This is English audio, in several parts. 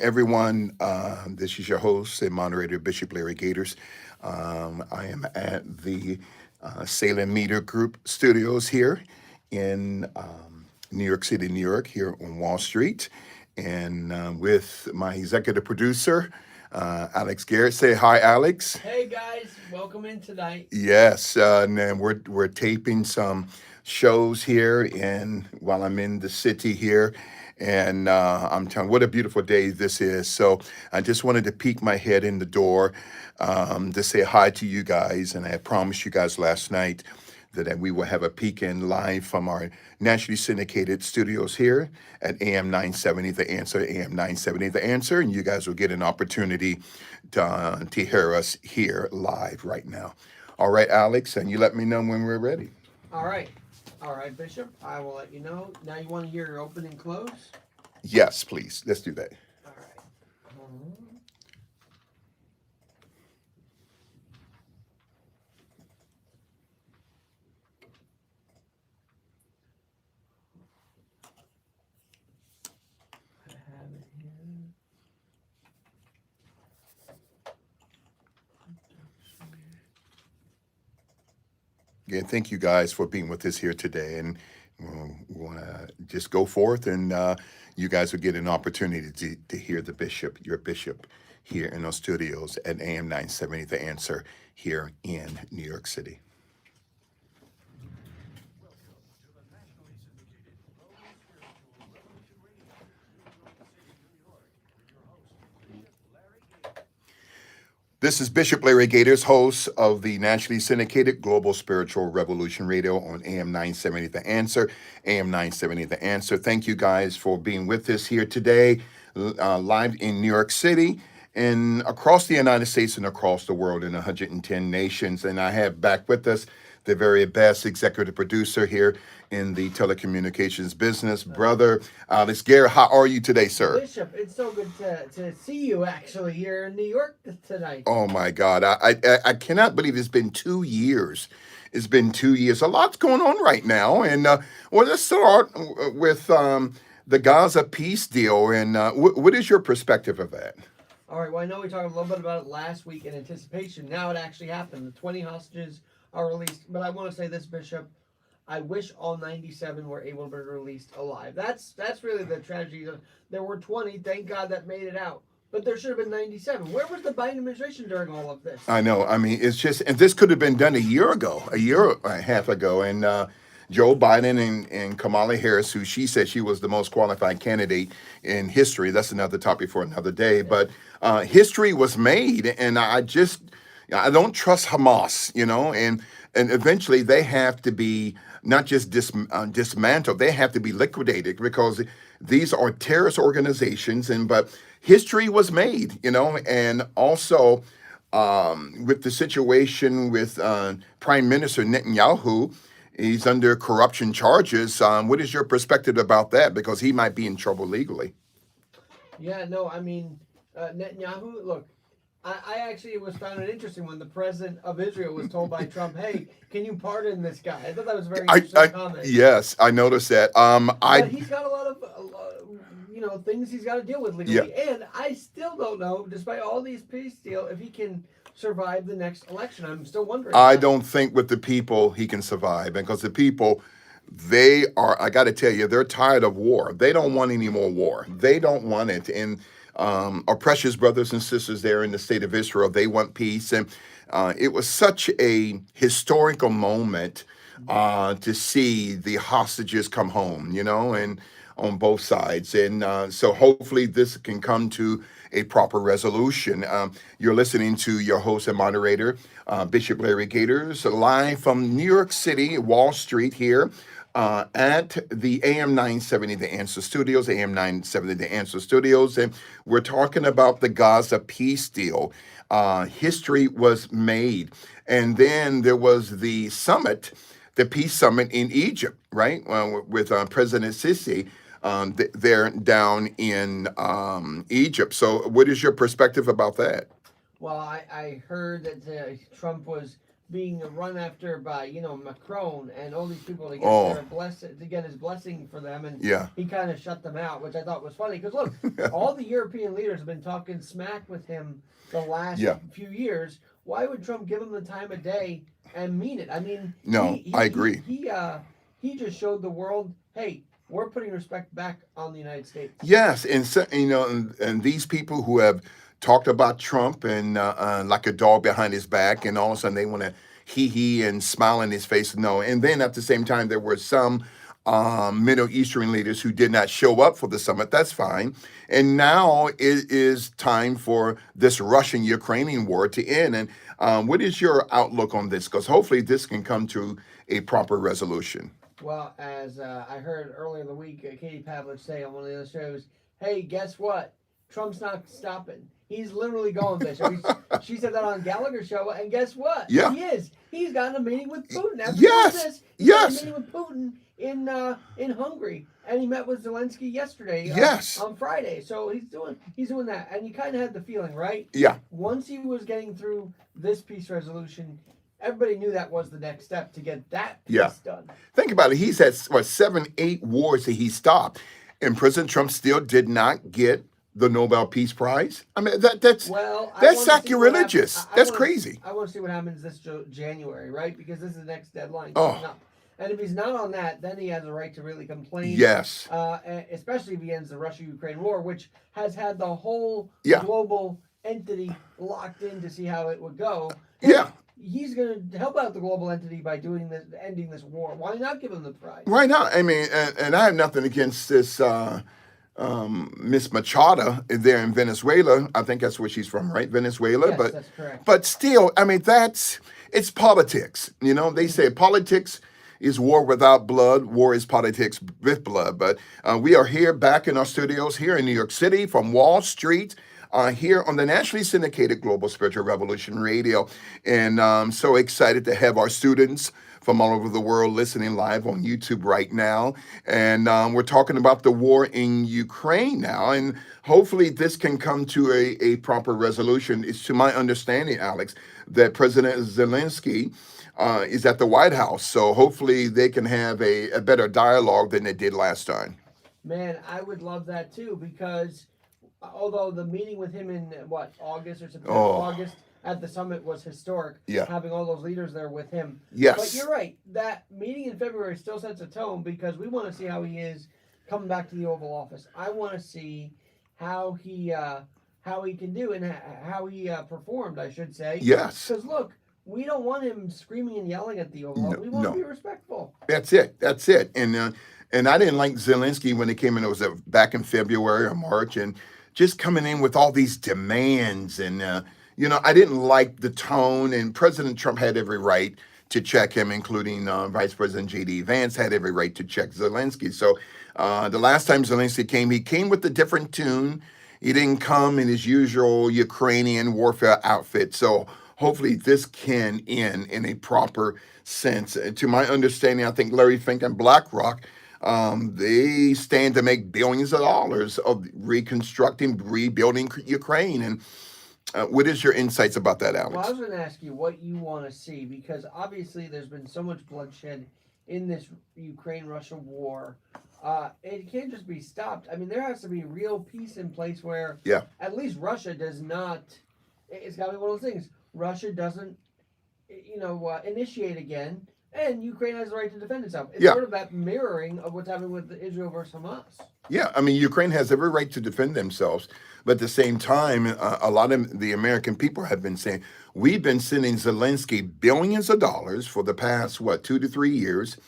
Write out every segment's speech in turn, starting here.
Everyone, this is your host and moderator, Bishop Larry Gators. I am at the Salem Media Group studios here in New York City, New York, here on Wall Street, and with my executive producer, Alex Garrett. Say hi, Alex. Hey guys, welcome in tonight. Yes, and then we're taping some shows here, and while I'm in the city here, and I'm telling what a beautiful day this is. So I just wanted to peek my head in the door to say hi to you guys, and I promised you guys last night that we will have a peek in live from our nationally syndicated studios here at AM 970 The Answer, AM 970 The Answer, and you guys will get an opportunity to hear us here live right now. All right, Alex, and you let me know when we're ready. All right, all right, Bishop. I will let you know. Now you want to hear your open and close? Yes, please. Let's do that. All right. Um, I have it here. Again, thank you guys for being with us here today, and we want to just go forth, and you guys will get an opportunity to hear the bishop, your bishop, here in our studios at AM 970 The Answer here in New York City. This is Bishop Larry Gators, host of the nationally syndicated Global Spiritual Revolution Radio on AM 970 The Answer. AM 970 The Answer. Thank you guys for being with us here today, live in New York City and across the United States and across the world in 110 nations. And I have back with us the very best executive producer here in the telecommunications business, brother Alex Garrett. How are you today, sir? Bishop, it's so good to see you actually here in New York tonight. Oh my God, I cannot believe it's been 2 years. It's been 2 years. A lot's going on right now, and well, let's start with the Gaza peace deal. And what is your perspective of that? All right. Well, I know we talked a little bit about it last week in anticipation. Now it actually happened. The 20 hostages are released. But I want to say this, Bishop. I wish all 97 were able to be released alive. That's really the tragedy. There were 20. Thank God that made it out. But there should have been 97. Where was the Biden administration during all of this? I know. I mean, it's just, and this could have been done a year ago, a year and a half ago, and Joe Biden and Kamala Harris, who she said she was the most qualified candidate in history. That's another topic for another day. But history was made, and I don't trust Hamas, and eventually they have to be not just dismantled, they have to be liquidated because these are terrorist organizations. And but history was made, and also with the situation with Prime Minister Netanyahu. He's under corruption charges. What is your perspective about that? Because he might be in trouble legally. Yeah, no, I mean, Netanyahu, look, I actually was found it interesting when the president of Israel was told by Trump, "Hey, can you pardon this guy?" I thought that was a very interesting comment. Yes, I noticed that. But he's got a lot of things he's got to deal with Yeah, legally, and I still don't know, despite all these peace deal, if he can survive the next election. I'm still wondering I that. don't think with the people he can survive because the people, they are, I got to tell you, they're tired of war. They don't want any more war. They don't want it. And our precious brothers and sisters there in the state of Israel, they want peace. And it was such a historical moment to see the hostages come home, and on both sides. And so hopefully this can come to a proper resolution. You're listening to your host and moderator, Bishop Larry Gators, live from New York City, Wall Street here. At the AM 970 The Answer Studios, AM 970 The Answer Studios, and we're talking about the Gaza peace deal. History was made. And then there was the summit, the peace summit in Egypt, right? With President Sisi there down in Egypt. So, what is your perspective about that? Well, I heard that Trump was being run after by Macron and all these people to get Oh, their to get his blessing for them, and yeah. he kind of shut them out, which I thought was funny because look, all the European leaders have been talking smack with him the last Yeah. few years. Why would Trump give him the time of day and mean it? I mean, No, I agree. he just showed the world, hey, we're putting respect back on the United States. Yes, and so, and these people who have talked about Trump and like a dog behind his back, and all of a sudden they want to hee and smile in his face. No, and then at the same time there were some Middle Eastern leaders who did not show up for the summit. That's fine. And now it is time for this Russian-Ukrainian war to end. And what is your outlook on this? Because hopefully this can come to a proper resolution. Well, as I heard earlier in the week, Katie Pavlich say on one of the other shows, "Hey, guess what? Trump's not stopping. He's literally going, Bishop." She said that on Gallagher's show, and guess what? Yeah. He is. He's gotten a meeting with Putin. After Yes. this, he's got a Yes. meeting with Putin in Hungary, and he met with Zelensky yesterday. Yes. On Friday. So he's doing that, and you kind of had the feeling, right? Yeah. Once he was getting through this peace resolution, everybody knew that was the next step to get that piece done. Think about it. He's had, what, 7, 8 wars that he stopped. And President Trump still did not get the Nobel Peace Prize. I mean, that's sacrilegious. That's crazy. I want to see what happens this January, right? Because this is the next deadline Oh. coming up. And if he's not on that, then he has a right to really complain. Yes. Especially if he ends the Russia-Ukraine war, which has had the whole Yeah. global entity locked in to see how it would go. Yeah. He's going to help out the global entity by doing this, ending this war. Why not give him the prize? Right now, I mean, and I have nothing against this Miss Machado there in Venezuela. I think that's where she's from, right? Venezuela. Yes, but that's correct. But still, I mean, it's politics. You know, they say politics is war without blood. War is politics with blood. But we are here back in our studios here in New York City from Wall Street. Here on the nationally syndicated Global Spiritual Revolution Radio. And I'm so excited to have our students from all over the world listening live on YouTube right now. And we're talking about the war in Ukraine now. And hopefully this can come to a proper resolution. It's to my understanding, Alex, that President Zelensky is at the White House. So hopefully they can have a better dialogue than they did last time. Man, I would love that too, because although the meeting with him in August or September, August at the summit was historic, having all those leaders there with him. Yes. But you're right. That meeting in February still sets a tone because we want to see how he is coming back to the Oval Office. I want to see how he can do and how he performed, I should say. Yes. Because look, we don't want him screaming and yelling at the Oval Office. We want to be respectful. That's it. That's it. And I didn't like Zelensky when he came in. It was back in February or March, and just coming in with all these demands. And, I didn't like the tone. And President Trump had every right to check him, including Vice President J.D. Vance had every right to check Zelensky. So the last time Zelensky came, he came with a different tune. He didn't come in his usual Ukrainian warfare outfit. So hopefully this can end in a proper sense. To my understanding, I think Larry Fink and BlackRock, they stand to make billions of dollars of reconstructing, rebuilding Ukraine. And what is your insights about that, Alex? Well, I was going to ask you what you want to see, because obviously there's been so much bloodshed in this Ukraine-Russia war. It can't just be stopped. I mean, there has to be real peace in place where at least Russia does not. It's got to be one of those things. Russia doesn't, initiate again. And Ukraine has the right to defend itself. It's sort of that mirroring of what's happening with Israel versus Hamas. Yeah, I mean, Ukraine has every right to defend themselves. But at the same time, a lot of the American people have been saying, we've been sending Zelensky billions of dollars for the past, 2 to 3 years.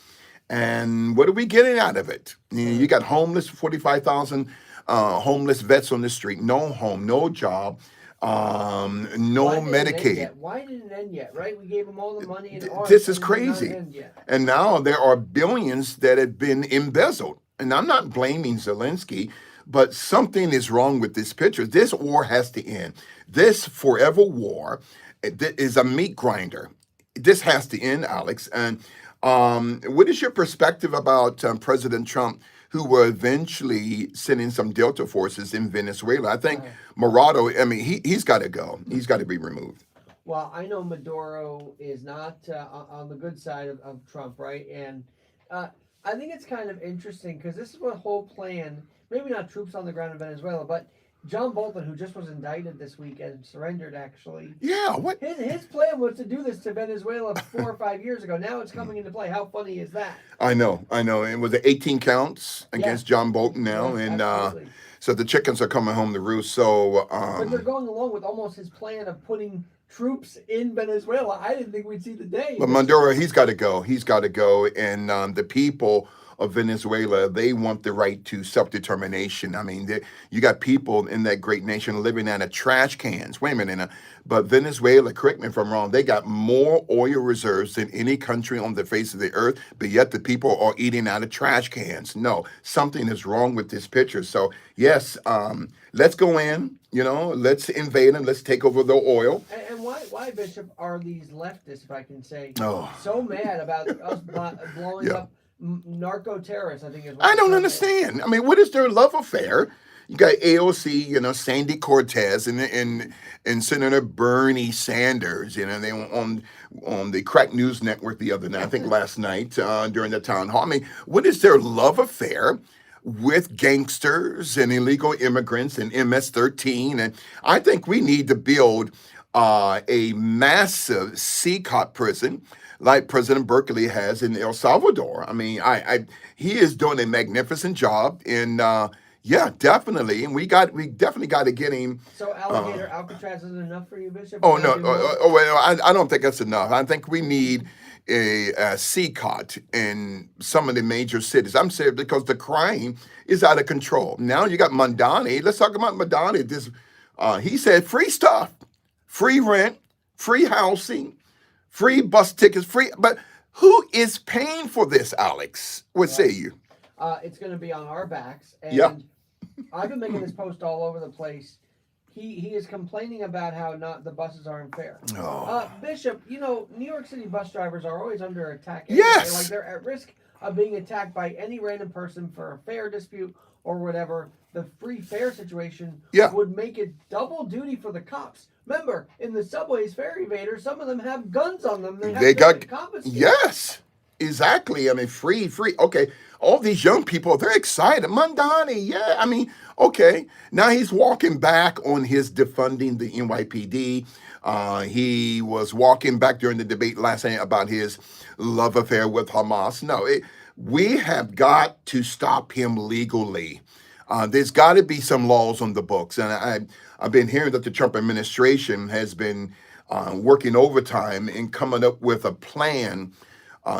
And what are we getting out of it? You got homeless, 45,000 homeless vets on the street, no home, no job. No Medicaid. Why didn't it end yet? Right? We gave them all the money. This is crazy. And now there are billions that have been embezzled. And I'm not blaming Zelensky, but something is wrong with this picture. This war has to end. This forever war is a meat grinder. This has to end, Alex. And what is your perspective about President Trump, who were eventually sending some Delta forces in Venezuela? I think Morado, I mean, he's got to go. He's got to be removed. Well, I know Maduro is not on the good side of Trump, right? And uh, I think it's kind of interesting because this is what whole plan, maybe not troops on the ground in Venezuela, but John Bolton, who just was indicted this week and surrendered actually, Yeah, what? his plan was to do this to Venezuela 4 or 5 years ago. Now it's coming into play. How funny is that? I know. And was it 18 counts Yes, against John Bolton now? yes, And absolutely. so the chickens are coming home to roost. So, But they're going along with almost his plan of putting troops in Venezuela. I didn't think we'd see the day. but Maduro, he's got to go. He's got to go. And the people of Venezuela, they want the right to self-determination. I mean, you got people in that great nation living out of trash cans. Wait a minute. But Venezuela, correct me if I'm wrong, they got more oil reserves than any country on the face of the earth, but yet the people are eating out of trash cans. No, something is wrong with this picture. So, yes, let's go in, let's invade them, let's take over the oil. And why, Bishop, are these leftists, if I can say, Oh, so mad about us blowing yeah. up narco terrorists? I think is what I the don't term is. understand. I mean, what is their love affair? You got AOC, Sandy Cortez, and Senator Bernie Sanders. They were on the Crack News Network the other night, I think last night during the town hall. I mean, what is their love affair with gangsters and illegal immigrants and MS-13? And I think we need to build a massive CCOT prison like President Berkeley has in El Salvador. I mean, he is doing a magnificent job, and yeah, definitely, and we definitely got to get him. So alligator Alcatraz isn't enough for you, Bishop? Oh You no, gotta do more? well, I don't think that's enough. I think we need a CCOT in some of the major cities. I'm saying because the crime is out of control. Now you got Mandani. Let's talk about Mandani. He said free stuff, free rent, free housing, free bus tickets, free. But who is paying for this, Alex? What say you? It's going to be on our backs. And Yeah. I've been making this post all over the place. He is complaining about how not the buses are unfair. Oh. Bishop, New York City bus drivers are always under attack. Anyway. Yes. Like they're at risk of being attacked by any random person for a fare dispute or whatever. The free fare situation would make it double duty for the cops. Remember, in the subways, fare evaders, some of them have guns on them. They have to confiscate. Yes, exactly. I mean, free. Okay, all these young people, they're excited. Mandani, yeah. I mean, okay. Now he's walking back on his defunding the NYPD. He was walking back during the debate last night about his love affair with Hamas. No, we have got to stop him legally. There's got to be some laws on the books, and I've been hearing that the Trump administration has been working overtime and coming up with a plan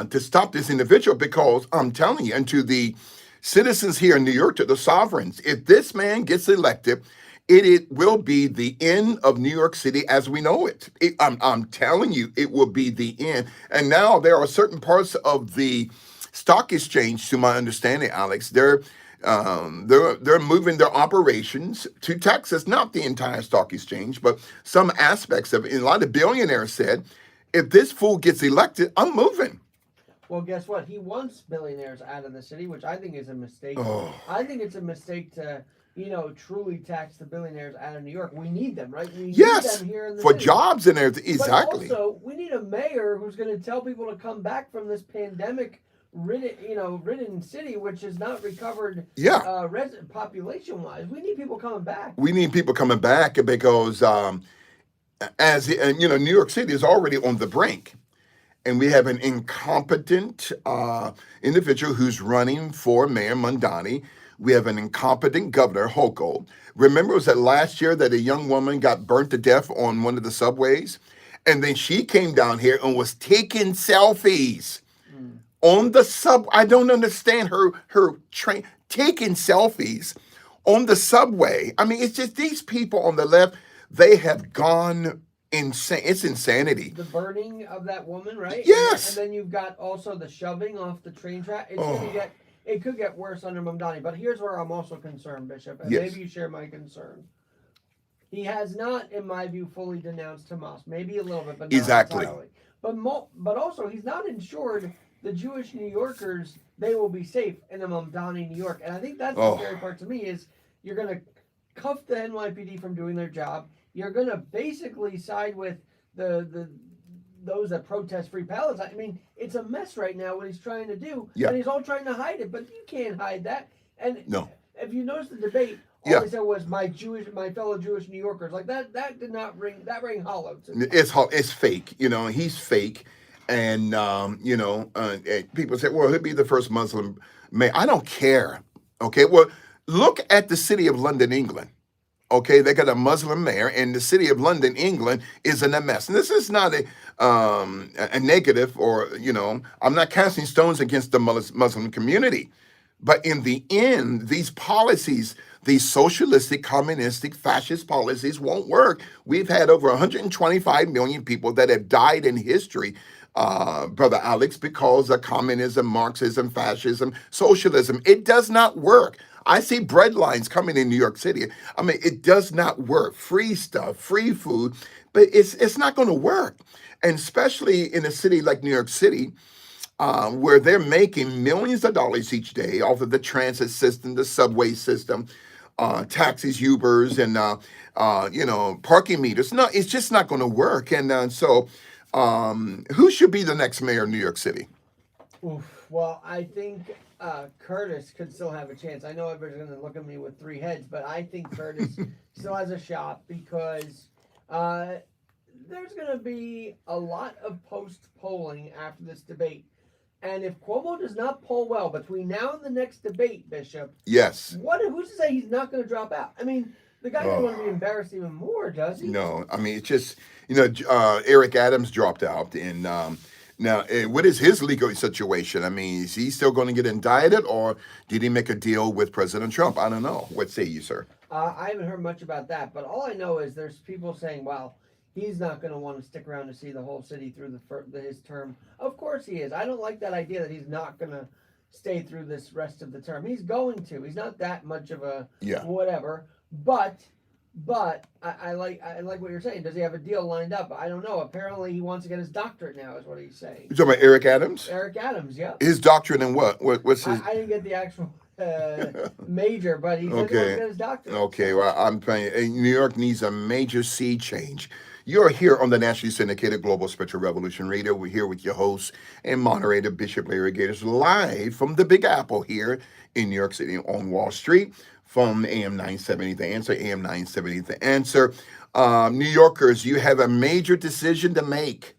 to stop this individual, because I'm telling you, and to the citizens here in New York, to the sovereigns, if this man gets elected, it will be the end of New York City as we know it. I'm telling you, it will be the end. And now there are certain parts of the stock exchange, to my understanding, Alex, they're moving their operations to Texas, not the entire stock exchange, but some aspects of it. And a lot of billionaires said, if this fool gets elected, I'm moving. Well, guess what? He wants billionaires out of the city, which I think is a mistake. Oh. I think it's a mistake to, truly tax the billionaires out of New York. We need them, right? We need Yes, them here in the for city. jobs and everything. Exactly. But also, we need a mayor who's going to tell people to come back from this pandemic ridden city, which has not recovered population wise. We need people coming back. We need people coming back because New York City is already on the brink. And we have an incompetent individual who's running for Mayor Mandani. We have an incompetent governor, Hochul. Remember, it was that last year that a young woman got burnt to death on one of the subways? And then she came down here and was taking selfies on the sub. I don't understand her train taking selfies on the subway. I mean, it's just these people on the left, they have gone insane. It's insanity. The burning of that woman, right? Yes. And then you've got also the shoving off the train track. It could get worse under Mamdani. But here's where I'm also concerned, Bishop, and maybe you share my concern. He has not, in my view, fully denounced Hamas. Maybe a little bit, but not entirely. But also, he's not ensured the Jewish New Yorkers, they will be safe in a Mamdani, New York. And I think that's the scary part to me is you're going to cuff the NYPD from doing their job. You're going to basically side with the those that protest free Palestine. I mean, it's a mess right now what he's trying to do, Yeah. and he's all trying to hide it. But you can't hide that. And No. if you notice the debate, all Yeah. they said was my fellow Jewish New Yorkers. Like that did not ring that rang hollow to me. It's fake. He's fake, and people say, well, he'll be the first Muslim mayor. I don't care. Okay, well, look at the city of London, England. Okay, they got a Muslim mayor, and the city of London, England, is in a mess. And this is not a negative, or I'm not casting stones against the Muslim community, but in the end, these policies, these socialistic, communistic, fascist policies won't work. We've had over 125 million people that have died in history, Brother Alex, because of communism, Marxism, fascism, socialism. It does not work. I see bread lines coming in New York City. I mean, it does not work. Free stuff, free food, but it's not going to work. And especially in a city like New York City, where they're making millions of dollars each day off of the transit system, the subway system, taxis, Ubers, and parking meters. No, it's just not going to work. And so, who should be the next mayor of New York City? Oof. Well, I think Curtis could still have a chance. I know everybody's going to look at me with three heads, but I think Curtis still has a shot because there's going to be a lot of post polling after this debate. And if Cuomo does not poll well between now and the next debate, Bishop, Yes. who's to say he's not going to drop out? I mean, the guy doesn't want to be embarrassed even more, does he? No, I mean, it's just, Eric Adams dropped out. And now, what is his legal situation? I mean, is he still going to get indicted, or did he make a deal with President Trump? I don't know. What say you, sir? I haven't heard much about that, but all I know is there's people saying, well, he's not going to want to stick around to see the whole city through his term. Of course he is. I don't like that idea that he's not going to stay through this rest of the term. He's going to. He's not that much of a whatever. But I like what you're saying. Does he have a deal lined up? I don't know. Apparently he wants to get his doctorate now, is what he's saying. You talking about Eric Adams? Eric Adams, yeah. His doctorate in what? What's his? I didn't get the actual major, but he said he wants to get his doctorate. Okay, well, I'm telling you, New York needs a major sea change. You're here on the nationally syndicated Global Spiritual Revolution Radio. We're here with your host and moderator, Bishop Larry Gators, live from the Big Apple here in New York City on Wall Street from AM 970 The Answer, AM 970 The Answer. New Yorkers, you have a major decision to make.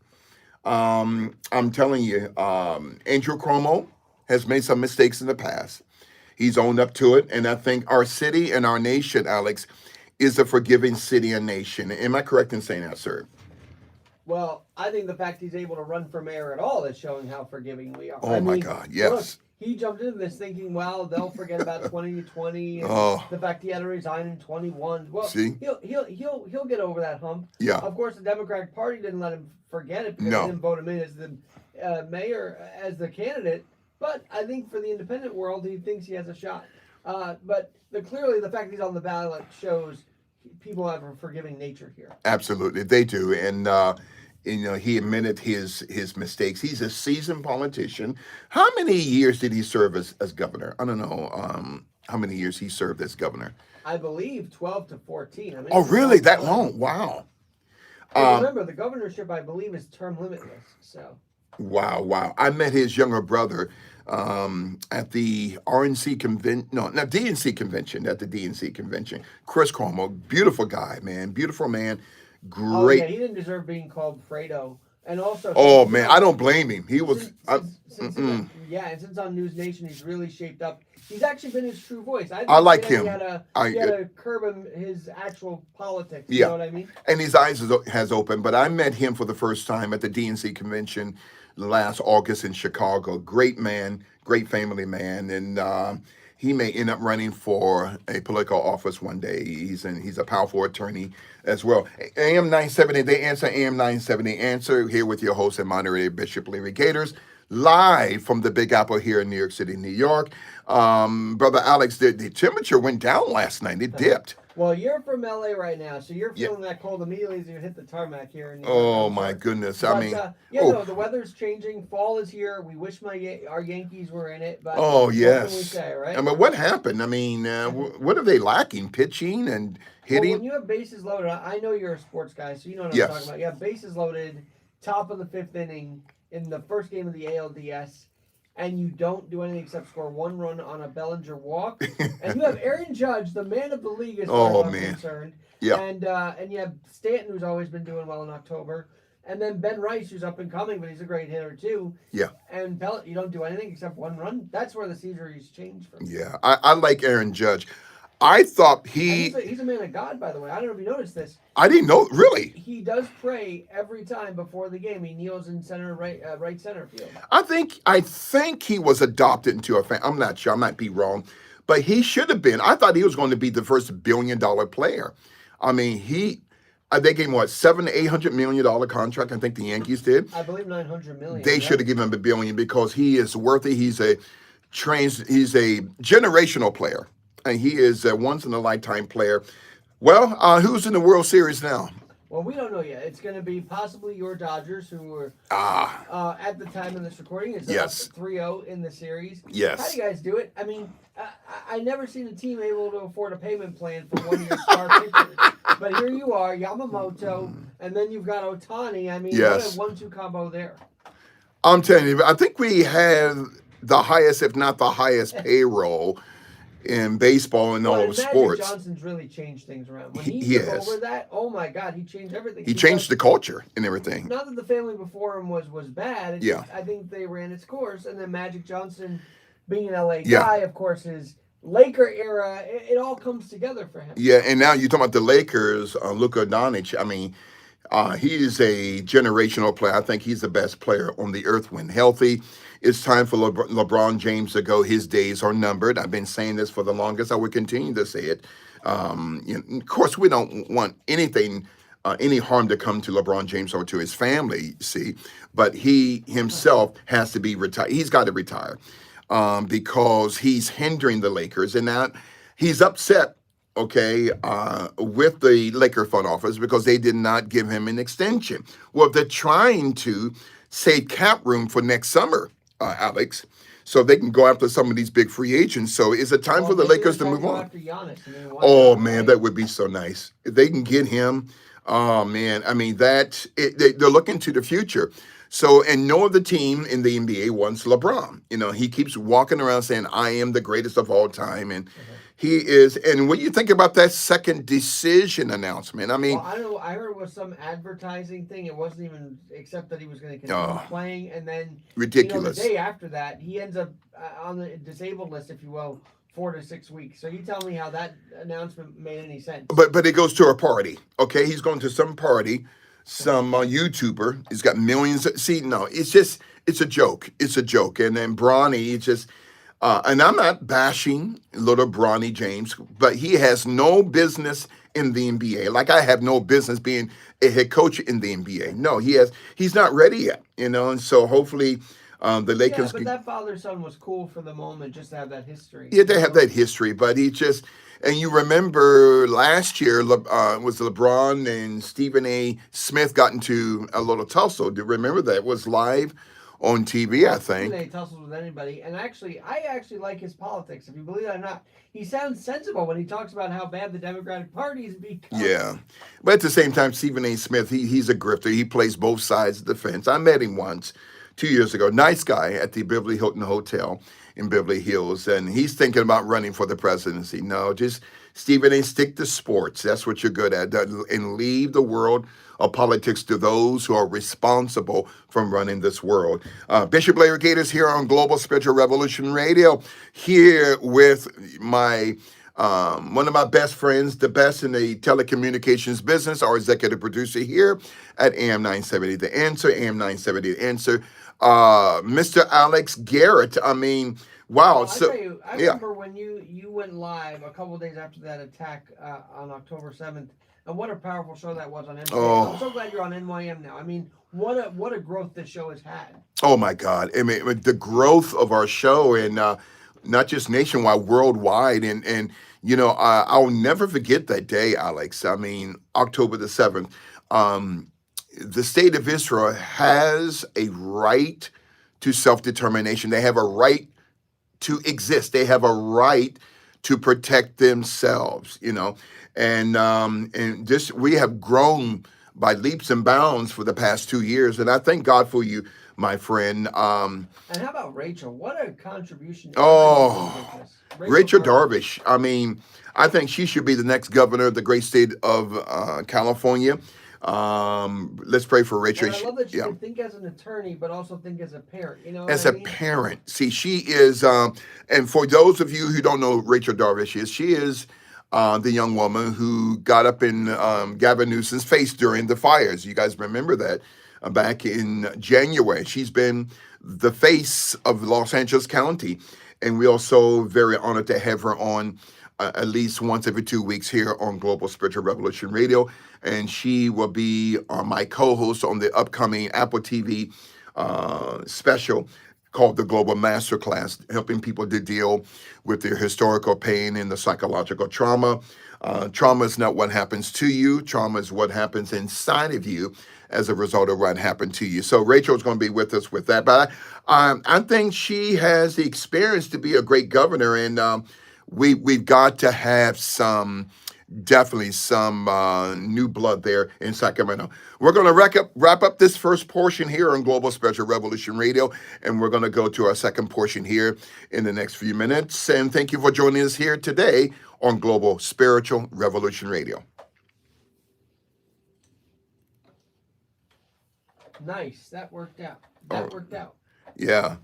I'm telling you, Andrew Cuomo has made some mistakes in the past. He's owned up to it, and I think our city and our nation, Alex, is a forgiving city and nation. Am I correct in saying that, sir? Well, I think the fact he's able to run for mayor at all is showing how forgiving we are. Oh, my God, yes. Look, he jumped into this thinking, well, they'll forget about 2020 and the fact he had to resign in 21. Well, see? He'll get over that hump. Yeah. Of course, the Democratic Party didn't let him forget it because they didn't vote him in as the mayor, as the candidate. But I think for the independent world, he thinks he has a shot. But clearly, the fact he's on the ballot shows people have a forgiving nature here. Absolutely, they do, and he admitted his mistakes. He's a seasoned politician. How many years did he serve as governor? I don't know how many years he served as governor. I believe 12 to 14. I mean, oh, really? That long? Wow. Remember, the governorship, I believe, is term limitless. So. Wow. I met his younger brother at the DNC convention, at the DNC convention. Chris Cuomo, beautiful guy, man. Beautiful man. Great. Oh, yeah, he didn't deserve being called Fredo. And also... Oh, man, I don't blame him. He was... Since on News Nation, he's really shaped up. He's actually been his true voice. I like him. He had to curb his actual politics. You Yeah. know what I mean? And his eyes has opened. But I met him for the first time at the DNC convention last August in Chicago. Great man, great family man. And he may end up running for a political office one day. He's a powerful attorney as well. AM 970, The Answer, AM 970 Answer, here with your host and moderator, Bishop Larry Gators, live from the Big Apple here in New York City, New York. Brother Alex, the temperature went down last night. It dipped. Well, you're from LA right now, so you're Yeah. feeling that cold immediately as you hit the tarmac here in New York. Oh I'm my sure. goodness. I But mean, yeah, oh, no, the weather's changing. Fall is here. We wish our Yankees were in it, but oh what can we yes. say, I right? mean, what happened? I mean, what are they lacking? Pitching and Well, when hitting? you have bases loaded, I know you're a sports guy, so you know what I'm talking Yes. about. You have bases loaded, top of the fifth inning in the first game of the ALDS, and you don't do anything except score one run on a Bellinger walk, and you have Aaron Judge, the man of the league as far as Oh I'm man. concerned, Yeah. and you have Stanton, who's always been doing well in October, and then Ben Rice, who's up and coming, but he's a great hitter too. Yeah. And you don't do anything except one run. That's where the series changed for me. Yeah. I like Aaron Judge. I thought And he. he's a man of God, by the way. I don't know if you noticed this. I didn't know really. He does pray every time before the game. He kneels in center right center field. I think he was adopted into a fan. I'm not sure. I might be wrong, but he should have been. I thought he was going to be the first $1 billion player. I mean, they gave him what, $700 to $800 million contract. I think the Yankees did. I believe 900 million. They should have given him $1 billion because he is worthy. He's a generational player, and he is a once in a lifetime player. Well, who's in the World Series now? Well, we don't know yet. It's going to be possibly your Dodgers, who were at the time of this recording is Yes. up 3-0 in the series. Yes. How do you guys do it? I mean, I never seen a team able to afford a payment plan for one of your star pitchers. But here you are, Yamamoto, and then you've got Otani. I mean, Yes. what a 1-2 combo there. I'm telling you, I think we have the highest, if not the highest, payroll in baseball and all Well, of and Magic sports. Johnson's really changed things around. When he He took has. over that, oh my God, he changed everything. He Because changed the culture and everything. not that the family before him was bad. It's Yeah. just, I think they ran its course, and then Magic Johnson, being an LA Yeah. guy, of course, his Laker era, it all comes together for him. Yeah, and now you're talking about the Lakers, Luka Doncic. I mean, he is a generational player. I think he's the best player on the earth when healthy. It's time for LeBron James to go. His days are numbered. I've been saying this for the longest. I will continue to say it. Of course, we don't want anything, any harm to come to LeBron James or to his family, see, but he himself has to be retired. He's got to retire because he's hindering the Lakers, and now he's upset, okay, with the Laker front office because they did not give him an extension. Well, they're trying to save cap room for next summer, Alex, so they can go after some of these big free agents. So is it time Well, for the maybe Lakers to they're move trying go on? after Giannis. I mean, why Oh not, man, right? that would be so nice if they can get him. Oh man, I mean they're looking to the future. So and no other team in the NBA wants LeBron. You know, he keeps walking around saying, "I am the greatest of all time," and he is. And when you think about that second decision announcement, I mean, Well, I don't know. I heard it was some advertising thing. It wasn't even except that he was going to continue Oh. playing, and then ridiculous. the day after that, he ends up on the disabled list, if you will, 4 to 6 weeks. So you tell me how that announcement made any sense. But it goes to a party. Okay, he's going to some party, some YouTuber. He's got millions. See, no, it's a joke. It's a joke. And then Bronny, it's just. And I'm not bashing little Bronny James, but he has no business in the NBA. Like I have no business being a head coach in the NBA. No, he's not ready yet. You know, and so hopefully the Yeah, Lakers. but that father son was cool for the moment, just to have that history. Yeah, they have that history, but he just. And you remember last year was LeBron and Stephen A. Smith got into a little tussle. Do you remember that? It was live on TV, I think. Stephen A. tussles with anybody, and I actually like his politics. If you believe it or not, he sounds sensible when he talks about how bad the Democratic Party has become. Yeah, but at the same time, Stephen A. Smith, he's a grifter. He plays both sides of the fence. I met him once, 2 years ago. Nice guy at the Beverly Hilton Hotel in Beverly Hills, and he's thinking about running for the presidency. No, just Stephen A. Stick to sports. That's what you're good at, and leave the world of politics to those who are responsible from running this world. Bishop Larry Gators here on Global Spiritual Revolution Radio, here with my one of my best friends, the best in the telecommunications business, our executive producer here at AM 970 The Answer, AM 970 The Answer, Mr. Alex Garrett. I mean, wow. Well, I So tell you, I yeah. remember when you went live a couple of days after that attack on October 7th, and what a powerful show that was on MTV. Oh. I'm so glad you're on NYM now. I mean, what a growth this show has had. Oh my God! I mean, the growth of our show, and not just nationwide, worldwide. And I'll never forget that day, Alex. I mean, October the 7th. Um, the state of Israel has a right to self determination. They have a right to exist. They have a right to protect themselves, and this we have grown by leaps and bounds for the past 2 years, and I thank God for you, my friend. And how about Rachel? What a contribution everybody Oh, gives us. Rachel Rachel Darvish. Darvish. I mean, I think she should be the next governor of the great state of California. Let's pray for Rachel. And I love that she Yeah. can think as an attorney, but also think as a parent. You know what As I a mean? parent. See, she is, and for those of you who don't know who Rachel Darvish is, she is the young woman who got up in Gavin Newsom's face during the fires. You guys remember that back in January. She's been the face of Los Angeles County, and we also very honored to have her on at least once every 2 weeks here on Global Spiritual Revolution Radio, and she will be my co-host on the upcoming Apple TV special called the Global Masterclass, helping people to deal with their historical pain and the psychological trauma. Trauma is not what happens to you. Trauma is what happens inside of you as a result of what happened to you. So Rachel's going to be with us with that. But I think she has the experience to be a great governor, and we've got to have definitely some new blood there in Sacramento. We're going to wrap up this first portion here on Global Spiritual Revolution Radio, and we're going to go to our second portion here in the next few minutes. And thank you for joining us here today on Global Spiritual Revolution Radio. Nice. That worked out. Oh, Worked out. yeah.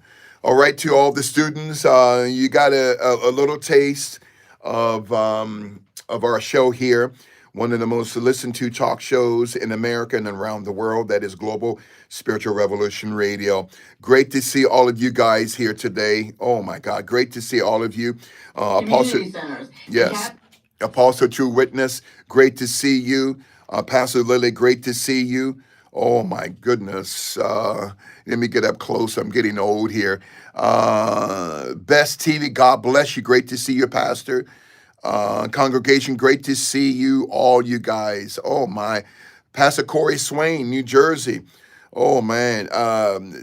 All right, to all the students, you got a little taste of our show here, one of the most listened to talk shows in America and around the world. That is Global Spiritual Revolution Radio. Great to see all of you guys here today. Oh my God, great to see all of you. Apostle, Centers. yes, Apostle True Witness, great to see you. Pastor Lily, great to see you. Oh my goodness. Let me get up close. I'm getting old here. Best TV, God bless you. Great to see you, Pastor. Congregation, great to see you, all you guys. Oh my. Pastor Corey Swain, New Jersey. Oh man.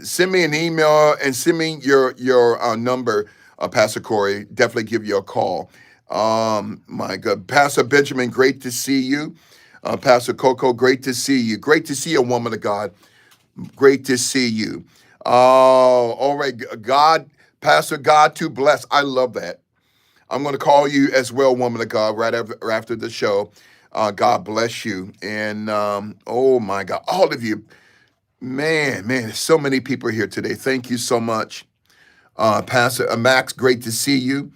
Send me an email and send me your number, Pastor Corey. Definitely give you a call. My God. Pastor Benjamin, great to see you. Pastor Coco, great to see you. Great to see you, woman of God. Great to see you. Oh, all right. God, Pastor God to bless. I love that. I'm going to call you as well, woman of God, right after the show. God bless you. And oh my God, all of you, man, so many people here today. Thank you so much. Pastor Max, great to see you.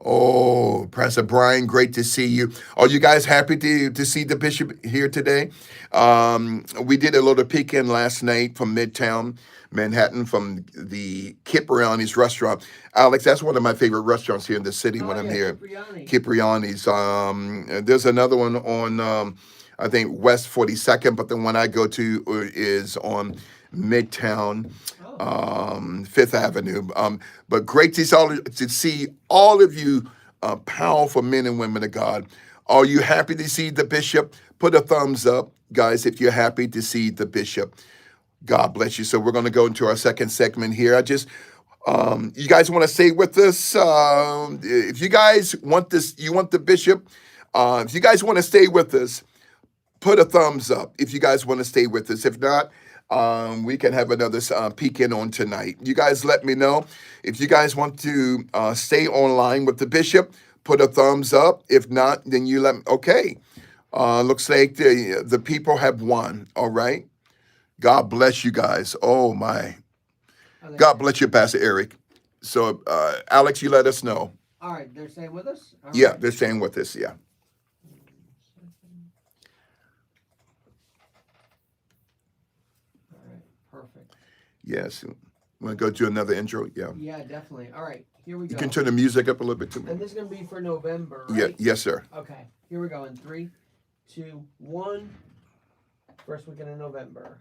Oh, Pastor Brian, great to see you. Are you guys happy to see the bishop here today? We did a little peek-in last night from Midtown Manhattan from the Kipriani's restaurant. Alex, that's one of my favorite restaurants here in the city when I'm here. Kipriani's. There's another one on, I think, West 42nd, but the one I go to is on Midtown. Fifth Avenue. But great to see all of you powerful men and women of God. Are you happy to see the bishop? Put a thumbs up, guys, if you're happy to see the bishop. God bless you. So we're going to go into our second segment here. You guys want to stay with us? If you guys want this, you want the bishop. If you guys want to stay with us, put a thumbs up if you guys want to stay with us. If not, we can have another peek in on tonight. You guys let me know. If you guys want to stay online with the bishop, put a thumbs up. If not, then you let me. Okay. Looks like the people have won. All right. God bless you guys. Oh, my. God bless you, Pastor Eric. So, Alex, you let us know. All right. They're staying with us? All Yeah, right. they're staying with us. Yeah. Perfect. Yes. Want to go to another intro? Yeah. Yeah, definitely. All right, here we go. You can turn the music up a little bit too. And this is going to be for November, right? Yeah. Yes, sir. Okay, here we go in 3, 2, 1. First weekend in November.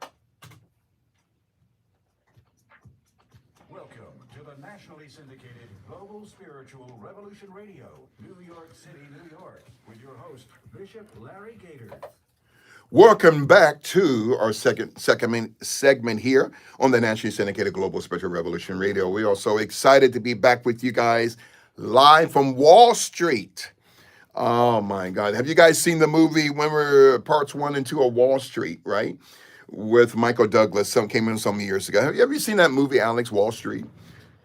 Welcome to the nationally syndicated Global Spiritual Revolution Radio, New York City, New York, with your host, Bishop Larry Gator. Welcome back to our second segment here on the nationally syndicated Global Spiritual Revolution Radio. We are so excited to be back with you guys live from Wall Street. Oh my God. Have you guys seen the movie when we're parts 1 and 2 of Wall Street, right? With Michael Douglas. Some came in some years ago. Have you ever seen that movie, Alex, Wall Street?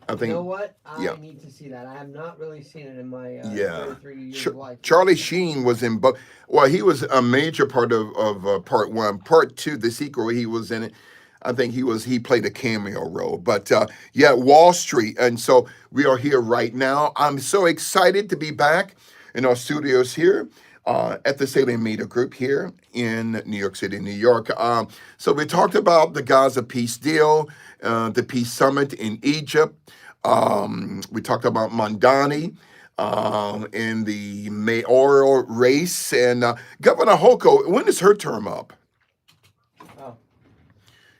I You know think, what? yeah. I need to see that. I have not really seen it in my Yeah. 33 years of life. Charlie Sheen was in both. Well, he was a major part of part 1. Part 2, the sequel, he was in it. I think he played a cameo role. But yeah, Wall Street. And so we are here right now. I'm so excited to be back in our studios here at the Salem Media Group here in New York City, New York. So we talked about the Gaza peace deal, the peace summit in Egypt. We talked about Mondani in the mayoral race. And Governor Hochul, when is her term up? Oh,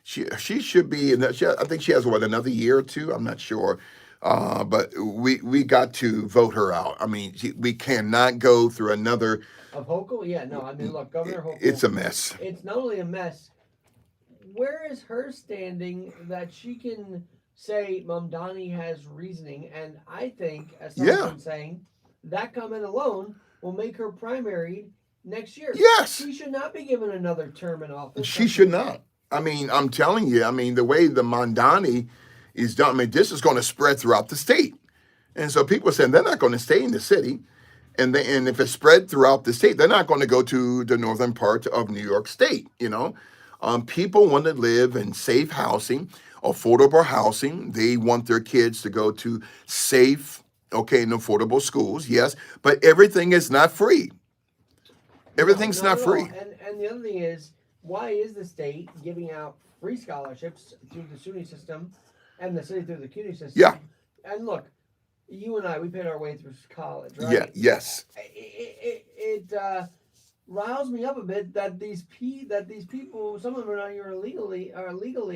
She should be in that. I think she has another year or two. I'm not sure, but we got to vote her out. I mean, we cannot go through another. of Hochul? Yeah, no. I mean, look, Governor Hochul. It's a mess. It's not only a mess. Where is her standing that she can say Mamdani has reasoning? And I think, as someone's saying, that comment alone will make her primary next year. Yes. She should not be given another term in office. She should not. I mean, I'm telling you. I mean, the way the Mondani is done. I mean, this is going to spread throughout the state, and so people are saying they're not going to stay in the city. And if it's spread throughout the state, they're not going to go to the northern part of New York State. People want to live in safe housing, affordable housing. They want their kids to go to safe, and affordable schools. Yes, but everything is not free. Everything's No, not at all. free. And the other thing is, why is the state giving out free scholarships through the SUNY system and the city through the CUNY system? Yeah. And look, you and I, we paid our way through college, right? Yeah. Yes. It riles me up a bit that these people, some of them are not here legally,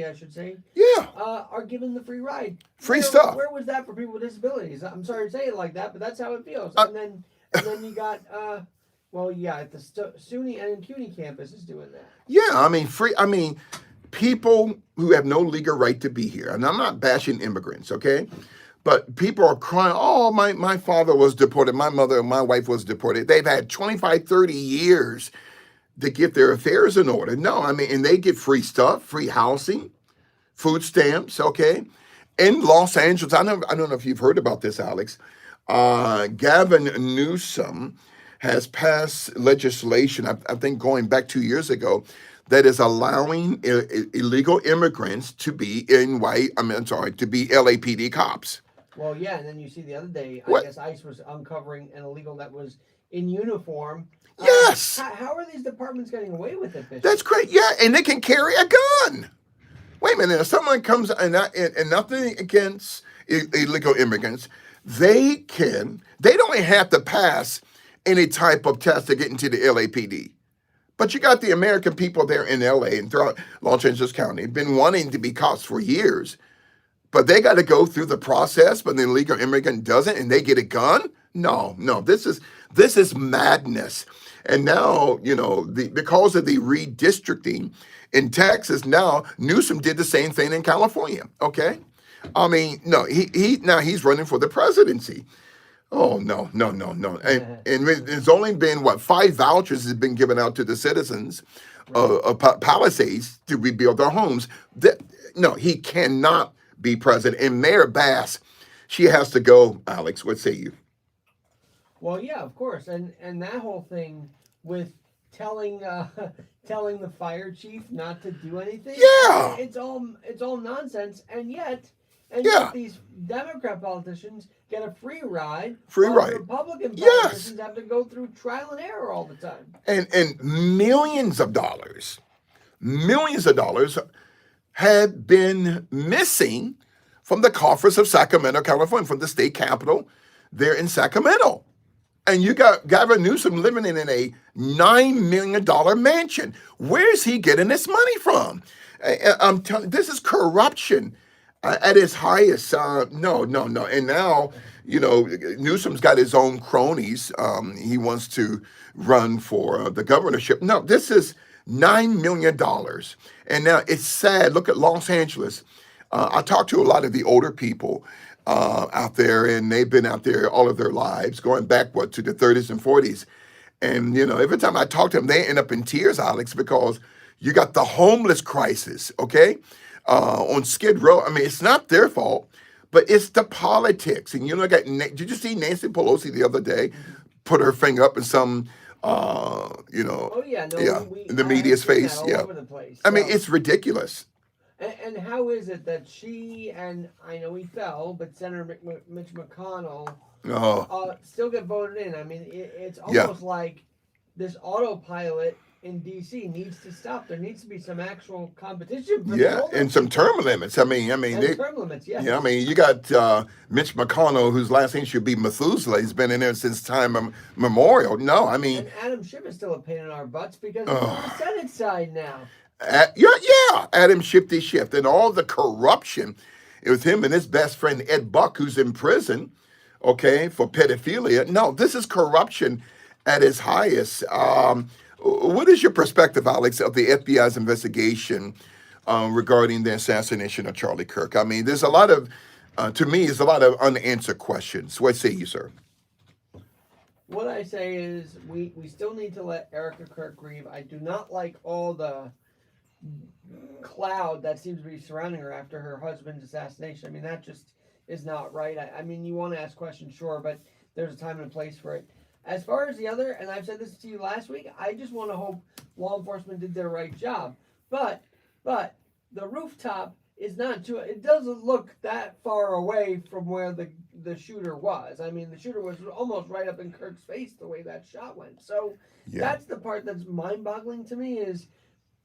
I should say, Yeah. are given the free ride. Free stuff. Where was that for people with disabilities? I'm sorry to say it like that, but that's how it feels. And then you got at the SUNY and CUNY campus is doing that. Yeah. I mean, free. I mean, people who have no legal right to be here, and I'm not bashing immigrants, okay? But people are crying, oh, my father was deported, my mother and my wife was deported. They've had 25, 30 years to get their affairs in order. No, I mean, and they get free stuff, free housing, food stamps, okay? In Los Angeles, I don't know if you've heard about this, Alex. Gavin Newsom has passed legislation, I think going back 2 years ago, that is allowing illegal immigrants to be to be LAPD cops. Well, yeah, and then you see the other day, What? I guess ICE was uncovering an illegal that was in uniform. Yes. How are these departments getting away with it, Bishop? That's great. Yeah, and they can carry a gun. Wait a minute. If someone comes and nothing against illegal immigrants, they don't have to pass any type of test to get into the LAPD. But you got the American people there in LA and throughout Los Angeles County been wanting to be cops for years. But they got to go through the process, but the illegal immigrant doesn't, and they get a gun? No, this is madness. And now, because of the redistricting in Texas, now Newsom did the same thing in California. Okay, I mean, no, he's running for the presidency. Oh no! And it's only been 5 vouchers has been given out to the citizens of Palisades to rebuild their homes. No, he cannot be president. And Mayor Bass, she has to go. Alex, what say you? Well, yeah, of course, and that whole thing with telling the fire chief not to do anything. Yeah, it's all nonsense, and yet these Democrat politicians get a free ride. Republican politicians have to go through trial and error all the time. And millions of dollars have been missing from the coffers of Sacramento, California, from the state capitol there in Sacramento. And you got Gavin Newsom living in a $9 million mansion. Where's he getting this money from? I'm telling you, this is corruption At his highest, no, no, no. And now, Newsom's got his own cronies. He wants to run for the governorship. No, this is $9 million. And now it's sad. Look at Los Angeles. I talked to a lot of the older people out there, and they've been out there all of their lives, going back, to the 30s and 40s. And, every time I talk to them, they end up in tears, Alex, because you got the homeless crisis, okay? On Skid Row. I mean, it's not their fault, but it's the politics. And did you see Nancy Pelosi the other day put her finger up in some, Oh yeah, no, yeah, we in the I have media's seen that face? all Yeah. over the place. I mean, So, it's ridiculous. and how is it that she and I know he fell, but Senator Mitch McConnell Oh, still get voted in? I mean, it's yeah. almost like this autopilot in DC needs to stop. There needs to be some actual competition for the Yeah, older and some people. term limits. I mean, And they, term limits, yes. yeah, I mean, you got Mitch McConnell, whose last name should be Methuselah. He's been in there since time memorial. No, I mean, And Adam Schiff is still a pain in our butts because he's on the uh, Senate side now. yeah, Adam Shifty Shift and all the corruption. It was him and his best friend Ed Buck, who's in prison, okay, for pedophilia. No, this is corruption at its highest. What is your perspective, Alex, of the FBI's investigation regarding the assassination of Charlie Kirk? I mean, there's a lot of, to me, there's a lot of unanswered questions. What say you, sir? What I say is we still need to let Erica Kirk grieve. I do not like all the cloud that seems to be surrounding her after her husband's assassination. I mean, that just is not right. I mean, you want to ask questions, sure, but there's a time and a place for it. As far as the other, and I've said this to you last week, I just want to hope law enforcement did their right job. But the rooftop is not too. It doesn't look that far away from where the shooter was. I mean, the shooter was almost right up in Kirk's face the way that shot went. So Yeah. that's the part that's mind-boggling to me is.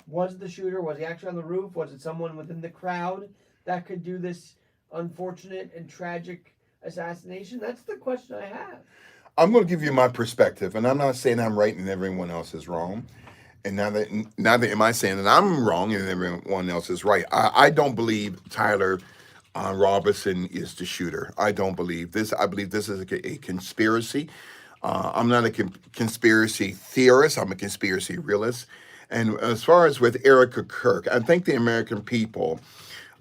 Was the shooter? Was he actually on the roof? Was it someone within the crowd that could do this unfortunate and tragic assassination? That's the question I have. I'm going to give you my perspective, and I'm not saying I'm right and everyone else is wrong. And neither am I saying that I'm wrong and everyone else is right. I don't believe Tyler Robinson is the shooter. I don't believe this. I believe this is a conspiracy. I'm not a conspiracy theorist. I'm a conspiracy realist. And as far as with Erica Kirk, I think the American people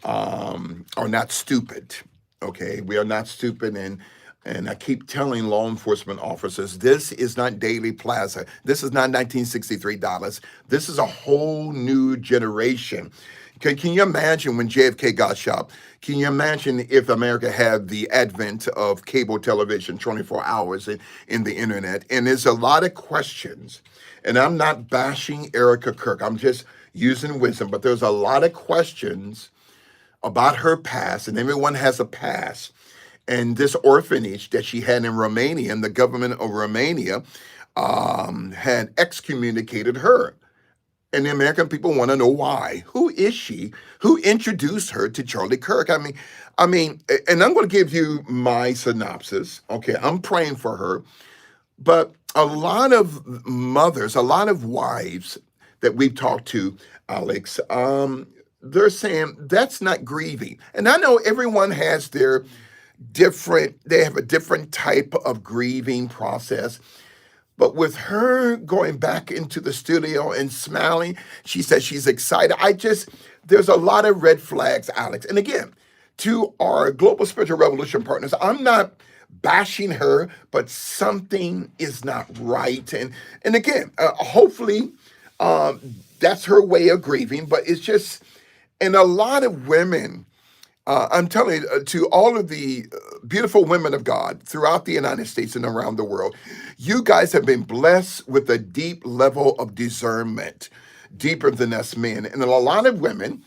are not stupid. Okay, we are not stupid, and I keep telling law enforcement officers, this is not Daily Plaza. This is not 1963 Dallas. This is a whole new generation. Can you imagine when JFK got shot? Can you imagine if America had the advent of cable television 24 hours in the internet? And there's a lot of questions. And I'm not bashing Erica Kirk. I'm just using wisdom. But there's a lot of questions about her past, and everyone has a past. And this orphanage that she had in Romania, and the government of Romania had excommunicated her. And the American people want to know why. Who is she? Who introduced her to Charlie Kirk? I mean, and I'm going to give you my synopsis. Okay, I'm praying for her. But a lot of mothers, a lot of wives that we've talked to, Alex, they're saying that's not grieving. And I know everyone has their they have a different type of grieving process. But with her going back into the studio and smiling, she says she's excited. There's a lot of red flags, Alex. And again, to our Global Spiritual Revolution partners, I'm not bashing her, but something is not right. And again, hopefully that's her way of grieving, but it's just, and a lot of women, I'm telling you, to all of the beautiful women of God throughout the United States and around the world, you guys have been blessed with a deep level of discernment, deeper than us men. And a lot of women,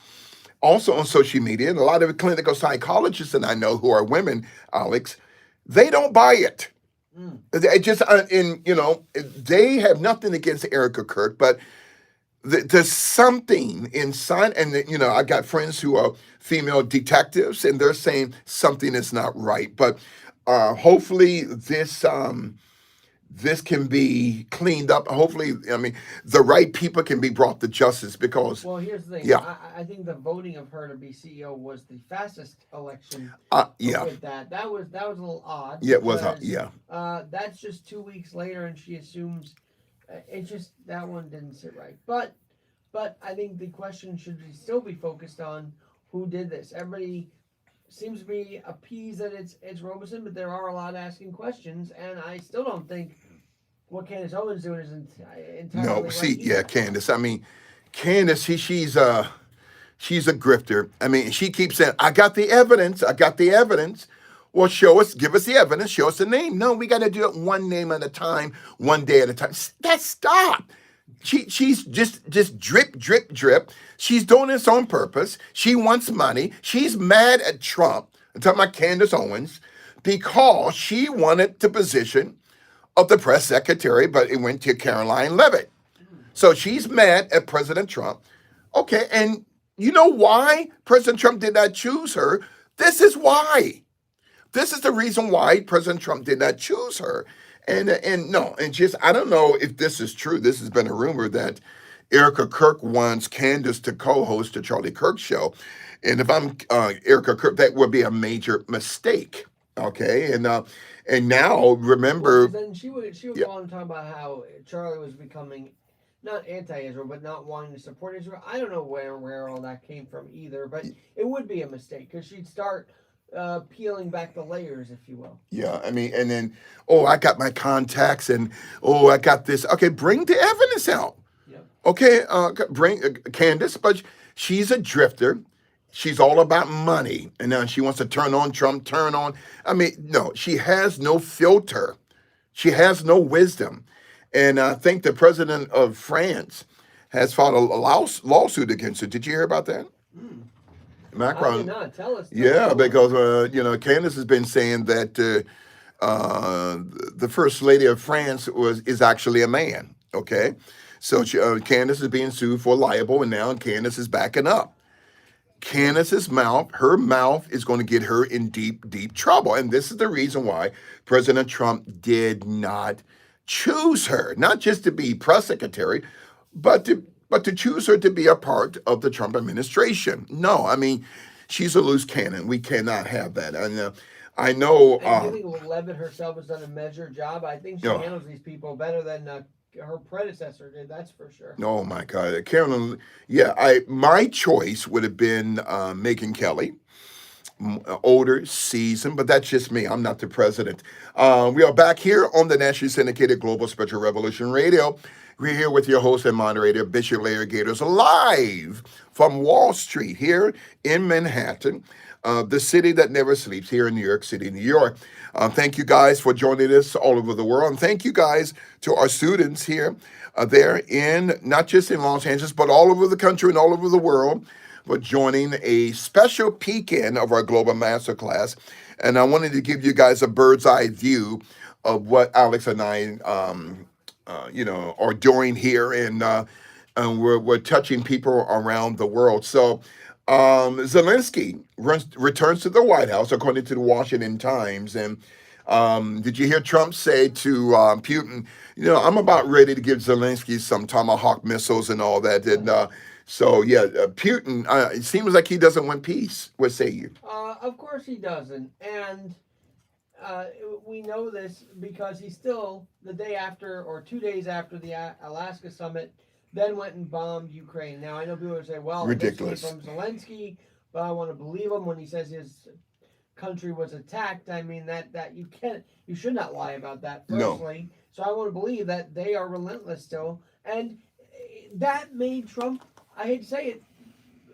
also on social media, and a lot of clinical psychologists that I know who are women, Alex, they don't buy it. They just, they have nothing against Erica Kirk, but there's something inside, and I got friends who are female detectives, and they're saying something is not right. But hopefully, this can be cleaned up. Hopefully, I mean, the right people can be brought to justice because, Well, here's the thing. yeah, I think the voting of her to be CEO was the fastest election yeah, with that. That was a little odd yeah, it was, because yeah, that's just 2 weeks later, and she assumes it just that one didn't sit right. But I think the question should still be focused on who did this. Everybody seems to be appeased that it's Robeson, but there are a lot asking questions, and I still don't think what Candace Owens doing is no, entirely right see, yeah, either. Candace. I mean, Candace, she's a grifter. I mean, she keeps saying, "I got the evidence. I got the evidence." Well, show us, give us the evidence, show us the name. No, we got to do it one name at a time, one day at a time. That stop. She's just drip, drip, drip. She's doing this on purpose. She wants money. She's mad at Trump. I'm talking about Candace Owens because she wanted the position of the press secretary, but it went to Caroline Levitt. So she's mad at President Trump. Okay, and you know why President Trump did not choose her? This is why. This is the reason why President Trump did not choose her. And no, and just I don't know if this is true. This has been a rumor that Erica Kirk wants Candace to co-host the Charlie Kirk show. And if I'm Erica Kirk, that would be a major mistake. Okay, and now Well, because remember, then she would yeah, go on and talk about how Charlie was becoming not anti-Israel, but not wanting to support Israel. I don't know where all that came from either, but it would be a mistake because she'd start peeling back the layers, if you will. yeah, I mean, and then, oh, I got my contacts, and oh, I got this. Okay, bring the evidence out. Yep. Okay, bring Candace, but she's a drifter. She's all about money, and now she wants to turn on Trump. Turn on. I mean, no, she has no filter. She has no wisdom, and I think the president of France has filed a lawsuit against her. Did you hear about that? Hmm. I did Macron. not. Tell us Yeah, more. because Candace has been saying that the first lady of France is actually a man. Okay, so Candace is being sued for libel, and now Candace is backing up. Candace's mouth, her mouth is going to get her in deep, deep trouble, and this is the reason why President Trump did not choose her, not just to be press secretary, but to choose her to be a part of the Trump administration. No, I mean, she's a loose cannon. We cannot have that. And I know, And do you think Levitt herself has done a measured job? I think she oh, handles these people better than her predecessor did. That's for sure. oh my God, Carolyn. Yeah, I my choice would have been Megan Kelly. Older, seasoned, but that's just me. I'm not the president. We are back here on the Nationally Syndicated Global Spiritual Revolution Radio. We're here with your host and moderator, Bishop Larry Gators, live from Wall Street here in Manhattan, the city that never sleeps, here in New York City, New York. Thank you guys for joining us all over the world. And thank you guys to our students here, there in not just in Los Angeles, but all over the country and all over the world for joining a special peek-in of our Global Masterclass. And I wanted to give you guys a bird's eye view of what Alex and I, are doing here, and we're touching people around the world. So Zelensky returns to the White House, according to the Washington Times. And did you hear Trump say to Putin, I'm about ready to give Zelensky some Tomahawk missiles and all that. And so, yeah, Putin, it seems like he doesn't want peace. What say you? Of course he doesn't, and uh, we know this because he still, the day after or 2 days after the Alaska summit, then went and bombed Ukraine. Now I know people would say, "Well, this came Ridiculous. from Zelensky," but I want to believe him when he says his country was attacked. I mean that you should not lie about that. No. Firstly, so I want to believe that they are relentless still, and that made Trump. I hate to say it,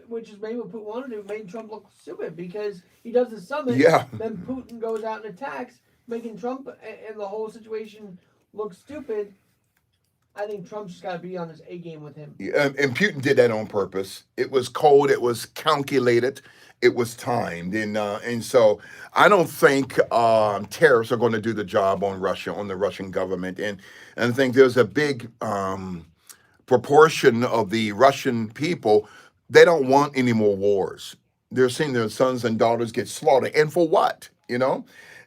which is maybe what Putin wanted to do, made Trump look stupid because he does the summit, Yeah. then Putin goes out and attacks, making Trump and the whole situation look stupid. I think Trump's just got to be on his A game with him. And Putin did that on purpose. It was cold. It was calculated. It was timed, and so I don't think tariffs are going to do the job on Russia, on the Russian government, and I think there's a big proportion of the Russian people, they don't want any more wars. They're seeing their sons and daughters get slaughtered, and for what?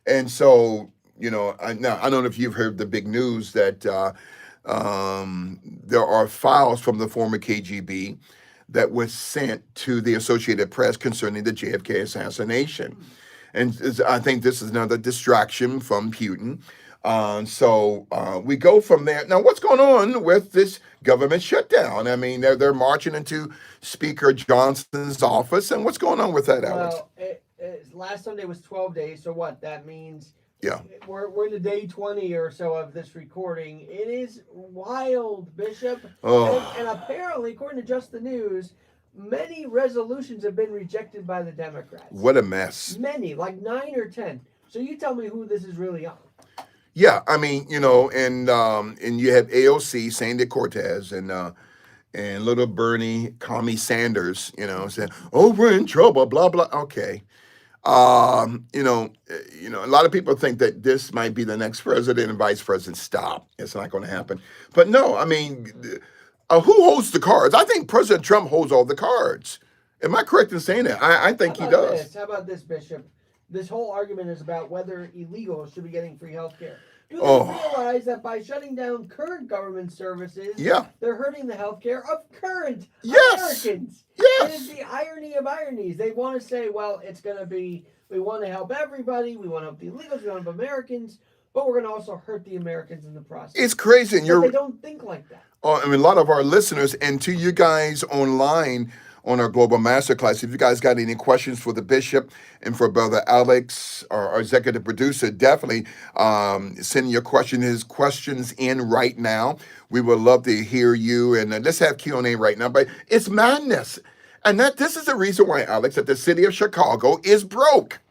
And so now I don't know if you've heard the big news that there are files from the former KGB that was sent to the Associated Press concerning the JFK assassination. And I think this is another distraction from Putin. So we go from there. Now, what's going on with this government shutdown? I mean, they're marching into Speaker Johnson's office, and what's going on with that, Alex? Well, last Sunday was 12 days, so what? That means Yeah. we're in the day 20 or so of this recording. It is wild, Bishop. Oh, And apparently, according to Just the News, many resolutions have been rejected by the Democrats. what a mess. Many, like 9 or 10. So you tell me who this is really on. Yeah, I mean, and you have AOC, Sandy Cortez, and little Bernie, Commie Sanders, saying, "Oh, we're in trouble," blah blah. Okay, a lot of people think that this might be the next president and vice president. Stop, it's not going to happen. But no, I mean, who holds the cards? I think President Trump holds all the cards. Am I correct in saying that? I think he does. How about this, Bishop? This whole argument is about whether illegals should be getting free health care. Do they realize that by shutting down current government services, Yeah. they're hurting the health care of current Yes. Americans? Yes. It is the irony of ironies. They want to say, well, it's going to be, we want to help everybody, we want to help the illegals, we want to help Americans, but we're going to also hurt the Americans in the process. It's crazy, and but they don't think like that. I mean, a lot of our listeners, and to you guys online on our Global Masterclass, if you guys got any questions for the bishop and for Brother Alex, our executive producer, definitely send his questions in right now. We would love to hear you, and let's have Q&A right now. But it's madness, and this is the reason why, Alex, that the city of Chicago is broke.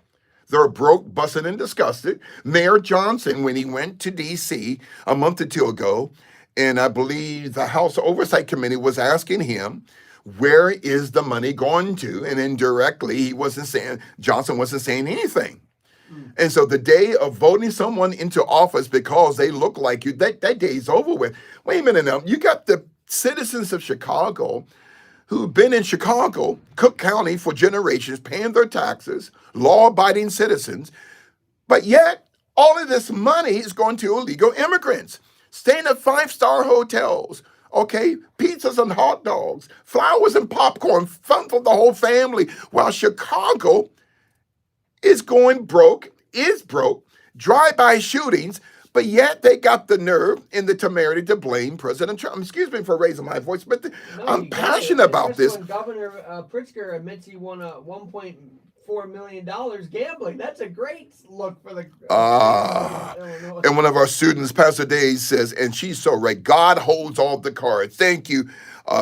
They're broke, busted, and disgusted. Mayor Johnson, when he went to D.C. a month or two ago, and I believe the House Oversight Committee was asking him, where is the money going to? And indirectly, Johnson wasn't saying anything. And so the day of voting someone into office because they look like you, that day's over with. Wait a minute now. You got the citizens of Chicago who've been in Chicago, Cook County for generations, paying their taxes, law-abiding citizens, but yet all of this money is going to illegal immigrants, staying at five-star hotels, okay, pizzas and hot dogs, flowers and popcorn, fun for the whole family, while Chicago is broke, drive-by shootings, but yet they got the nerve and the temerity to blame President Trump. Excuse me for raising my voice, but I'm passionate about this. When Governor Pritzker admits he won $1.4 million gambling, that's a great look for the. And one of our students, Pastor Days, says, and she's so right, God holds all the cards. Thank you,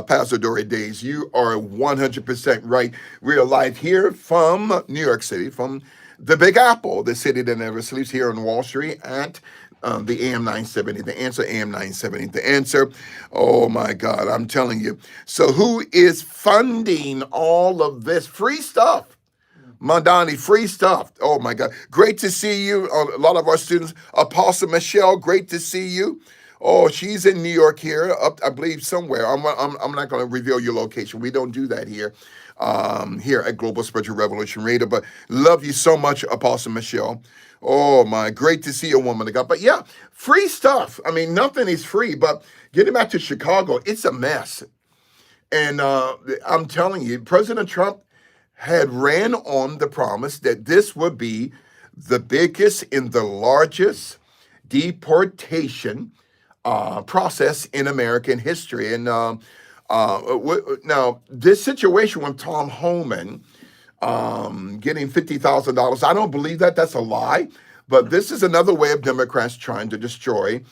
Pastor Dory Days. You are 100% right. We are live here from New York City, from the Big Apple, the city that never sleeps, here on Wall Street at the AM 970, the answer, AM 970, the answer. Oh my God, I'm telling you. So who is funding all of this free stuff? Mandani, free stuff. Oh my God. Great to see you. A lot of our students, Apostle Michelle, great to see you. Oh, she's in New York here, up, I believe somewhere. I'm not going to reveal your location. We don't do that here. Here at Global Spiritual Revolution Radio, but love you so much, Apostle Michelle. Oh my, great to see you, woman of God. But yeah, free stuff. I mean, nothing is free, but getting back to Chicago, it's a mess. And I'm telling you, President Trump had ran on the promise that this would be the biggest and the largest deportation process in American history. And now, this situation with Tom Homan getting $50,000, I don't believe that. That's a lie. But this is another way of Democrats trying to destroy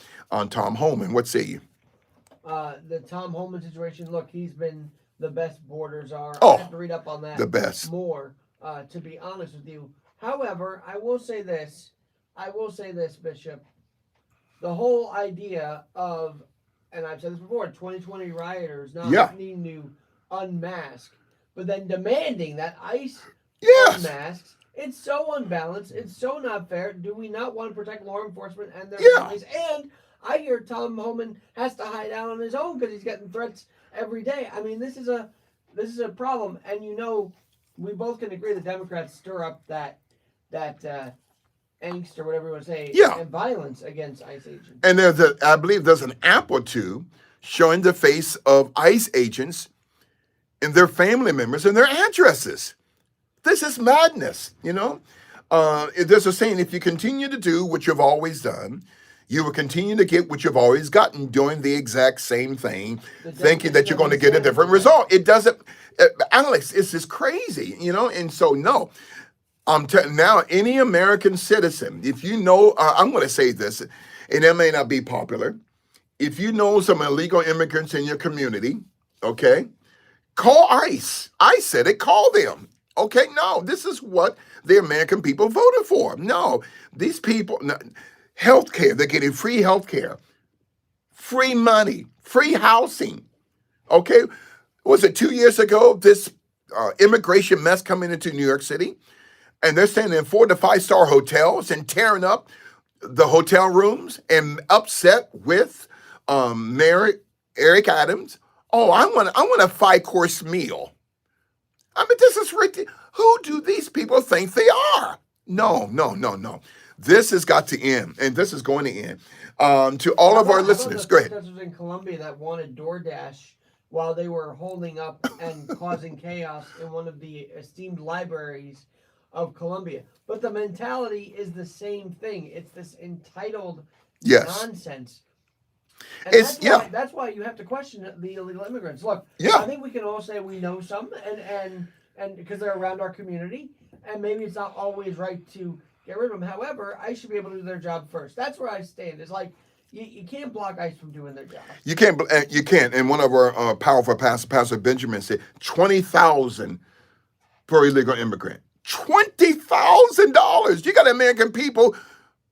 Tom Homan. What say you? The Tom Homan situation, look, he's been the best border czar. Oh, I have to read up on that the best. more, to be honest with you. However, I will say this, Bishop. The whole idea of, and I've said this before, 2020 rioters not needing to unmask, but then demanding that ICE unmasks. It's so unbalanced. It's so not fair. Do we not want to protect law enforcement and their families? And I hear Tom Homan has to hide out on his own because he's getting threats every day. I mean, this is a problem, and we both can agree the Democrats stir up that angst or whatever you want to say, Yeah. and violence against ICE agents. And I believe there's an app or two showing the face of ICE agents and their family members and their addresses. This is madness, you know? There's a saying, if you continue to do what you've always done, you will continue to get what you've always gotten, doing the exact same thing, thinking that you're going to get a different result. It doesn't, Alex, it's just crazy, you know? And so, no. Now, any American citizen, if you know, I'm going to say this, and it may not be popular. If you know some illegal immigrants in your community, okay, call ICE. I said it, call them. Okay, no, this is what the American people voted for. No, these people, health care, they're getting free health care, free money, free housing. Okay, was it 2 years ago, this immigration mess coming into New York City? And they're staying in 4 to 5 star hotels and tearing up the hotel rooms and upset with Mayor Eric Adams. Oh, I want a 5-course meal. I mean, this is ridiculous. Who do these people think they are? No. This has got to end, and this is going to end. To all of our listeners, go ahead. Protesters in Colombia that wanted DoorDash while they were holding up and causing chaos in one of the esteemed libraries of Colombia. But the mentality is the same thing. It's this entitled nonsense. And that's why you have to question the illegal immigrants. Look, I think we can all say we know some and because they're around our community, and maybe it's not always right to get rid of them. However, ICE should be able to do their job first. That's where I stand. It's like you can't block ICE from doing their job. You can't. And one of our powerful pastors, Pastor Benjamin, said 20,000 per illegal immigrant. $20,000. You got American people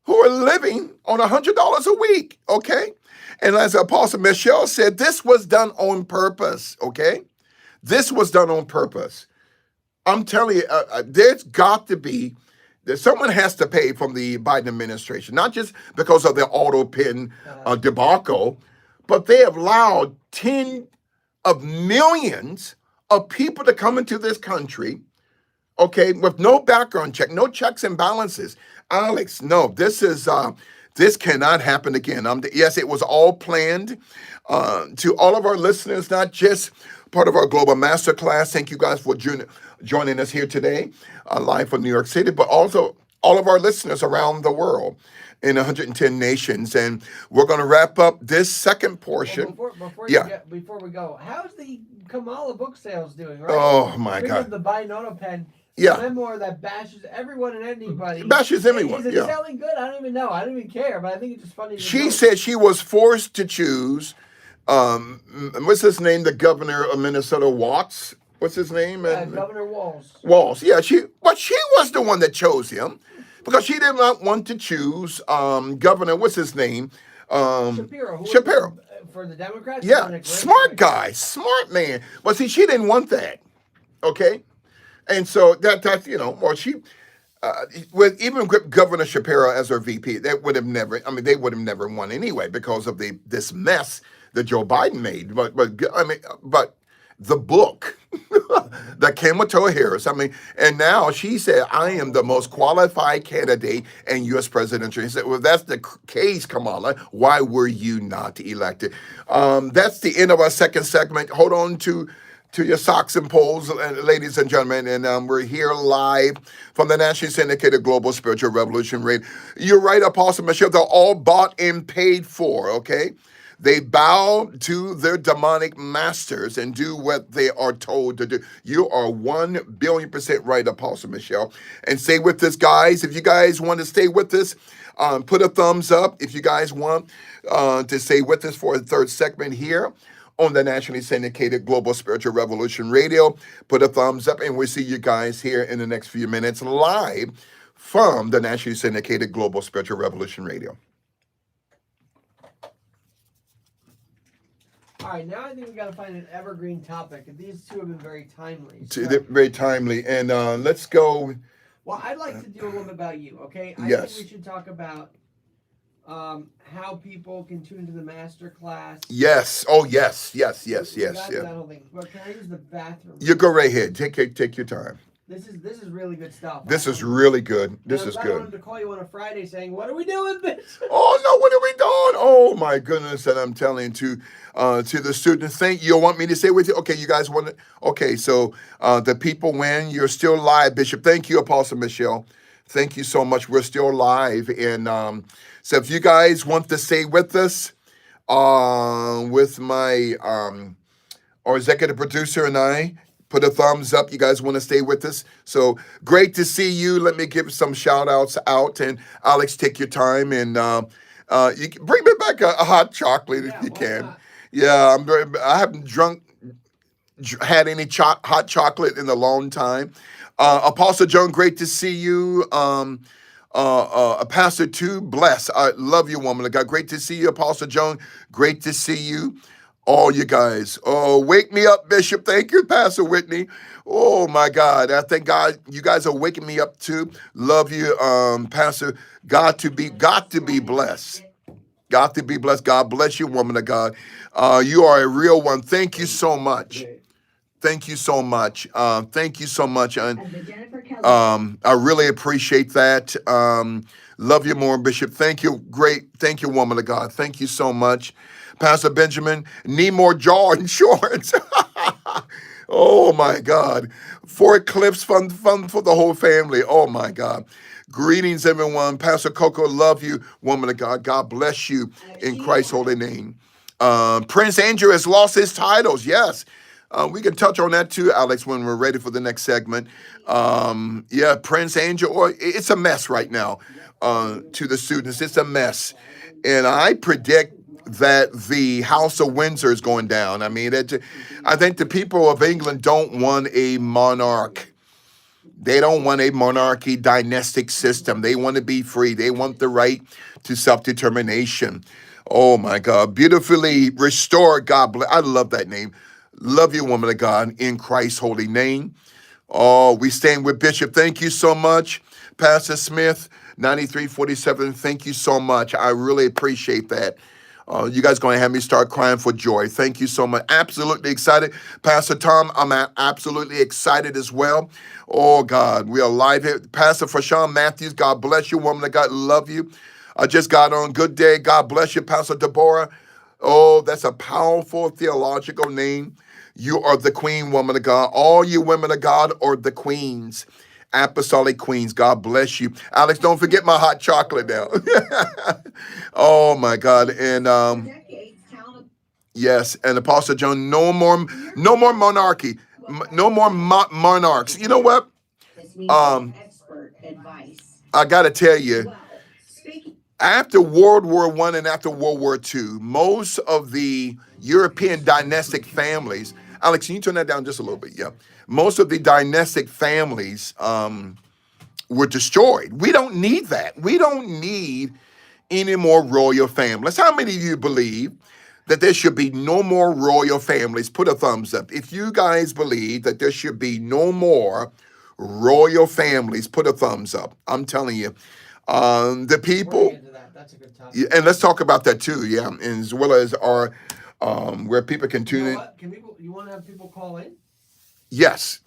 who are living on $100 a week, okay? And as Apostle Michelle said, this was done on purpose, okay? This was done on purpose. I'm telling you, there's got to be, someone has to pay from the Biden administration, not just because of the auto pen debacle, but they have allowed tens of millions of people to come into this country, okay, with no background check, no checks and balances. Alex, no, this cannot happen again. Yes, it was all planned. To all of our listeners, not just part of our global masterclass, thank you guys for joining us here today, live from New York City, but also all of our listeners around the world in 110 nations. And we're going to wrap up this second portion. Well, before we go, how's the Kamala book sales doing, right? Oh, my God. Of the Biden auto pen. Yeah. A memoir that bashes everyone and anybody. Bashes anyone. Is it selling good? I don't even know. I don't even care, but I think it's just funny. She said she was forced to choose. What's his name? The governor of Minnesota, Watts. What's his name? Governor Walz. Walz. Yeah, she was the one that chose him because she did not want to choose Governor. What's his name? Shapiro. For the Democrats. Yeah, smart guy, smart man. Well, see, she didn't want that. Okay. And so that's she with even Governor Shapiro as her VP, they would have never won anyway because of this mess that Joe Biden made. But the book that came with Toa Harris, and now she said, I am the most qualified candidate in U.S. presidential. He said, well, that's the case, Kamala. Why were you not elected? That's the end of our second segment. Hold on to your socks and poles, ladies and gentlemen, and we're here live from the Nationally Syndicated Global Spiritual Revolution Radio. You're right, Apostle Michelle, they're all bought and paid for, okay? They bow to their demonic masters and do what they are told to do. You are 1,000,000,000% right, Apostle Michelle. And stay with us, guys. If you guys want to stay with us, put a thumbs up. If you guys want to stay with us for the third segment here on the Nationally Syndicated Global Spiritual Revolution Radio, put a thumbs up, and we'll see you guys here in the next few minutes live from the Nationally Syndicated Global Spiritual Revolution Radio. All right, now I think we got to find an evergreen topic. These two have been very timely. They're very timely, and let's go. Well, I'd like to do a little bit about you, okay? I Yes. think we should talk about how people can tune into the master class. Yes. Oh, yes. I don't think, but can I use the bathroom? You go right ahead. Take your time. This is really good stuff. This is really good. And This I'm is glad I wanted good. to call you on a Friday saying, "What are we doing, bitch?" Oh no, what are we doing? Oh my goodness! And I'm telling to the students, thank you. Want me to say with you? Okay, you guys want to? Okay, so the people win. You're still live, Bishop. Thank you, Apostle Michelle. Thank you so much. We're still live, and so if you guys want to stay with us, with my our executive producer and I. Put a thumbs up. You guys want to stay with us? So great to see you. Let me give some shout outs out. And Alex, take your time and you can bring me back a hot chocolate if Yeah, you why can. not? Yeah, I haven't had any hot chocolate in a long time. Apostle Joan, great to see you. Pastor too, bless. I love you, woman of God. Great to see you, Apostle Joan. Great to see you. All you guys. Oh, wake me up, Bishop. Thank you, Pastor Whitney. Oh my God. I thank God you guys are waking me up too. Love you, Pastor. Got to be blessed. Got to be blessed. God bless you, woman of God. You are a real one. Thank you so much. Thank you so much. Thank you so much. And I really appreciate that. Love you more, Bishop. Thank you. Great. Thank you, woman of God. Thank you so much. Pastor Benjamin, need more jaw insurance. Oh my God. 4 clips fun for the whole family. Oh my God. Greetings, everyone. Pastor Coco, love you, woman of God. God bless you in Christ's holy name. Prince Andrew has lost his titles. Yes. We can touch on that too, Alex, when we're ready for the next segment. Yeah, Prince Angel, or it's a mess right now to the students. It's a mess. And I predict that the House of Windsor is going down. I mean, I think the people of England don't want a monarch. They don't want a monarchy dynastic system. They want to be free. They want the right to self-determination. Oh my God. Beautifully restored. God bless. I love that name. Love you, woman of God, in Christ's holy name. Oh, we stand with Bishop. Thank you so much. Pastor Smith, 9347. Thank you so much. I really appreciate that. You guys going to have me start crying for joy. Thank you so much. Absolutely excited. Pastor Tom, I'm absolutely excited as well. Oh, God, we are live here. Pastor Fashawn Matthews, God bless you, woman of God. Love you. I just got on. Good day. God bless you, Pastor Deborah. Oh, that's a powerful theological name. You are the queen, woman of God. All you women of God are the queens. Apostolic queens. God bless you. Alex, don't forget my hot chocolate now. Oh my God. And yes, and Apostle John, no more monarchy. No more monarchs. You know what? Um, I gotta tell you, after World War I and after World War II, most of the European dynastic families, Alex, can you turn that down just a little bit? Yeah. Most of the dynastic families were destroyed. We don't need that. We don't need any more royal families. How many of you believe that there should be no more royal families? Put a thumbs up. If you guys believe that there should be no more royal families, put a thumbs up. I'm telling you. The We're people, into that. That's a good topic. yeah, and let's talk about that too, yeah, and as well as our where people can You tune know in. what? You want to have people call in? Yes,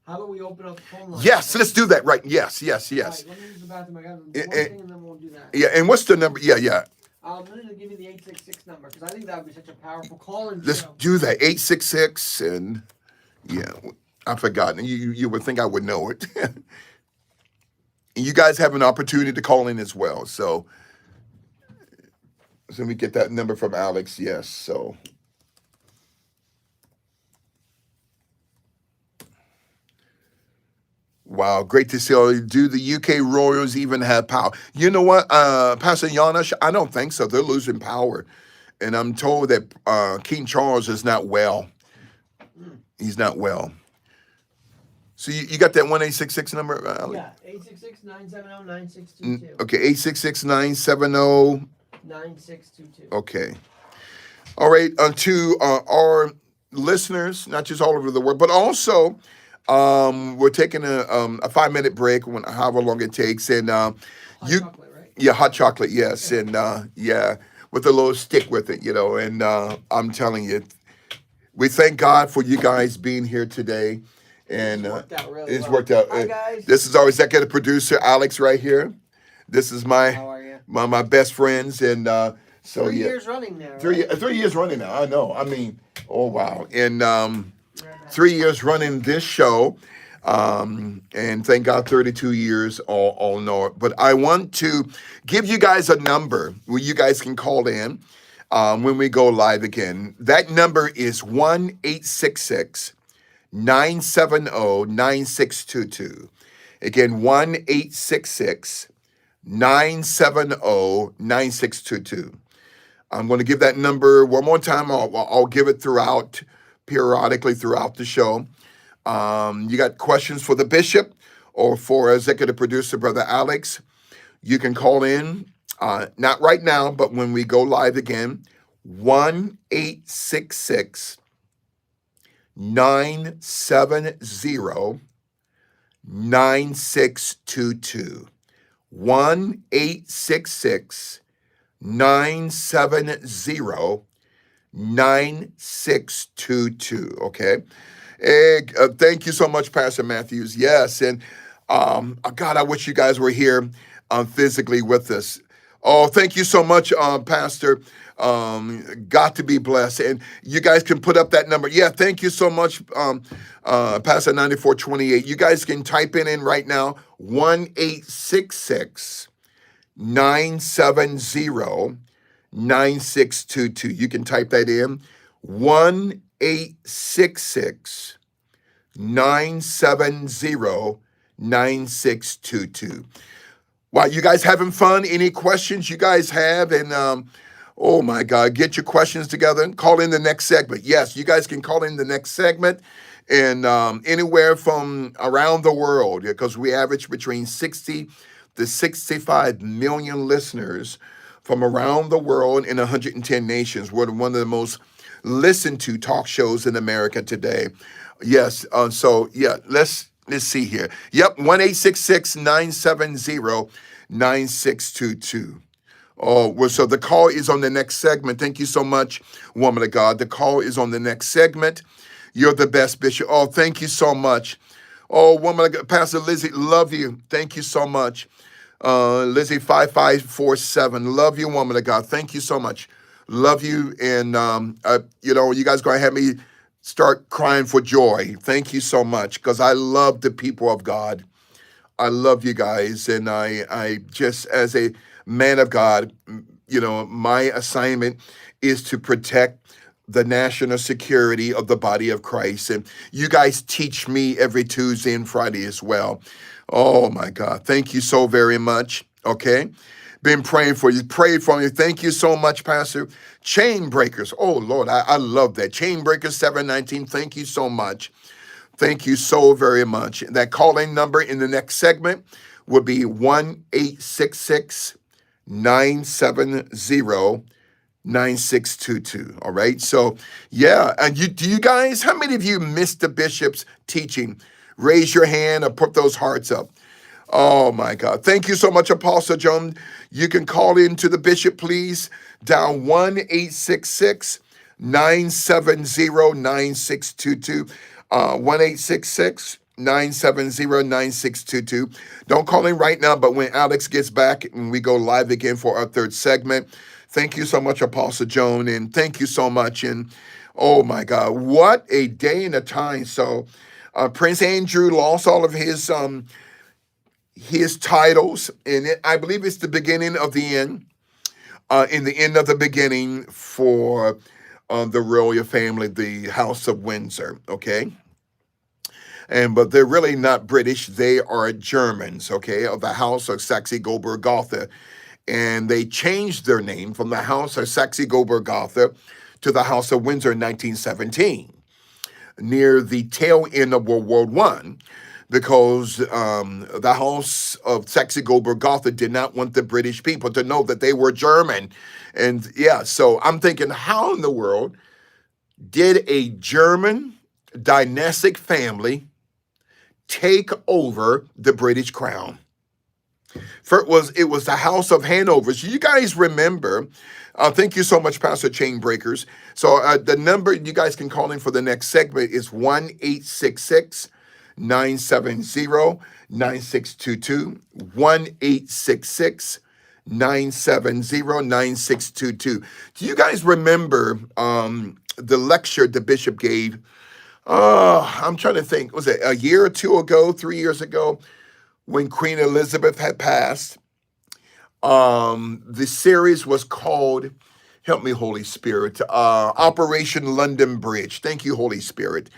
How about we open up the phone line? yes, let's do that. Right? Yes, yes, All yes. right, let me use the bathroom. I got one Eh, thing and then we'll do that. Yeah, and what's the number? Yeah, yeah. I'm going to give you the 866 number because I think that would be such a powerful call-in Let's show. do that. 866 and yeah, I forgot. You would think I would know it. And you guys have an opportunity to call in as well. So let me get that number from Alex. Yes. So wow, great to see all you. Do the UK Royals even have power? You know what, Pastor Janosch, I don't think so. They're losing power. And I'm told that King Charles is not well. He's not well. So you got that 1866 number, Alex? Yeah, 866-970-9622. Okay, 866-970. 9622. Okay. All right. To our listeners, not just all over the world, but also we're taking a 5-minute break, however long it takes, and Hot you, chocolate, right? yeah, hot chocolate, yes, and yeah, with a little stick with it, you know. And I'm telling you, we thank God for you guys being here today. And worked out really it's well. worked out. Hi, guys. This is our executive producer, Alex, right here. This is How are you? my best friends, and so 3 years running now, three right? 3 years running now. I know. I mean, oh wow, and 3 years running this show, and thank God 32 years all know it. But I want to give you guys a number where you guys can call in when we go live again. That number is 1-866-970-9622. Again, 1-866-970-9622. I'm going to give that number one more time. I'll give it periodically throughout the show. You got questions for the bishop or for executive producer, Brother Alex, you can call in, not right now, but when we go live again, 1-866-970-9622. 1-866-970-9622. Okay. Thank you so much, Pastor Matthews. Yes. And God, I wish you guys were here physically with us. Oh, thank you so much, Pastor. Got to be blessed. And you guys can put up that number. Yeah, thank you so much, Pastor 9428. You guys can type in right now, 1-866-970-9622. You can type that in, 1-866-970-9622. Wow, you guys having fun? Any questions you guys have? And oh my God, get your questions together and call in the next segment. Yes, you guys can call in the next segment, and anywhere from around the world, because we average between 60 to 65 million listeners from around the world in 110 nations. We're one of the most listened to talk shows in America today. Yes, so yeah, let's see here. Yep, 1-866-970-9622. Oh, well, so the call is on the next segment. Thank you so much, woman of God. The call is on the next segment. You're the best, Bishop. Oh, thank you so much. Oh, woman of God, Pastor Lizzie, love you. Thank you so much. Lizzie 5547, love you, woman of God. Thank you so much. Love you, and you guys gonna have me start crying for joy. Thank you so much, because I love the people of God. I love you guys, and I just, as a man of God, my assignment is to protect the national security of the body of Christ, and you guys teach me every Tuesday and Friday as well. Oh my God, thank you so very much. Okay. Been praying for you. Prayed for you. Thank you so much, Pastor. Chain breakers. Oh, Lord, I love that. Chain breakers 719. Thank you so much. Thank you so very much. That call-in number in the next segment would be 1-866-970-9622. All right. So, yeah. And do you guys, how many of you missed the bishop's teaching? Raise your hand or put those hearts up. Oh my God. Thank you so much, Apostle John. You can call in to the bishop, please. Down 1-866-970-9622. 1-866-970-9622. Don't call in right now, but when Alex gets back and we go live again for our third segment. Thank you so much, Apostle Joan, and thank you so much. And oh my God, what a day and a time. So Prince Andrew lost all of his titles, and I believe it's the beginning of the end, in the end of the beginning for the royal family, the House of Windsor, okay? But they're really not British, they are Germans, okay, of the House of Saxe-Coburg-Gotha. And they changed their name from the House of Saxe-Coburg-Gotha to the House of Windsor in 1917, near the tail end of World War I, because the House of Saxe-Coburg-Gotha did not want the British people to know that they were German. And yeah, so I'm thinking, how in the world did a German dynastic family take over the British crown? It was the House of Hanover. So you guys remember, thank you so much, Pastor Chainbreakers. So the number you guys can call in for the next segment is 1-866 970-9622, 1-866-970-9622. Do you guys remember the lecture the bishop gave? I'm trying to think. Was it a year or two ago, 3 years ago, when Queen Elizabeth had passed? The series was called, help me, Holy Spirit, Operation London Bridge. Thank you, Holy Spirit.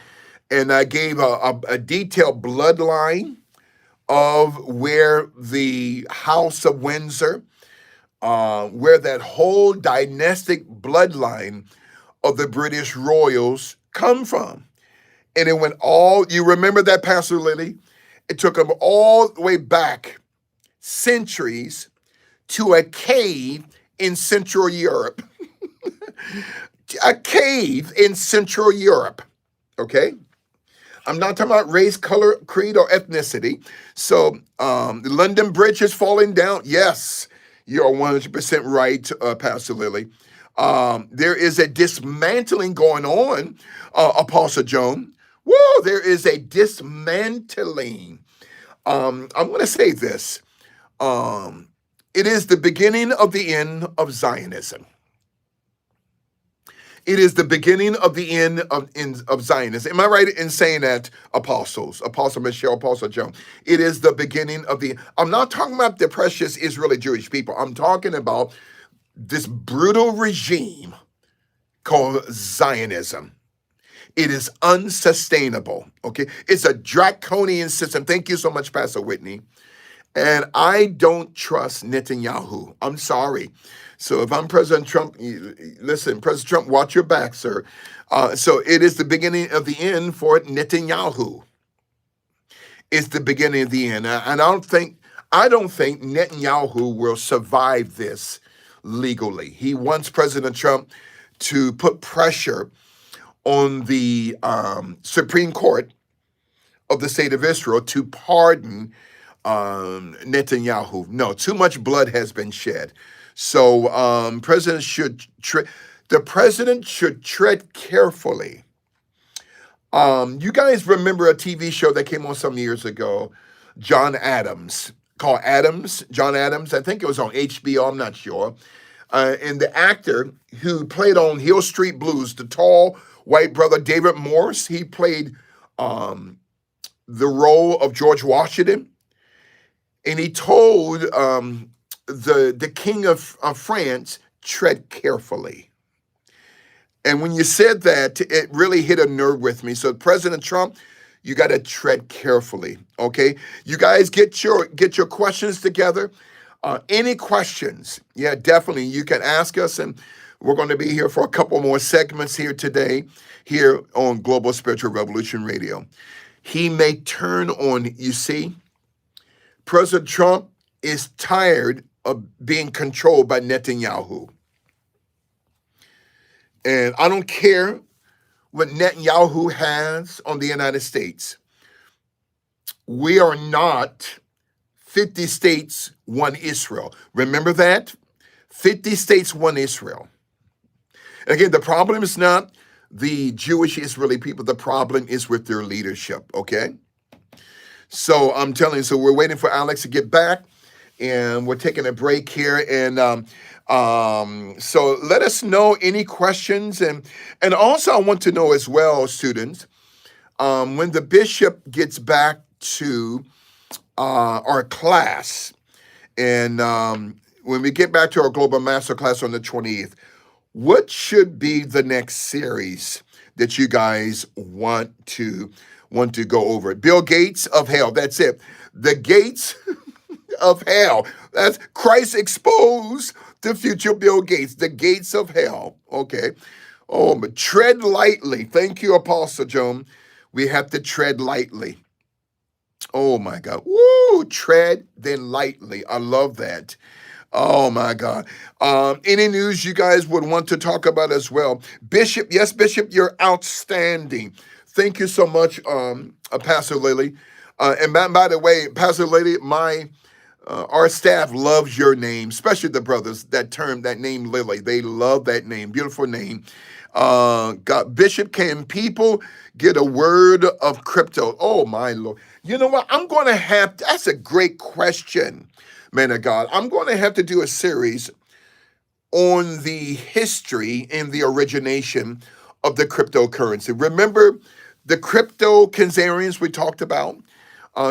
And I gave a detailed bloodline of where the House of Windsor, where that whole dynastic bloodline of the British royals come from. And it went all, you remember that, Pastor Lily? It took them all the way back centuries to a cave in Central Europe. A cave in Central Europe, okay? I'm not talking about race, color, creed, or ethnicity. So the London Bridge is falling down. Yes, you're 100% right, Pastor Lily. There is a dismantling going on, Apostle Joan. Whoa, there is a dismantling. I'm going to say this. It is the beginning of the end of Zionism. It is the beginning of the end of Zionism. Am I right in saying that, apostles? Apostle Michelle, Apostle Joan. It is the beginning of the... I'm not talking about the precious Israeli Jewish people. I'm talking about this brutal regime called Zionism. It is unsustainable, okay? It's a draconian system. Thank you so much, Pastor Whitney. And I don't trust Netanyahu. I'm sorry. So if I'm President Trump, listen, President Trump, watch your back, sir. So it is the beginning of the end for Netanyahu. It's the beginning of the end. And I don't think Netanyahu will survive this legally. He wants President Trump to put pressure on the Supreme Court of the state of Israel to pardon Netanyahu. No, too much blood has been shed. So the president should tread carefully. You guys remember a TV show that came on some years ago, John Adams, called John Adams. I think it was on HBO, I'm not sure. And the actor who played on Hill Street Blues, the tall white brother David Morse, he played the role of George Washington. And he told the king of France, tread carefully. And when you said that, it really hit a nerve with me. So President Trump, you got to tread carefully, okay? You guys get your questions together. Any questions? Yeah, definitely. You can ask us, and we're going to be here for a couple more segments here today, here on Global Spiritual Revolution Radio. He may turn on, you see, President Trump is tired of being controlled by Netanyahu. And I don't care what Netanyahu has on the United States. We are not 50 states, one Israel. Remember that? 50 states, one Israel. And again, the problem is not the Jewish Israeli people. The problem is with their leadership, okay? So I'm telling you, so we're waiting for Alex to get back, and we're taking a break here. And so let us know any questions. And also I want to know as well, students, when the bishop gets back to our class, and when we get back to our Global Master Class on the 20th, what should be the next series that you guys want to go over? Bill Gates of hell. That's it. The gates of hell. That's Christ exposed the future Bill Gates. The gates of hell. Okay. Oh, but tread lightly. Thank you, Apostle Joan. We have to tread lightly. Oh my God. Woo! Tread then lightly. I love that. Oh my God. Any news you guys would want to talk about as well? Bishop, yes, Bishop, you're outstanding. Thank you so much, Pastor Lily. And by the way, Pastor Lily, our staff loves your name, especially the brothers, that name Lily. They love that name. Beautiful name. God, Bishop, can people get a word of crypto? Oh my Lord. You know what? That's a great question, man of God. I'm going to have to do a series on the history and the origination of the cryptocurrency. Remember the crypto Khazarians we talked about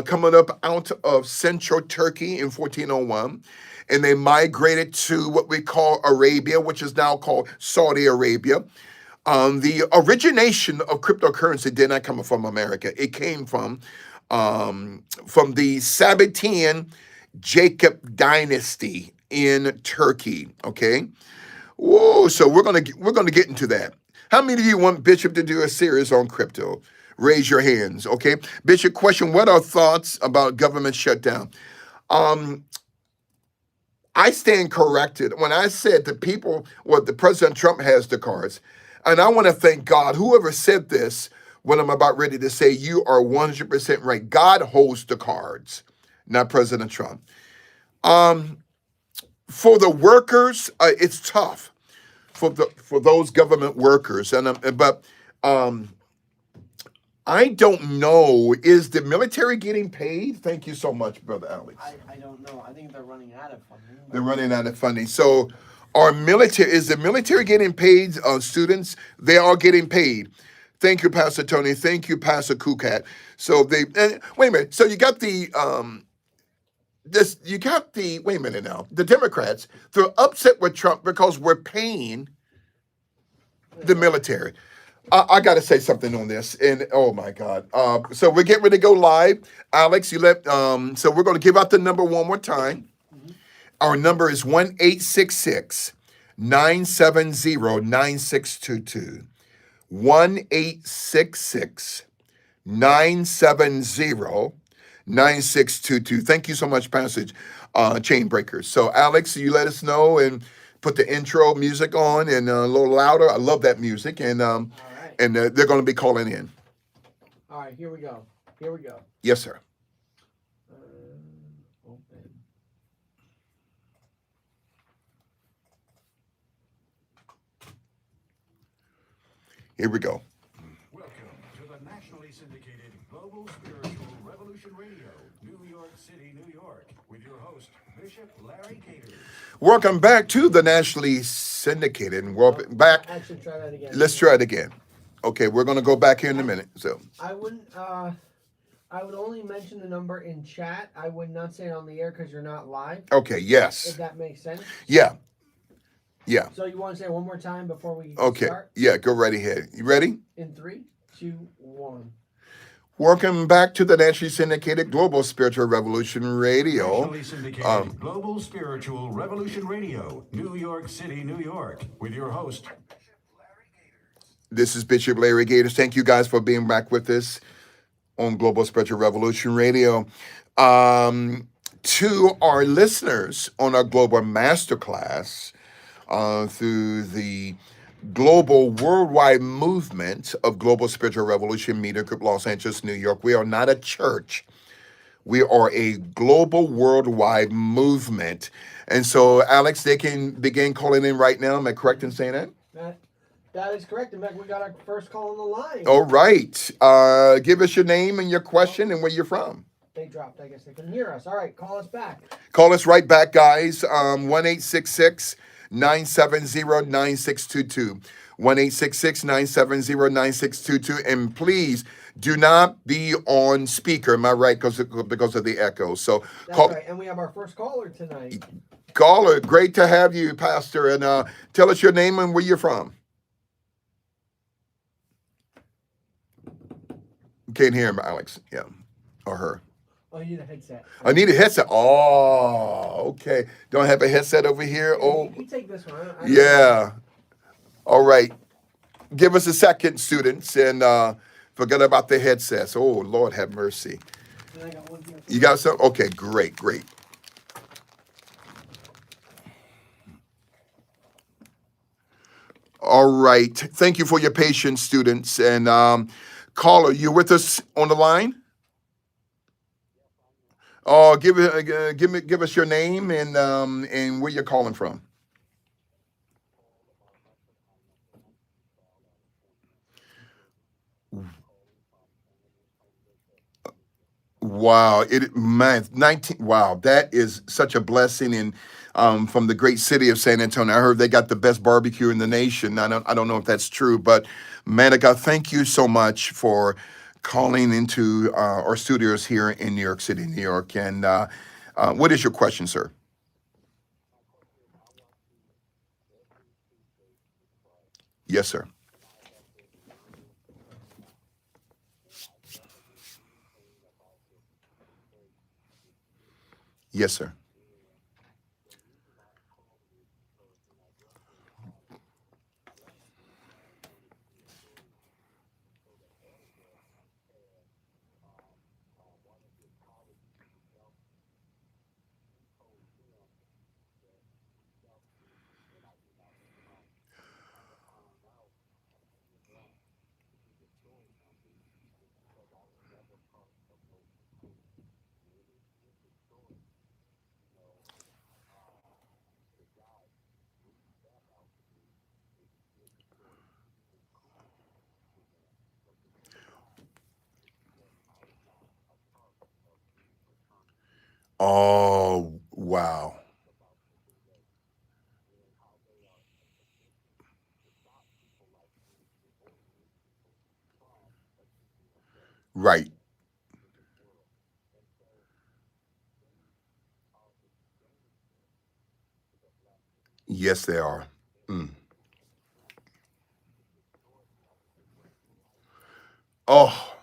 coming up out of central Turkey in 1401, and they migrated to what we call Arabia, which is now called Saudi Arabia. The origination of cryptocurrency did not come from America. It came from the Sabbatean Jacob dynasty in Turkey. Okay. Whoa, so we're gonna get into that. How many of you want Bishop to do a series on crypto? Raise your hands, okay? Bishop, question: what are thoughts about government shutdown? Um, I stand corrected when I said to people, well, the President Trump has the cards, and I want to thank God. Whoever said this, when I'm about ready to say, you are 100% right. God holds the cards, not President Trump. Um, for the workers, it's tough for those government workers, but um, I don't know. Is the military getting paid? Thank you so much, Brother Alex. I don't know. I think they're running out of funding. They're running out of funding. So, is the military getting paid? Students, they are getting paid. Thank you, Pastor Tony. Thank you, Pastor Kukat. So wait a minute. So you got wait a minute now. The Democrats, they're upset with Trump because we're paying the military. I got to say something on this, and oh my God! So we're getting ready to go live, Alex. So we're going to give out the number one more time. Our number is 1-866-970-9622. 1-866-970-9622. Thank you so much, Passage Chain Breakers. So Alex, you let us know and put the intro music on and a little louder. I love that music, and All right. they're going to be calling in. All right. Here we go. Here we go. Yes, sir. Open. Here we go. Welcome to the nationally syndicated Global Spiritual Revolution Radio, New York City, New York, with your host, Bishop Larry Gator. Welcome back to the nationally syndicated. And we're back. Actually, try that again. Let's try it again. Okay, we're going to go back here in a minute. So I wouldn't. I would only mention the number in chat. I would not say it on the air because you're not live. okay, If yes, that makes sense. yeah. So you want to say it one more time before we Okay, start? yeah. Go right ahead. You ready? In 3, 2, 1. Welcome back to the nationally syndicated Global Spiritual Revolution Radio. Nationally syndicated Global Spiritual Revolution Radio, New York City, New York, with your host, This is Bishop Larry Gators. Thank you guys for being back with us on Global Spiritual Revolution Radio. To our listeners on our Global Masterclass through the global worldwide movement of Global Spiritual Revolution Media Group, Los Angeles, New York. We are not a church. We are a global worldwide movement. And so, Alex, they can begin calling in right now. Am I correct in saying that? That is correct. In fact, we got our first call on the line. All right. Give us your name and your question and where you're from. They dropped. I guess they couldn't hear us. All right, call us back. Call us right back, guys. 1-866-970-9622. 1-866-970-9622. And please do not be on speaker. Am I right? Because of the echo. So That's call, right. And we have our first caller tonight. caller. Great to have you, Pastor. And tell us your name and where you're from. Can't hear him, Alex. Yeah. Or her. Oh, you need a headset. I need a headset. Oh, okay. Don't have a headset over here. Oh, You take this one. I don't yeah. All right. Give us a second, students, and forget about the headsets. Oh, Lord have mercy. And I got one here. You got some? Okay, great, great. All right. Thank you for your patience, students. And caller, you with us on the line? Oh, give us your name and where you're calling from. Wow, it man, 19. Wow, that is such a blessing. And from the great city of San Antonio, I heard they got the best barbecue in the nation. I don't know if that's true, but man of God, thank you so much for calling into our studios here in New York City, New York. And what is your question, sir? Yes, sir. Yes, sir. Oh, wow. Right. Yes, they are. Mm. Oh,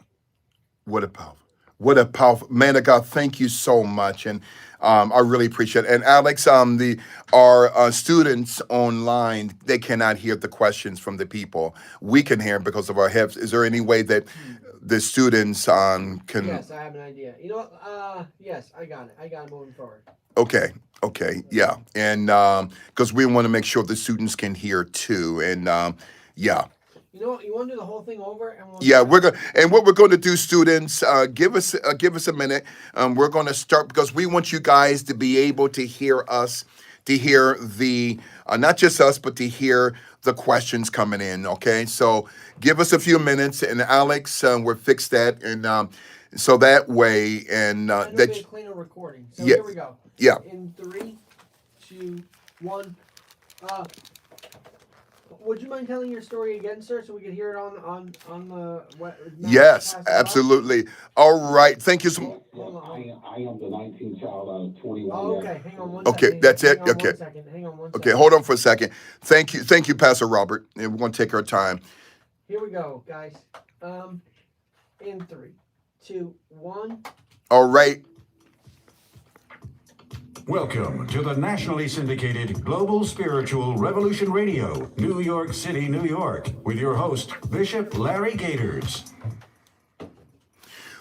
what a powerful man of God. Thank you so much, and I really appreciate it. And Alex, the our students online, they cannot hear the questions from the people. We can hear 'em because of our heads. Is there any way that the students can? Yes, I have an idea. You know what? Yes, I got it. I got it moving forward. Okay, okay, yeah, and because we want to make sure the students can hear too, and yeah. You know what? You want to do the whole thing over, and we'll Yeah, start. we're going and what we're going to do, students, give us a minute. We're going to start because we want you guys to be able to hear us, to hear the not just us, but to hear the questions coming in. Okay, so give us a few minutes, and Alex, we'll fix that, and so that way, and And it'll be a cleaner recording. So yeah, here we go. yeah, In three, two, one. Uh, would you mind telling your story again, sir, so we can hear it on the what? yes, Pass it off? absolutely. All right, thank you so. Hold on. I am the 19th child out of 21 Oh, that. okay. Hang on one Okay, second. that's it. Hang on Okay. one second. Hang on one Okay, second. hold on for a second. Thank you, Pastor Robert. And we're going to take our time. Here we go, guys. In three, two, one. All right. Welcome to the nationally syndicated Global Spiritual Revolution Radio, New York City, New York, with your host, Bishop Larry Gators.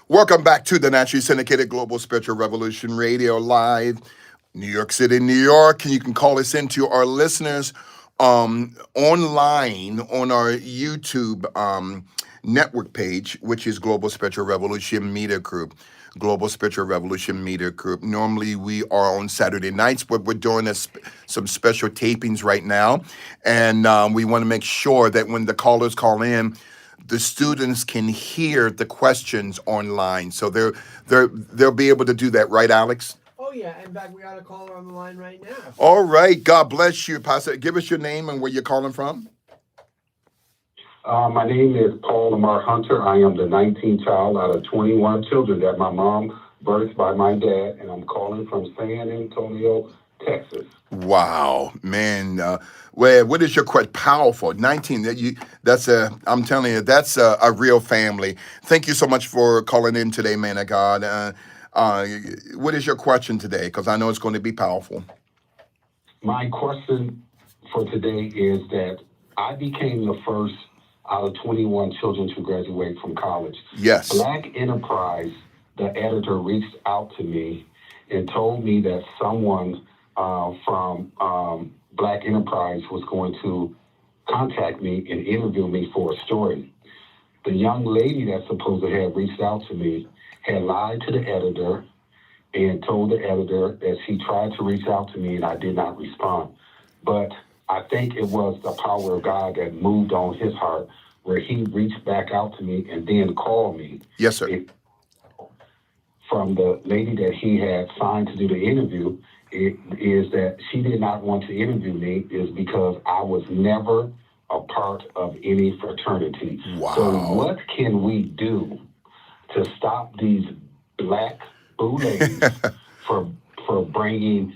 Welcome back to the nationally syndicated Global Spiritual Revolution Radio Live, New York City, New York. And you can call us into our listeners online on our YouTube network page, which is Global Spiritual Revolution Media Group. Global Spiritual Revolution Media Group. Normally, we are on Saturday nights, but we're doing some special tapings right now, and we want to make sure that when the callers call in, the students can hear the questions online. So they'll be able to do that, right, Alex? Oh yeah. In fact, we got a caller on the line right now. All right. God bless you, Pastor. Give us your name and where you're calling from. My name is Paul Lamar Hunter. I am the 19th child out of 21 children that my mom birthed by my dad, and I'm calling from San Antonio, Texas. Wow, man. Well, what is your question? Powerful. 19. I'm telling you, that's a real family. Thank you so much for calling in today, man of God. Uh, what is your question today? Because I know it's going to be powerful. My question for today is that I became the first out of 21 children to graduate from college. Yes. Black Enterprise, the editor, reached out to me and told me that someone from Black Enterprise was going to contact me and interview me for a story. The young lady that's supposed to have reached out to me had lied to the editor and told the editor that she tried to reach out to me and I did not respond. But I think it was the power of God that moved on his heart where he reached back out to me and then called me. Yes, sir. from the lady that he had signed to do the interview is that she did not want to interview me is because I was never a part of any fraternity. Wow. So what can we do to stop these black boulets for bringing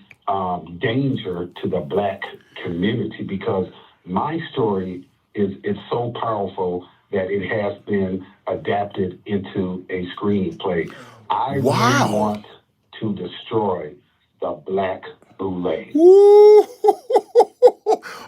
danger to the black community? Because my story is so powerful that it has been adapted into a screenplay. I Wow. really want to destroy the black boule. Woo!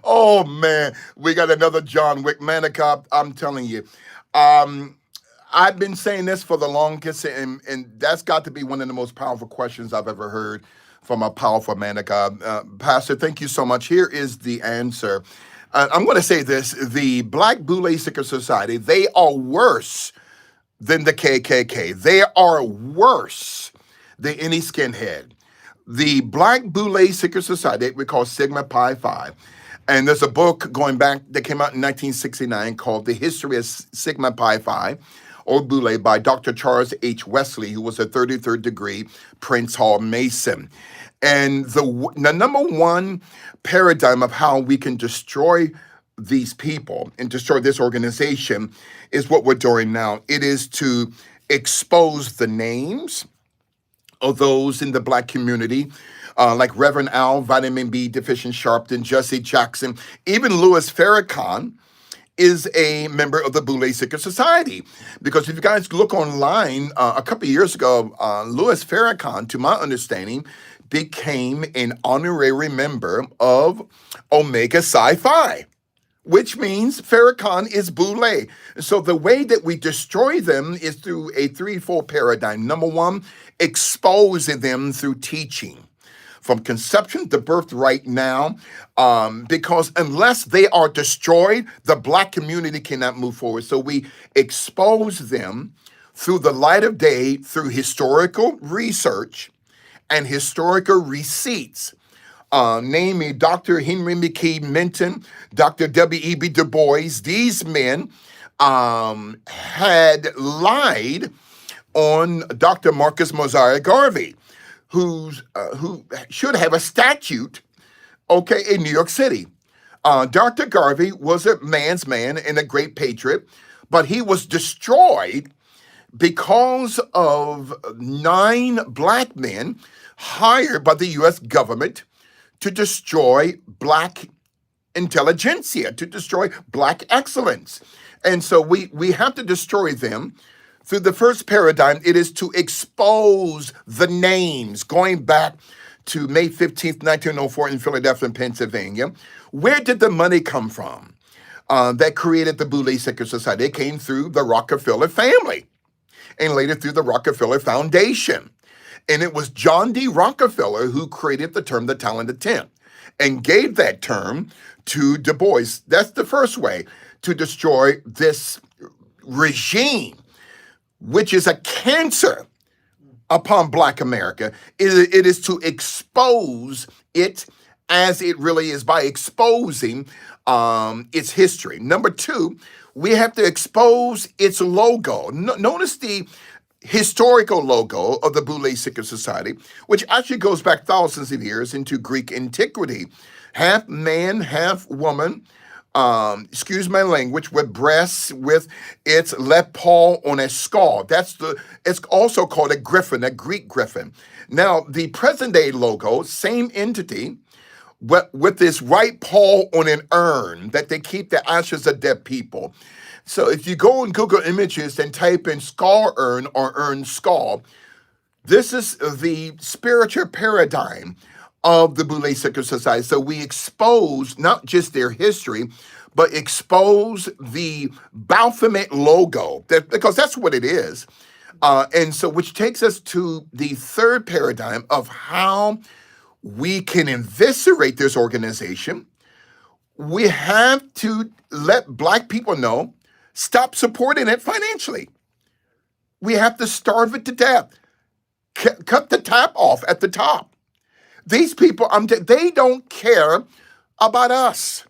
Oh man, we got another John Wick Manicop. I'm telling you. I've been saying this for the longest, and that's got to be one of the most powerful questions I've ever heard from a powerful Manicop. Pastor, thank you so much. Here is the answer. I'm going to say this. The Black Boule Seeker Society, they are worse than the KKK. They are worse than any skinhead. The Black Boule Seeker Society, we call Sigma Pi Phi. And there's a book going back that came out in 1969 called The History of Sigma Pi Phi, or Boule, by Dr. Charles H. Wesley, who was a 33rd degree Prince Hall Mason. And the number one paradigm of how we can destroy these people and destroy this organization is what we're doing now. It is to expose the names of those in the black community, like Reverend Al, Vitamin B Deficient Sharpton, Jesse Jackson, even Louis Farrakhan is a member of the Boule Seeker Society. Because if you guys look online, a couple of years ago, Louis Farrakhan, to my understanding, became an honorary member of Omega Psi Phi, which means Farrakhan is Boule. So the way that we destroy them is through a threefold paradigm. Number one, exposing them through teaching. From conception to birth right now, because unless they are destroyed, the black community cannot move forward. So we expose them through the light of day, through historical research and historical receipts. Namely Dr. Henry McKee Minton, Dr. W.E.B. Du Bois. These men had lied on Dr. Marcus Mosiah Garvey, who should have a statute, in New York City. Dr. Garvey was a man's man and a great patriot, but he was destroyed because of 9 black men hired by the U.S. government to destroy black intelligentsia, to destroy black excellence. And so we have to destroy them. Through the first paradigm, it is to expose the names going back to May 15th, 1904 in Philadelphia, Pennsylvania. Where did the money come from that created the Boule Seeker Society? It came through the Rockefeller family and later through the Rockefeller Foundation. And it was John D. Rockefeller who created the term the talented 10 and gave that term to Du Bois. That's the first way to destroy this regime, which is a cancer upon Black America. It is to expose it as it really is by exposing its history. Number 2, we have to expose its logo. Notice the historical logo of the Boule Seeker Society, which actually goes back thousands of years into Greek antiquity. Half man, half woman, excuse my language, with breasts, with its left paw on a skull. It's also called a griffin, a Greek griffin. Now, the present day logo, same entity, but with this right paw on an urn that they keep the ashes of dead people. So if you go on Google Images and type in skull urn or urn skull, this is the spiritual paradigm of the Boule Seeker Society. So we expose not just their history, but expose the Baphomet logo, because that's what it is. And so which takes us to the third paradigm of how we can eviscerate this organization. We have to let Black people know, stop supporting it financially. We have to starve it to death. Cut the tap off at the top. These people, they don't care about us.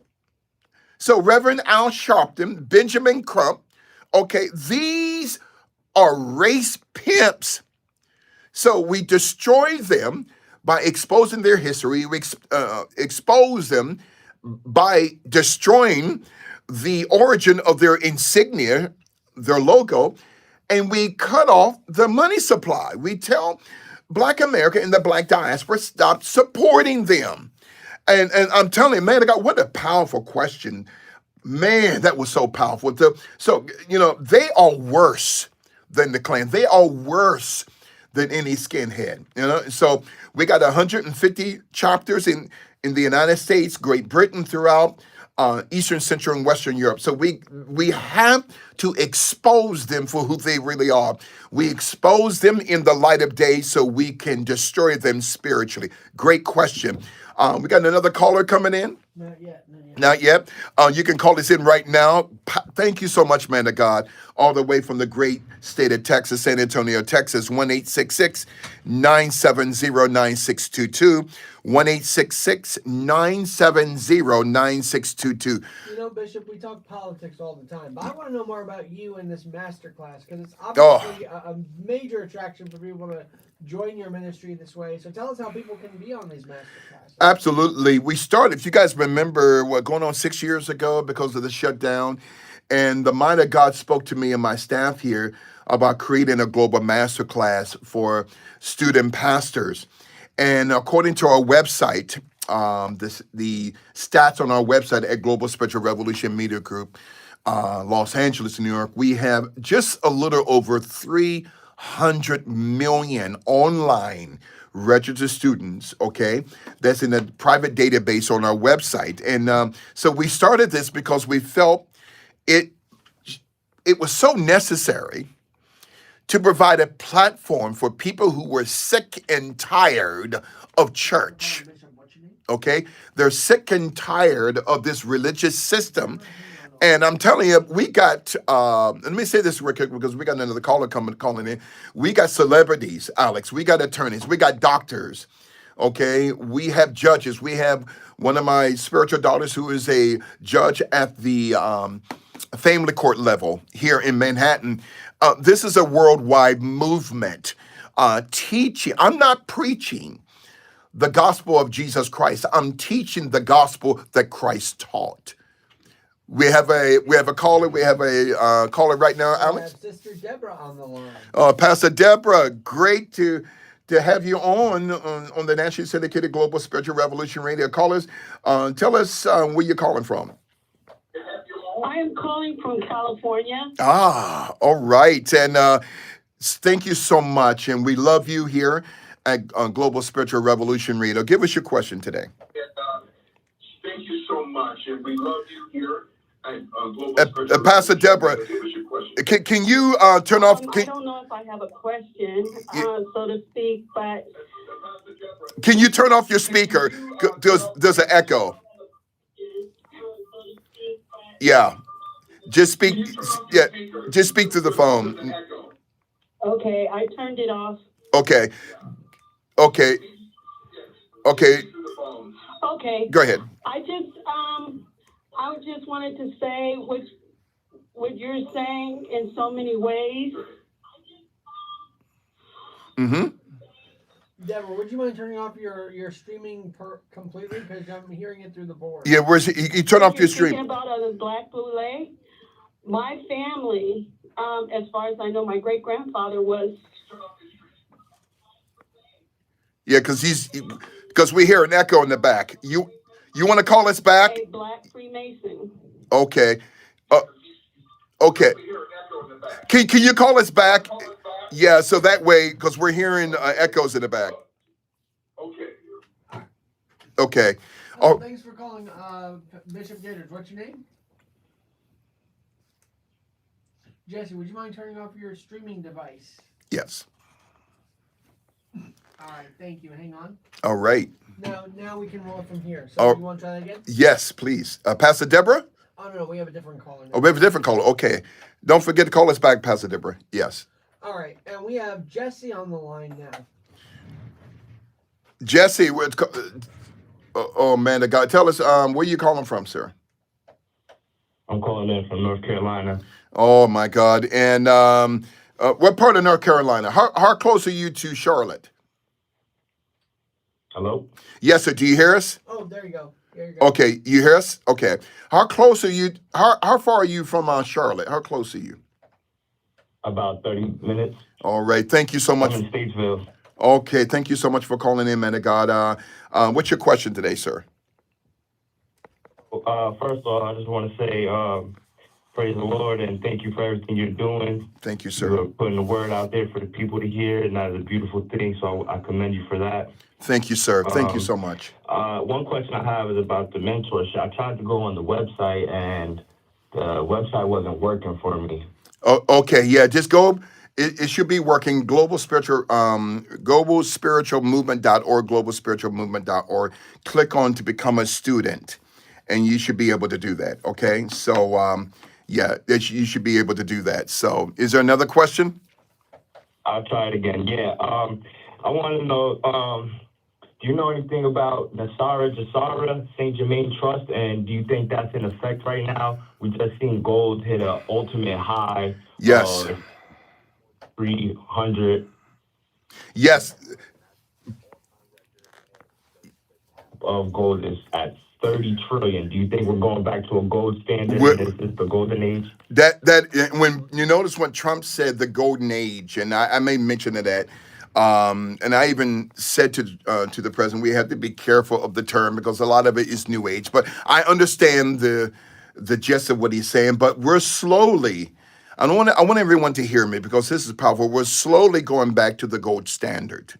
So Reverend Al Sharpton, Benjamin Crump, these are race pimps So we destroy them by exposing their history. We expose them by destroying the origin of their insignia, their logo, and we cut off the money supply. We tell Black America and the Black diaspora, stop supporting them. And I'm telling you, man, I got what a powerful question. Man, that was so powerful. So, they are worse than the Klan. They are worse than any skinhead. So we got 150 chapters in the United States, Great Britain, throughout Eastern, Central, and Western Europe. So we have to expose them for who they really are. We expose them in the light of day so we can destroy them spiritually. Great question. We got another caller coming in. Not yet. Not yet. You can call us in right now. Thank you so much, man of God, all the way from the great state of Texas, San Antonio, Texas, 1-866-970-9622, 1-866-970-9622. Bishop, we talk politics all the time, but I want to know more about you in this masterclass, because it's obviously a major attraction for people to join your ministry this way. So tell us how people can be on these masterclasses. Absolutely. We started, if you guys remember, going on 6 years ago because of the shutdown, and the mind of God spoke to me and my staff here about creating a global masterclass for student pastors. And according to our website, the stats on our website at Global Spiritual Revolution Media Group, Los Angeles, New York, we have just a little over 300 million online registered students, okay? That's in a private database on our website. And so we started this because we felt it was so necessary to provide a platform for people who were sick and tired of church. Okay? They're sick and tired of this religious system. And I'm telling you, we got, let me say this real quick because we got another caller calling in. We got celebrities, Alex. We got attorneys. We got doctors. Okay? We have judges. We have one of my spiritual daughters who is a judge at the family court level here in Manhattan. This is a worldwide movement teaching. I'm not preaching the gospel of Jesus Christ. I'm teaching the gospel that Christ taught. We have a caller. We have a caller right now, Alex. We have Sister Deborah on the line. Pastor Deborah, great to have you on the Nationally Syndicated Global Spiritual Revolution Radio. Callers, tell us where you're calling from. I am calling from California. All right. And thank you so much. And we love you here at Global Spiritual Revolution Radio. Give us your question today. Thank you so much. And we love you here at Global Spiritual Pastor Deborah, Give us your question. can you turn off? I don't know if I have a question, so to speak, but... Can you turn off your speaker? There's an echo. Yeah. Just speak. Yeah. Just speak to the phone. Okay, I turned it off. Okay. Okay. Okay. Go ahead. I just wanted to say what you're saying in so many ways. Mm-hmm. Deborah, would you mind turning off your streaming completely, because I'm hearing it through the board? Yeah, where's you turn off your stream? Thinking about the Black Boule, my family, as far as I know, my great grandfather was. Yeah, because we hear an echo in the back. You want to call us back? A Black Freemason. Okay. Okay. Can you call us back? Yeah, so that way, because we're hearing echoes in the back. Okay. Oh, thanks for calling, Bishop Gators. What's your name? Jesse, would you mind turning off your streaming device? yes. All right, thank you. Hang on. All right. Now we can roll it from here. So you want to try that again? Yes, please. Pastor Deborah? Oh, no, we have a different caller now. Oh, we have a different caller. Okay. Don't forget to call us back, Pastor Deborah. Yes. All right, and we have Jesse on the line now. Jesse, oh man, the guy, tell us where you calling from, sir? I'm calling in from North Carolina. Oh my God! And What part of North Carolina? How close are you to Charlotte? Hello? Yes, sir. Do you hear us? Oh, there you go. There you go. Okay, you hear us? Okay. How close are you? How far are you from Charlotte? How close are you? About 30 minutes. All right. Thank you so I'm much. in Statesville. Okay. Thank you so much for calling in, man of God. What's your question today, sir? First of all, I just want to say praise the Lord and thank you for everything you're doing. Thank you, sir. You're putting the word out there for the people to hear, and that is a beautiful thing, so I commend you for that. Thank you, sir. Thank you so much. One question I have is about the mentorship. I tried to go on the website, and the website wasn't working for me. Oh, okay. Yeah. Just go. It should be working. Globalspiritualmovement.org, globalspiritualmovement.org. Click on to become a student, and you should be able to do that. Okay. So, yeah, you should be able to do that. So, is there another question? I'll try it again. Yeah. I want to know, do you know anything about Jasara St. Germain Trust, and do you think that's in effect right now? We just seen gold hit an ultimate high Yes. of 300 Yes. of gold is at 30 trillion. Do you think we're going back to a gold standard? We're- And this is the golden age? That when you notice when Trump said the golden age, and I made mention of that, and I even said to the president, we have to be careful of the term because a lot of it is new age. But I understand the gist of what he's saying. But we're slowly. I want everyone to hear me because this is powerful. We're slowly going back to the gold standard.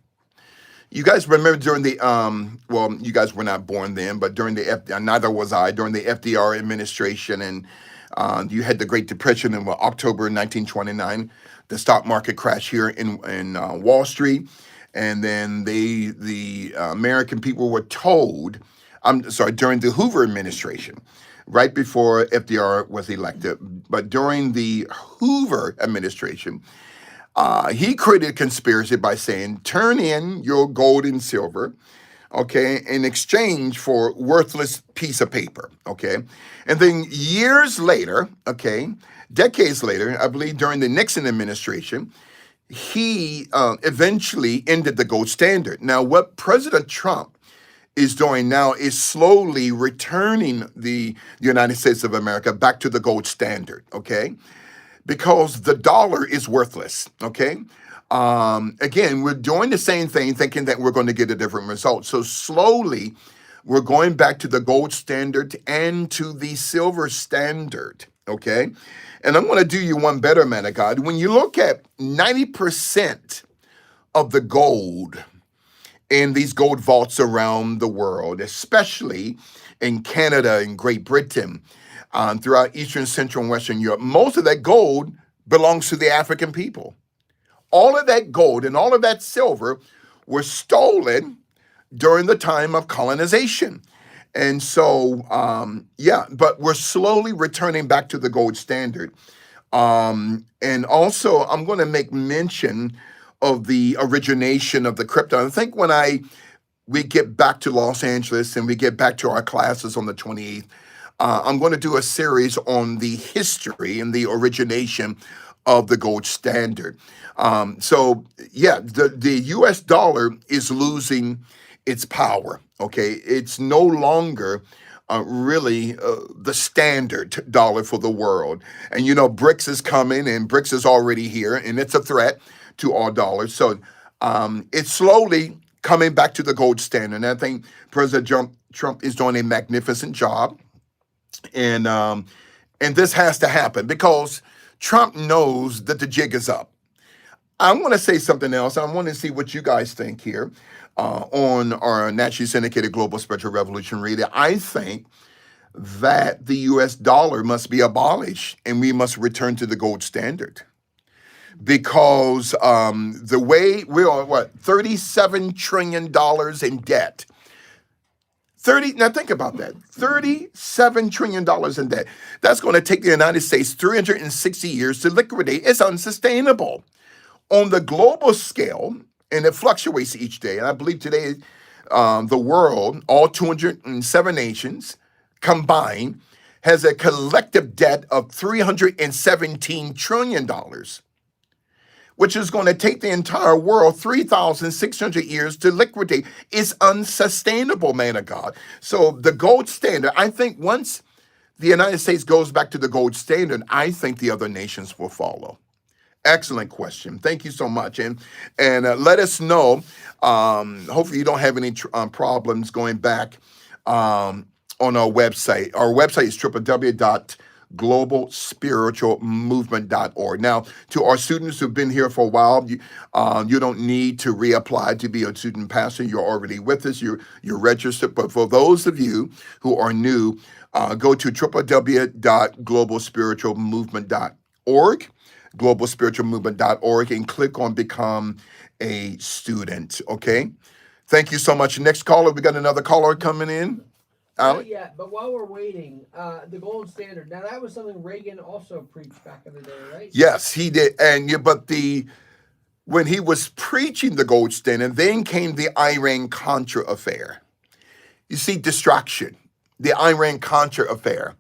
You guys remember during the well, you guys were not born then, but during the neither was I, during the FDR administration, and you had the Great Depression in October 1929, the stock market crash here in Wall Street, and then the American people were told, I'm sorry, during the Hoover administration, right before FDR was elected, but during the Hoover administration, he created a conspiracy by saying, turn in your gold and silver, okay, in exchange for worthless piece of paper, okay? And then years later, okay, decades later, I believe during the Nixon administration, he eventually ended the gold standard. Now, what President Trump is doing now is slowly returning the United States of America back to the gold standard, okay? Because the dollar is worthless, okay? Again, we're doing the same thing, thinking that we're going to get a different result. So slowly, we're going back to the gold standard and to the silver standard, okay? And I'm going to do you one better, man of God. When you look at 90% of the gold in these gold vaults around the world, especially in Canada and Great Britain, throughout Eastern, Central, and Western Europe, most of that gold belongs to the African people. All of that gold and all of that silver were stolen during the time of colonization. And so, yeah, but we're slowly returning back to the gold standard. And also, I'm going to make mention of the origination of the crypto. I think when we get back to Los Angeles and we get back to our classes on the 28th, I'm going to do a series on the history and the origination of the gold standard. So, yeah, the U.S. dollar is losing its power, okay? It's no longer really the standard dollar for the world. And, you know, BRICS is coming, and BRICS is already here, and it's a threat to all dollars. So it's slowly coming back to the gold standard. And I think President Trump is doing a magnificent job. And this has to happen because Trump knows that the jig is up. I want to say something else. I want to see what you guys think here on our nationally syndicated Global Spiritual Revolution Radio. I think that the U.S. dollar must be abolished and we must return to the gold standard. Because the way we are, $37 trillion in debt. Now think about that. $37 trillion in debt. That's going to take the United States 360 years to liquidate. It's unsustainable. On the global scale, and it fluctuates each day, and I believe today the world, all 207 nations combined, has a collective debt of $317 trillion. which is going to take the entire world 3,600 years to liquidate. It's unsustainable, man of God. So the gold standard, I think once the United States goes back to the gold standard, I think the other nations will follow. Excellent question. Thank you so much, and let us know. Hopefully, you don't have any problems going back on our website. Our website is www.globalspiritualmovement.org. Now, to our students who've been here for a while, you don't need to reapply to be a student pastor. You're already with us. You're registered. But for those of you who are new, go to www.globalspiritualmovement.org, globalspiritualmovement.org, and click on Become a Student. Okay? Thank you so much. Next caller, we got another caller coming in. Not Alec? yet, but while we're waiting, the gold standard. Now that was something Reagan also preached back in the day, right? Yes, he did. When he was preaching the gold standard, then came the Iran-Contra affair. You see, distraction. The Iran-Contra affair,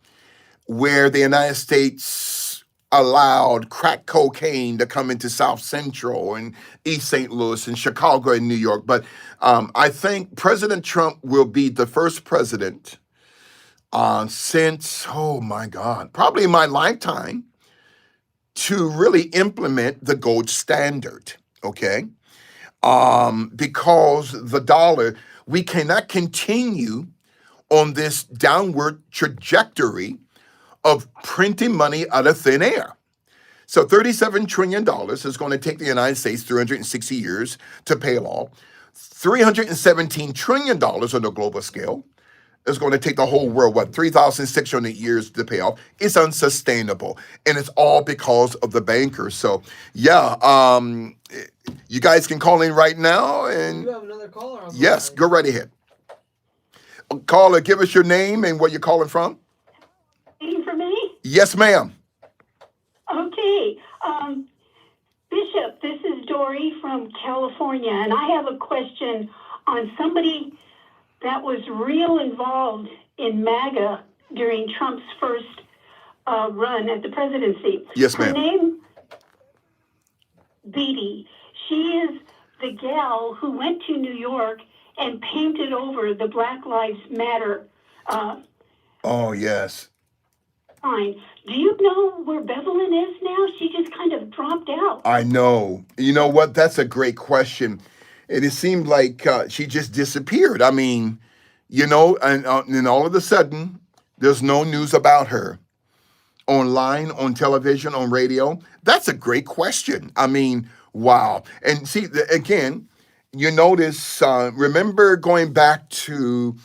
where the United States allowed crack cocaine to come into South Central and East St. Louis and Chicago and New York. But I think President Trump will be the first president since, oh my God, probably in my lifetime to really implement the gold standard, okay? Because the dollar, we cannot continue on this downward trajectory of printing money out of thin air. So $37 trillion is going to take the United States 360 years to pay it all. $317 trillion on the global scale is going to take the whole world, 3,600 years to pay off. It's unsustainable. And it's all because of the bankers. So, yeah, you guys can call in right now. And You have another caller on the yes, line. go right ahead. Caller, give us your name and where you're calling from. Waiting for me? Yes, ma'am. Okay. Bishop, this is Dory from California, and I have a question on somebody that was real involved in MAGA during Trump's first run at the presidency. Yes, Her ma'am. name, Beatty. She is the gal who went to New York and painted over the Black Lives Matter Oh, yes. sign. Do you know where Bevelin is now? She just kind of dropped out. I know. You know what? That's a great question. And it seemed like she just disappeared. I mean, and all of a sudden, there's no news about her online, on television, on radio. That's a great question. I mean, wow. And see, again, you notice, remember going back to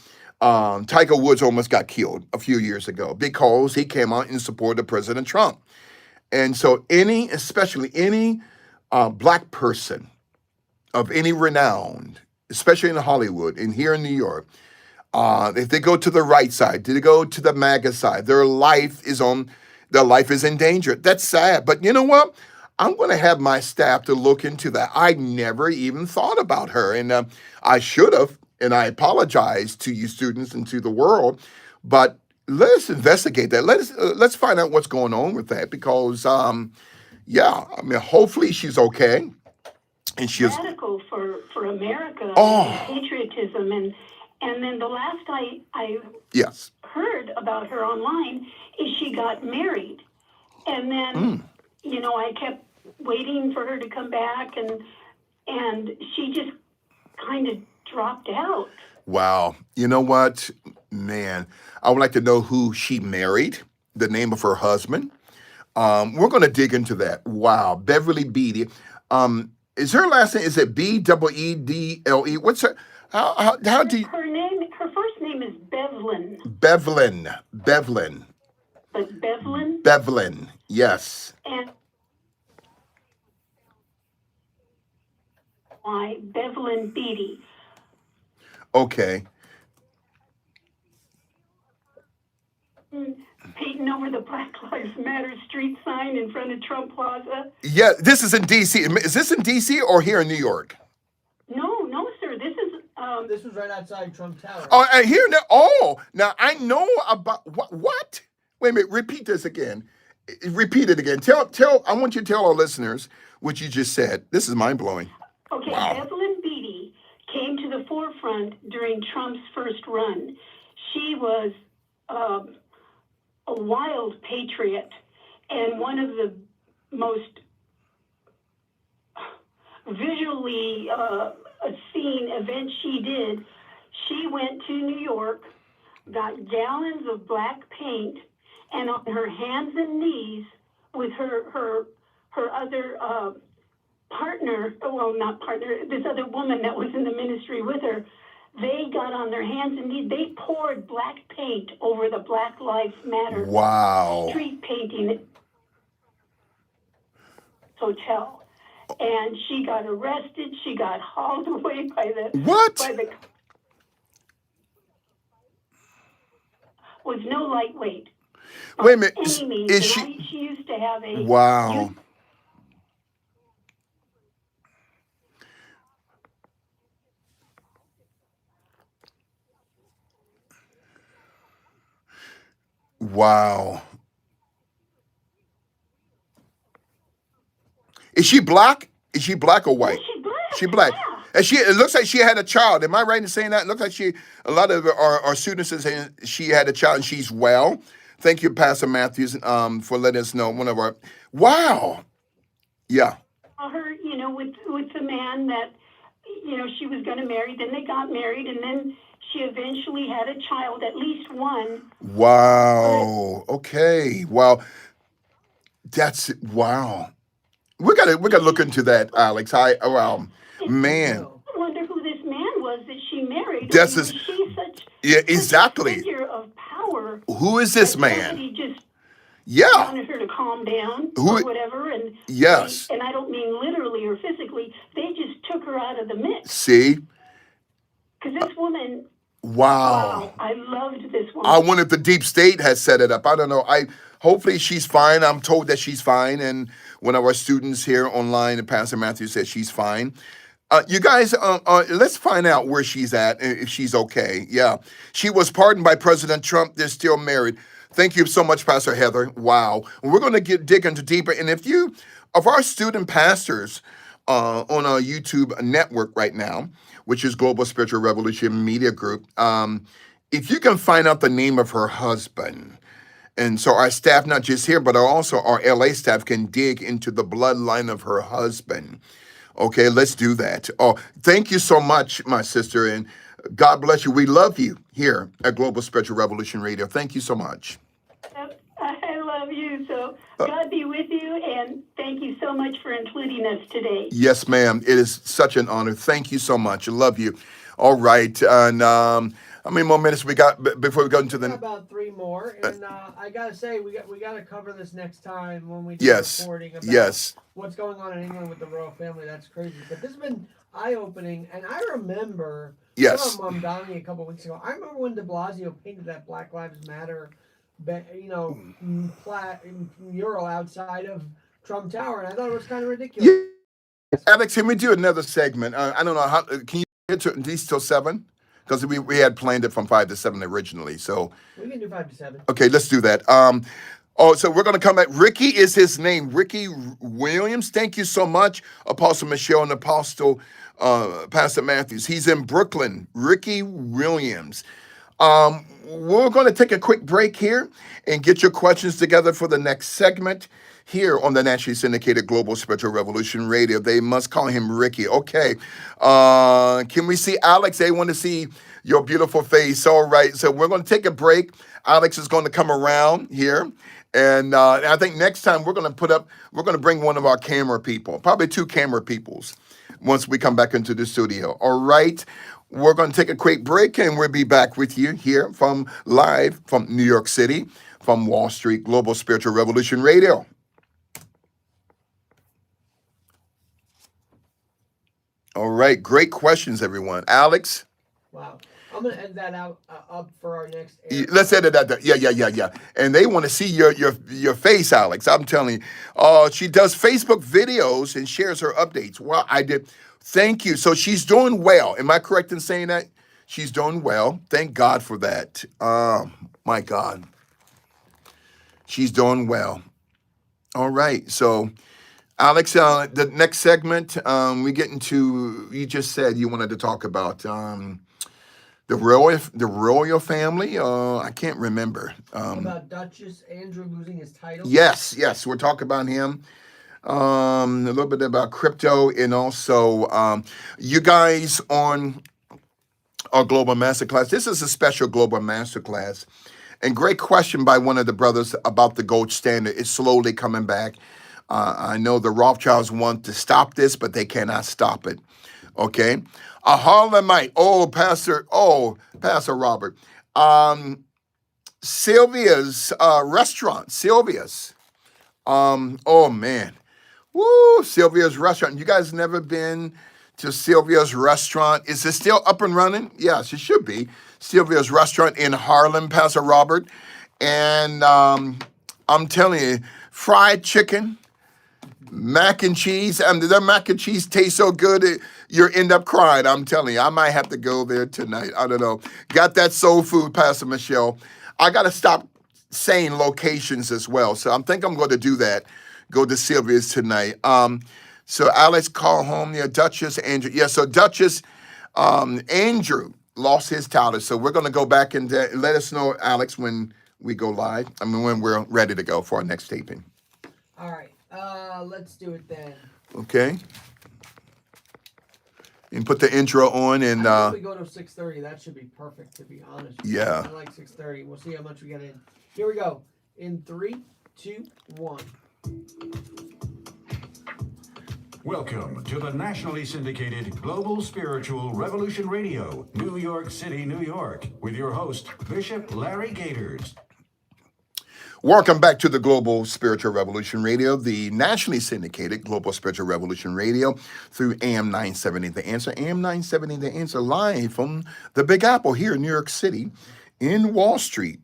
Tiger Woods almost got killed a few years ago because he came out in support of President Trump. And so especially any black person of any renown, especially in Hollywood and here in New York, if they go to the right side, they go to the MAGA side, their life is in danger. That's sad. But you know what? I'm going to have my staff to look into that. I never even thought about her. And I should have. And I apologize to you students and to the world. But let's investigate that. Let's find out what's going on with that. Because, hopefully she's okay. And she's radical for America Oh. and patriotism. And then the last I yes. heard about her online is she got married. And then, I kept waiting for her to come back, and she just kind of dropped out. Wow. You know what, man? I would like to know who she married, the name of her husband. We're going to dig into that. Wow. Beverly Beatty. Is her last name, is it Beedle? What's her, how do you? Her first name is Bevlin. Bevlin. But Bevlin? Bevlin, yes. And why? Bevlin Beatty. Okay. Painting over the Black Lives Matter street sign in front of Trump Plaza. Yeah, this is in D.C. Is this in D.C. or here in New York? No, sir. This is This was right outside Trump Tower. Oh, and here now. Oh, now I know about what? Wait a minute. Repeat this again. Repeat it again. Tell. I want you to tell our listeners what you just said. This is mind blowing. Okay, Wow. Evelyn Beatty came to the forefront during Trump's first run. She was a wild patriot, and one of the most visually seen events she did, she went to New York, got gallons of black paint, and on her hands and knees with her other partner, well, not partner, this other woman that was in the ministry with her, they got on their hands and knees. They poured black paint over the Black Lives Matter Wow. street painting hotel. And she got arrested. She got hauled away by the What? Was no lightweight. Wait a minute. Any means. Is And she used to have a Wow. Wow. Is she black? Is she black or white? She's black. She black. Yeah. And it looks like she had a child. Am I right in saying that? It looks like a lot of our students are saying she had a child and she's well. Thank you, Pastor Matthews, for letting us know. Wow. Yeah. Her, with the man that, she was going to marry. Then they got married, and then she eventually had a child, at least one. Wow. Okay. Wow. Wow. We gotta look into that, Alex. Man. I wonder who this man was that she married. That's Was she such exactly. a figure of power? Who is this that man? somebody just Yeah. wanted her to calm down or whatever. And Yes. and I don't mean literally or physically. They just took her out of the mix. See? Because this woman. Wow. I loved this woman. I wonder if the deep state has set it up. I don't know. Hopefully she's fine. I'm told that she's fine. And one of our students here online, Pastor Matthew, said she's fine. You guys, let's find out where she's at, if she's okay. Yeah. She was pardoned by President Trump. They're still married. Thank you so much, Pastor Heather. Wow. We're going to dig into deeper. And of our student pastors on our YouTube network right now, which is Global Spiritual Revolution Media Group, if you can find out the name of her husband, and so our staff, not just here, but also our LA staff, can dig into the bloodline of her husband. Okay, let's do that. Oh, thank you so much, my sister, and God bless you. We love you here at Global Spiritual Revolution Radio. Thank you so much. I love you. So God be with you, and thank you so much for including us today. Yes, ma'am. It is such an honor. Thank you so much. I love you. All right. And how many more minutes we got before we go into the... About 3 more. And I got to say, we got to cover this next time when we do reporting about what's going on in England with the royal family. That's crazy. But this has been eye-opening. And I remember... Yes. Mom Donnie a couple weeks ago. I remember when de Blasio painted that Black Lives Matter mural outside of Trump Tower, and I thought it was kind of ridiculous. Yeah. Alex, can we do another segment? I don't know how. Can you get to these till 7? Because we had planned it from 5 to 7 originally. So we can do 5 to 7. Okay, let's do that. So we're going to come back. Ricky is his name. Ricky Williams. Thank you so much, Apostle Michelle and Apostle Pastor Matthews. He's in Brooklyn. Ricky Williams. We're going to take a quick break here and get your questions together for the next segment here on the nationally syndicated Global Spiritual Revolution Radio. They must call him Ricky. Okay. Can we see Alex? They want to see your beautiful face. All right. So we're going to take a break. Alex is going to come around here. And I think next time we're going to bring one of our camera people, probably 2 camera peoples once we come back into the studio. All right. We're going to take a quick break, and we'll be back with you here live from New York City, from Wall Street, Global Spiritual Revolution Radio. All right, great questions, everyone. Alex? Wow. I'm going to end that up for our next... Let's edit that. Yeah. And they want to see your face, Alex. I'm telling you. She does Facebook videos and shares her updates. Well, I did... Thank you. So she's doing well. Am I correct in saying that? She's doing well. Thank God for that. My God. She's doing well. All right. So Alex, the next segment, we get into, you just said you wanted to talk about the royal family. I can't remember. About Duchess Andrew losing his title. Yes, we're talking about him. A little bit about crypto, and also you guys on our global masterclass. This is a special global masterclass. And great question by one of the brothers about the gold standard. It's slowly coming back. I know the Rothschilds want to stop this, but they cannot stop it. Okay. A Harlemite. Pastor Robert. Sylvia's restaurant. Sylvia's. Oh man. Woo, Sylvia's restaurant. You guys never been to Sylvia's restaurant? Is it still up and running? Yes, it should be. Sylvia's restaurant in Harlem, Pastor Robert. And I'm telling you, fried chicken, mac and cheese. Their mac and cheese tastes so good, you end up crying. I'm telling you, I might have to go there tonight. I don't know. Got that soul food, Pastor Michelle. I got to stop saying locations as well. So I'm going to do that. Go to Sylvia's tonight. So Alex called home. Yeah, Duchess, Andrew. Yeah, so Duchess, Andrew lost his title. So we're going to go back and let us know, Alex, when we go live. When we're ready to go for our next taping. All right. Let's do it then. Okay. And put the intro on, and I think we go to 6:30. That should be perfect, to be honest. Yeah. I like 6:30. We'll see how much we get in. Here we go. In 3, 2, 1. Welcome to the nationally syndicated Global Spiritual Revolution Radio, New York City, New York, with your host, Bishop Larry Gators. Welcome back to the Global Spiritual Revolution Radio, the nationally syndicated Global Spiritual Revolution Radio through AM 970 The Answer. AM 970 The Answer, live from the Big Apple here in New York City, in Wall Street,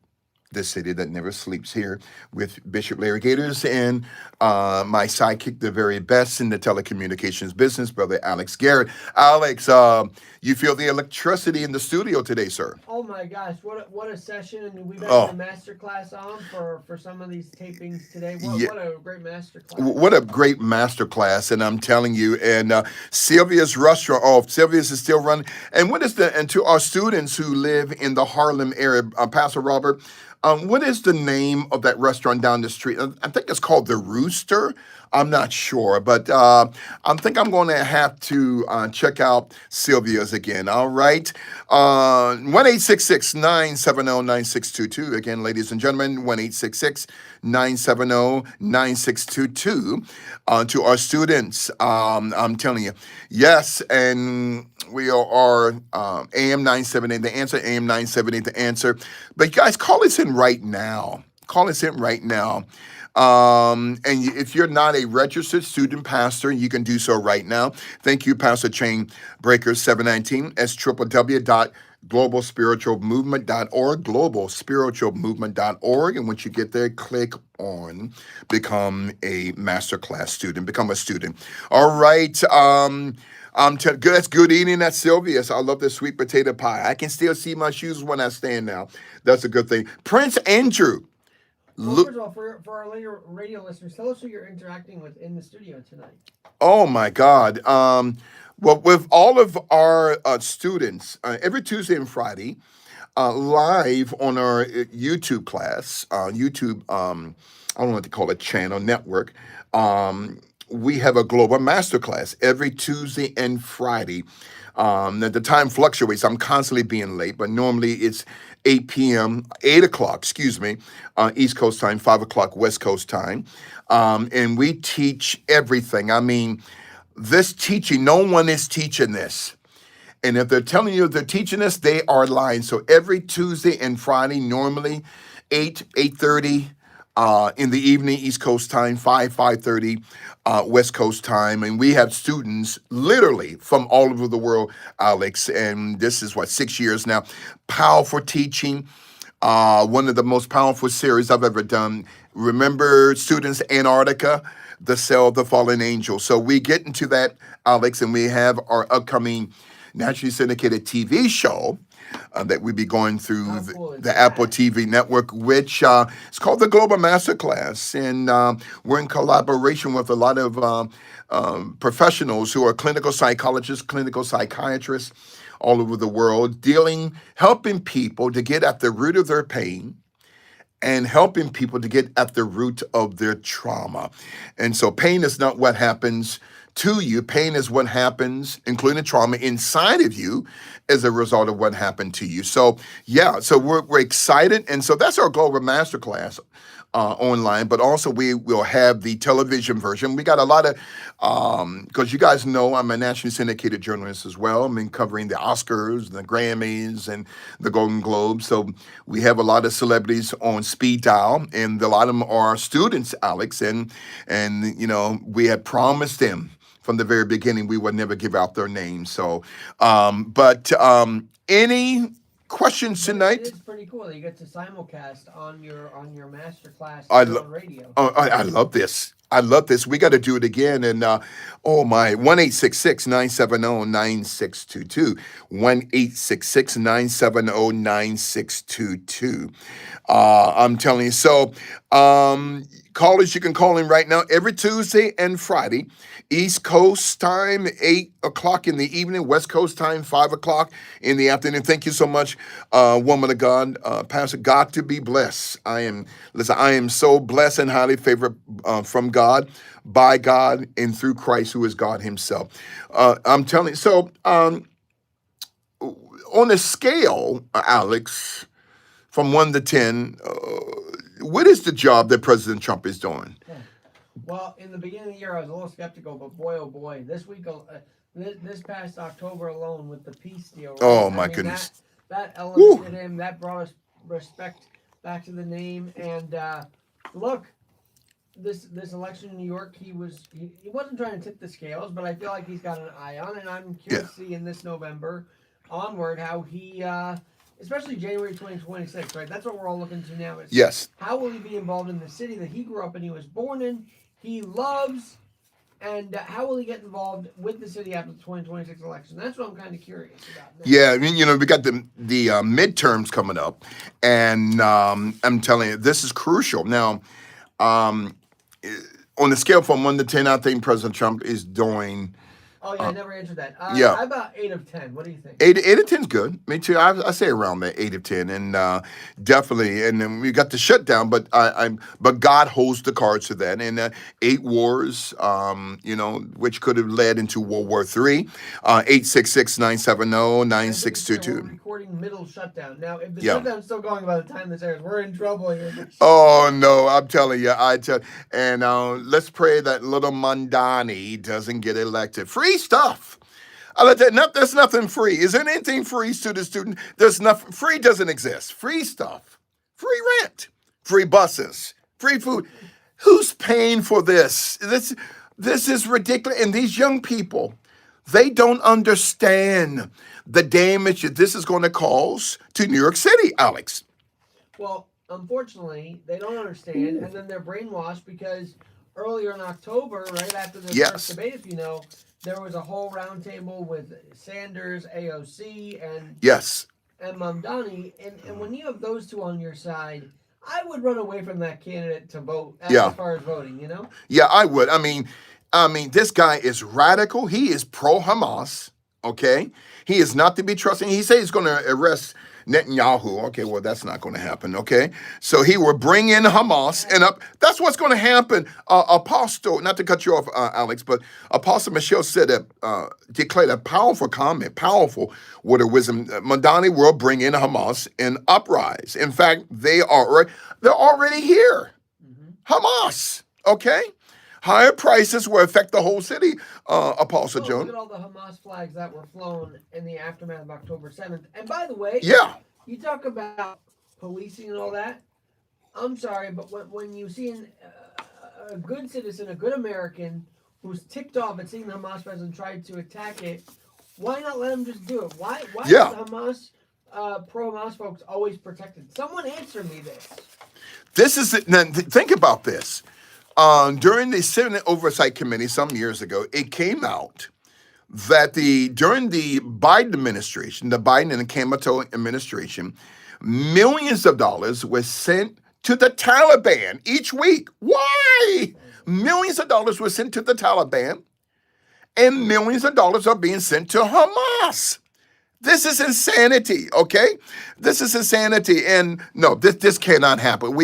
the city that never sleeps, here with Bishop Larry Gators and my sidekick, the very best in the telecommunications business, Brother Alex Garrett. Alex, you feel the electricity in the studio today, sir? Oh my gosh, what a session. And we've had a masterclass on for some of these tapings today. What a great masterclass. What a great masterclass. And I'm telling you, and Sylvia's restaurant, Sylvia's is still running. And and to our students who live in the Harlem area, Pastor Robert, what is the name of that restaurant down the street? I think it's called The Rooster. I'm not sure, but I think I'm going to have to check out Sylvia's again. All right. 1-866-970-9622. Again, ladies and gentlemen, 1-866-970-9622. To our students, I'm telling you, yes, and we are AM 970 The Answer, AM 970 The Answer. But you guys, call us in right now. Call us in right now. And if you're not a registered student pastor, you can do so right now. Thank you, Pastor Chain Breaker 719. It's www.globalspiritualmovement.org, globalspiritualmovement.org. And once you get there, click on Become a Masterclass Student, become a student. All right. That's good eating at Sylvia's. I love the sweet potato pie. I can still see my shoes when I stand now. That's a good thing. Prince Andrew. Well, first of all, for our later radio listeners, tell us who you're interacting with in the studio tonight. Oh my God. Well, with all of our students, every Tuesday and Friday, live on our YouTube class, YouTube, I don't know what to call it, channel, network, we have a global masterclass every Tuesday and Friday. The time fluctuates. I'm constantly being late, but normally it's 8 o'clock, East Coast time, 5 o'clock West Coast time. And we teach everything. I mean, this teaching, no one is teaching this. And if they're telling you they're teaching this, they are lying. So every Tuesday and Friday, normally 8:30 in the evening, East Coast time, 5:30 West Coast time. And we have students literally from all over the world, Alex. And this is 6 years now. Powerful teaching. One of the most powerful series I've ever done. Remember, students, Antarctica, the Cell of the Fallen Angel. So we get into that, Alex, and we have our upcoming nationally syndicated TV show that we be going through How cool is the Apple that? TV network, which is called the Global Masterclass. And we're in collaboration with a lot of professionals who are clinical psychologists, clinical psychiatrists all over the world, helping people to get at the root of their pain and helping people to get at the root of their trauma. And so pain is not what happens to you. Pain is what happens, including trauma, inside of you as a result of what happened to you. So, yeah, so we're excited. And so that's our Global Masterclass online, but also we will have the television version. We got a lot of, because you guys know I'm a nationally syndicated journalist as well. I've been covering the Oscars, the Grammys, and the Golden Globes. So we have a lot of celebrities on speed dial, and a lot of them are students, Alex, and we had promised them from the very beginning we would never give out their names. So, any questions But tonight? it is pretty cool that you get to simulcast on your masterclass I here lo- on radio. Oh, I love this. I love this. We got to do it again. And oh my, 1-866-970-9622. 1-866-970-9622. I'm telling you. So, callers, you can call in right now every Tuesday and Friday. East Coast time, 8 o'clock in the evening. West Coast time, 5 o'clock in the afternoon. Thank you so much, woman of God, Pastor. God to be blessed. I am so blessed and highly favored from God, by God, and through Christ, who is God himself. I'm telling you. So, on a scale, Alex, from 1 to 10, what is the job that President Trump is doing? Well, in the beginning of the year, I was a little skeptical, but boy, oh boy, this week, this past October alone with the peace deal, right? Oh, my goodness. That elevated Woo. him. That brought us respect back to the name. And look, this election in New York, he wasn't trying to tip the scales, but I feel like he's got an eye on, and I'm curious to see in this November onward how he. Especially January 2026, right? That's what we're all looking to now. Is Yes. how will he be involved in the city that he grew up and he was born in, he loves, and how will he get involved with the city after the 2026 election? That's what I'm kind of curious about. Now. Yeah, I mean, we got the midterms coming up, and I'm telling you, this is crucial. Now, on the scale from 1 to 10, I think President Trump is doing. Oh yeah, I never answered that. Yeah. How about 8 of 10? What do you think? 8 of 10 is good. Me too. I say around that 8 of 10, and definitely. And then we got the shutdown, but but God holds the cards to that. And 8 wars, which could have led into World War III. 866-970-9622. We're recording middle shutdown. Now, if the Yeah. shutdown's still going by the time this airs, we're in trouble here. Oh no, I'm telling you, and let's pray that little Mondani doesn't get elected. Free stuff. There's nothing free. Is there anything free to the student? There's nothing. Free doesn't exist. Free stuff, free rent, free buses, free food. Who's paying for this? This is ridiculous. And these young people, they don't understand the damage that this is going to cause to New York City, Alex. Well, unfortunately, they don't understand, and then they're brainwashed because earlier in October, right after the first debate, if you know, there was a whole roundtable with Sanders, AOC, and Mamdani, and when you have those two on your side, I would run away from that candidate to vote as far as voting. Yeah, I would. I mean, this guy is radical. He is pro-Hamas. Okay, he is not to be trusted. He says he's going to arrest Netanyahu. Okay, well, that's not going to happen. Okay, so he will bring in Hamas, and that's what's going to happen. Apostle, not to cut you off, Alex, but Apostle Michelle said declared a powerful comment, powerful word of wisdom. Madani will bring in Hamas and uprise. In fact, they're already here. Hamas. Okay. Higher prices will affect the whole city, Apostle Joan. Look at all the Hamas flags that were flown in the aftermath of October 7th. And by the way, you talk about policing and all that. I'm sorry, but when you see a good citizen, a good American, who's ticked off at seeing the Hamas president tried to attack it, why not let him just do it? Why is the Hamas, pro-Hamas folks always protected? Someone answer me this. Think about this. During the Senate Oversight Committee some years ago, it came out that during the Biden administration, the Biden and the Kamato administration, millions of dollars were sent to the Taliban each week. Why? Millions of dollars were sent to the Taliban, and millions of dollars are being sent to Hamas. This is insanity, okay? This is insanity, and no, this cannot happen.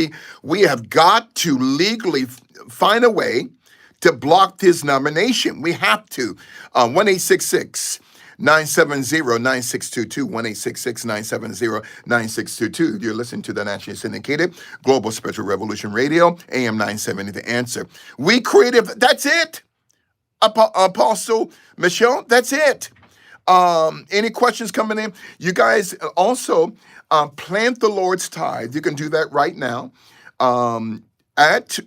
We have got to legally find a way to block this nomination. We have to. 1-866 970-9622, 1-866-970-9622. You're listening to the Nationally Syndicated Global Spiritual Revolution Radio, AM 970, The Answer. We created, that's it. Apostle Michelle, that's it. Any questions coming in? You guys also plant the Lord's tithe. You can do that right now at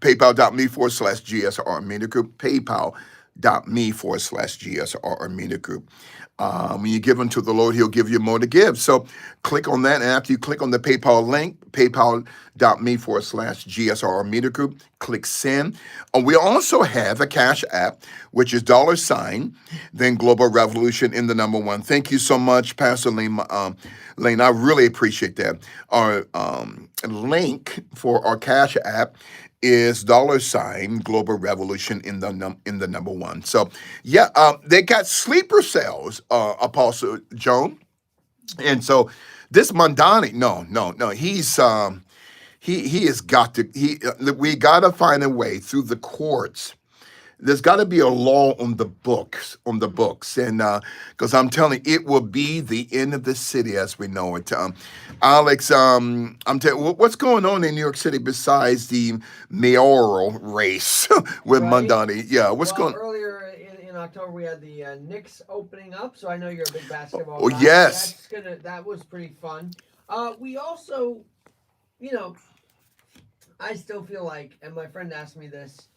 paypal.me/GSR Media Group, paypal.me/GSR Media Group. When you give unto the Lord, He'll give you more to give. So click on that, and after you click on the PayPal link, paypal.me/GSR Media Group, click send. We also have a Cash App, which is $, then Global Revolution in the number 1. Thank you so much, Pastor Lane. Lane, I really appreciate that. Our link for our Cash App is $ Global Revolution in the number 1. So yeah, they got sleeper cells, Apostle Joan, and so this Mondani, no, he has got to we got to find a way through the courts. There's got to be a law on the books, and because I'm telling you, it will be the end of the city as we know it. Alex, I'm telling you, what's going on in New York City besides the mayoral race with Right. Mondani? Yeah, what's Well, going? earlier in October we had the Knicks opening up, so I know you're a big basketball Oh, guy. yes. That was pretty fun. We also, I still feel like, and my friend asked me this,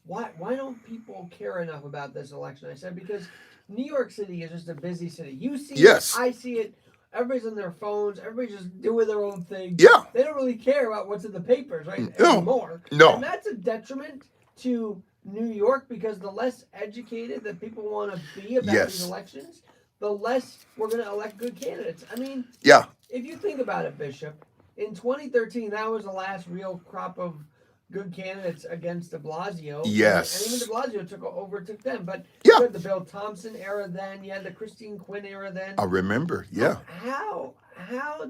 why don't people care enough about this election? I said, because New York City is just a busy city. You see Yes. it, I see it. Everybody's on their phones. Everybody's just doing their own thing. Yeah. They don't really care about what's in the papers, right? No. Anymore. No. And that's a detriment to New York, because the less educated that people want to be about Yes. these elections, the less we're going to elect good candidates. I mean, Yeah. if you think about it, Bishop, in 2013, that was the last real crop of good candidates against de Blasio. Yes. And even de Blasio overtook them. But Yeah. you had the Bill Thompson era then, you had the Christine Quinn era then. I remember. Yeah. How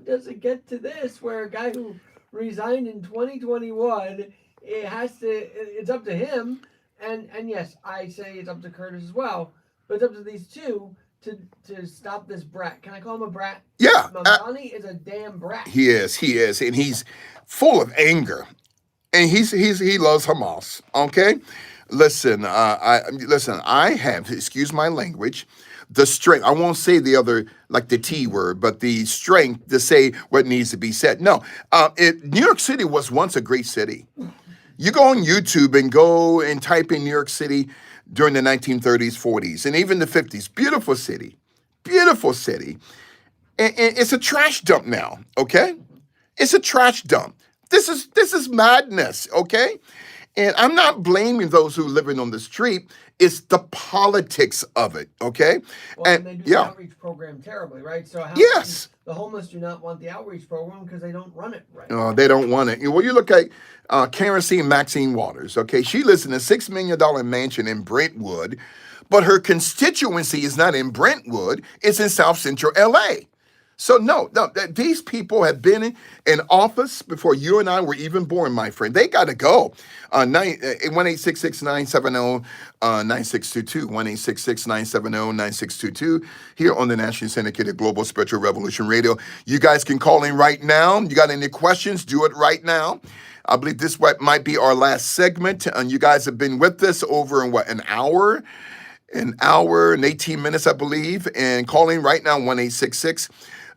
does it get to this, where a guy who resigned in 2021, it's up to him, and yes, I say it's up to Curtis as well, but it's up to these two to stop this brat. Can I call him a brat? Yeah. Mamdani is a damn brat. He is, and he's full of anger, and he loves Hamas. Okay, listen, I have, excuse my language, the strength. I won't say the other, like the T word, but the strength to say what needs to be said. No, New York City was once a great city. You go on YouTube and go and type in New York City during the 1930s, 40s, and even the 50s. Beautiful city, beautiful city. And it's a trash dump now, okay? It's a trash dump. This is madness, okay? And I'm not blaming those who are living on the street. It's the politics of it, okay? Well, and they do the yeah, outreach program terribly, right? So yes. The homeless do not want the outreach program because they don't run it right. They don't want it. Well, you look at Karen C. and Maxine Waters, okay? She lives in a $6 million mansion in Brentwood, but her constituency is not in Brentwood. It's in South Central LA. So no, these people have been in office before you and I were even born, my friend. They got to go. 1-866-970-9622, 1-866-970-9622, here on the Nationally Syndicated Global Spiritual Revolution Radio. You guys can call in right now. You got any questions? Do it right now. I believe this might be our last segment. And you guys have been with us over in an hour and 18 minutes, I believe. And calling right now, 1-866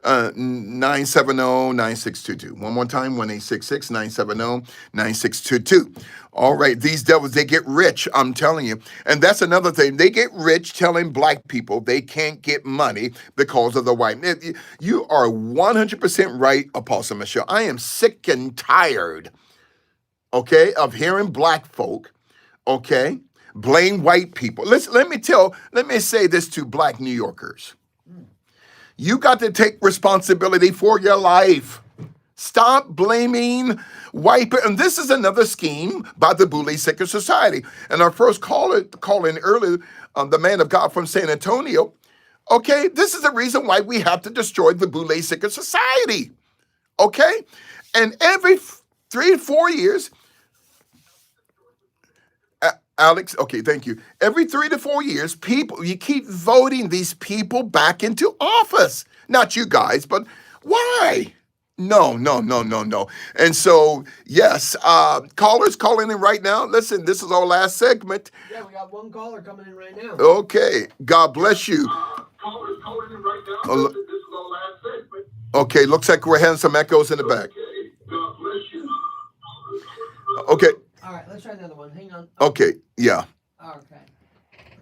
970-9622. One more time, 1-866-970-9622. All right, these devils, they get rich, I'm telling you. And that's another thing. They get rich telling black people they can't get money because of the white. You are 100% right, Apostle Michelle. I am sick and tired, okay, of hearing black folk, okay, blame white people. Let me say this to black New Yorkers. You got to take responsibility for your life. Stop blaming white people. And this is another scheme by the Boule Secret Society. And our first call in earlier, the man of God from San Antonio. Okay, this is the reason why we have to destroy the Boule Secret Society. Okay, and every 3 to 4 years, Alex, okay, thank you. Every 3 to 4 years, you keep voting these people back into office. Not you guys, but why? No, no, no, no, no. And so, yes, callers calling in right now. Listen, this is our last segment. Yeah, we got one caller coming in right now. Okay, God bless you. Callers calling in right now. Listen, this is our last segment. Okay, looks like we're having some echoes in the back. Okay, God bless you. Okay, All right, let's try another one. Hang on. okay, yeah. Okay.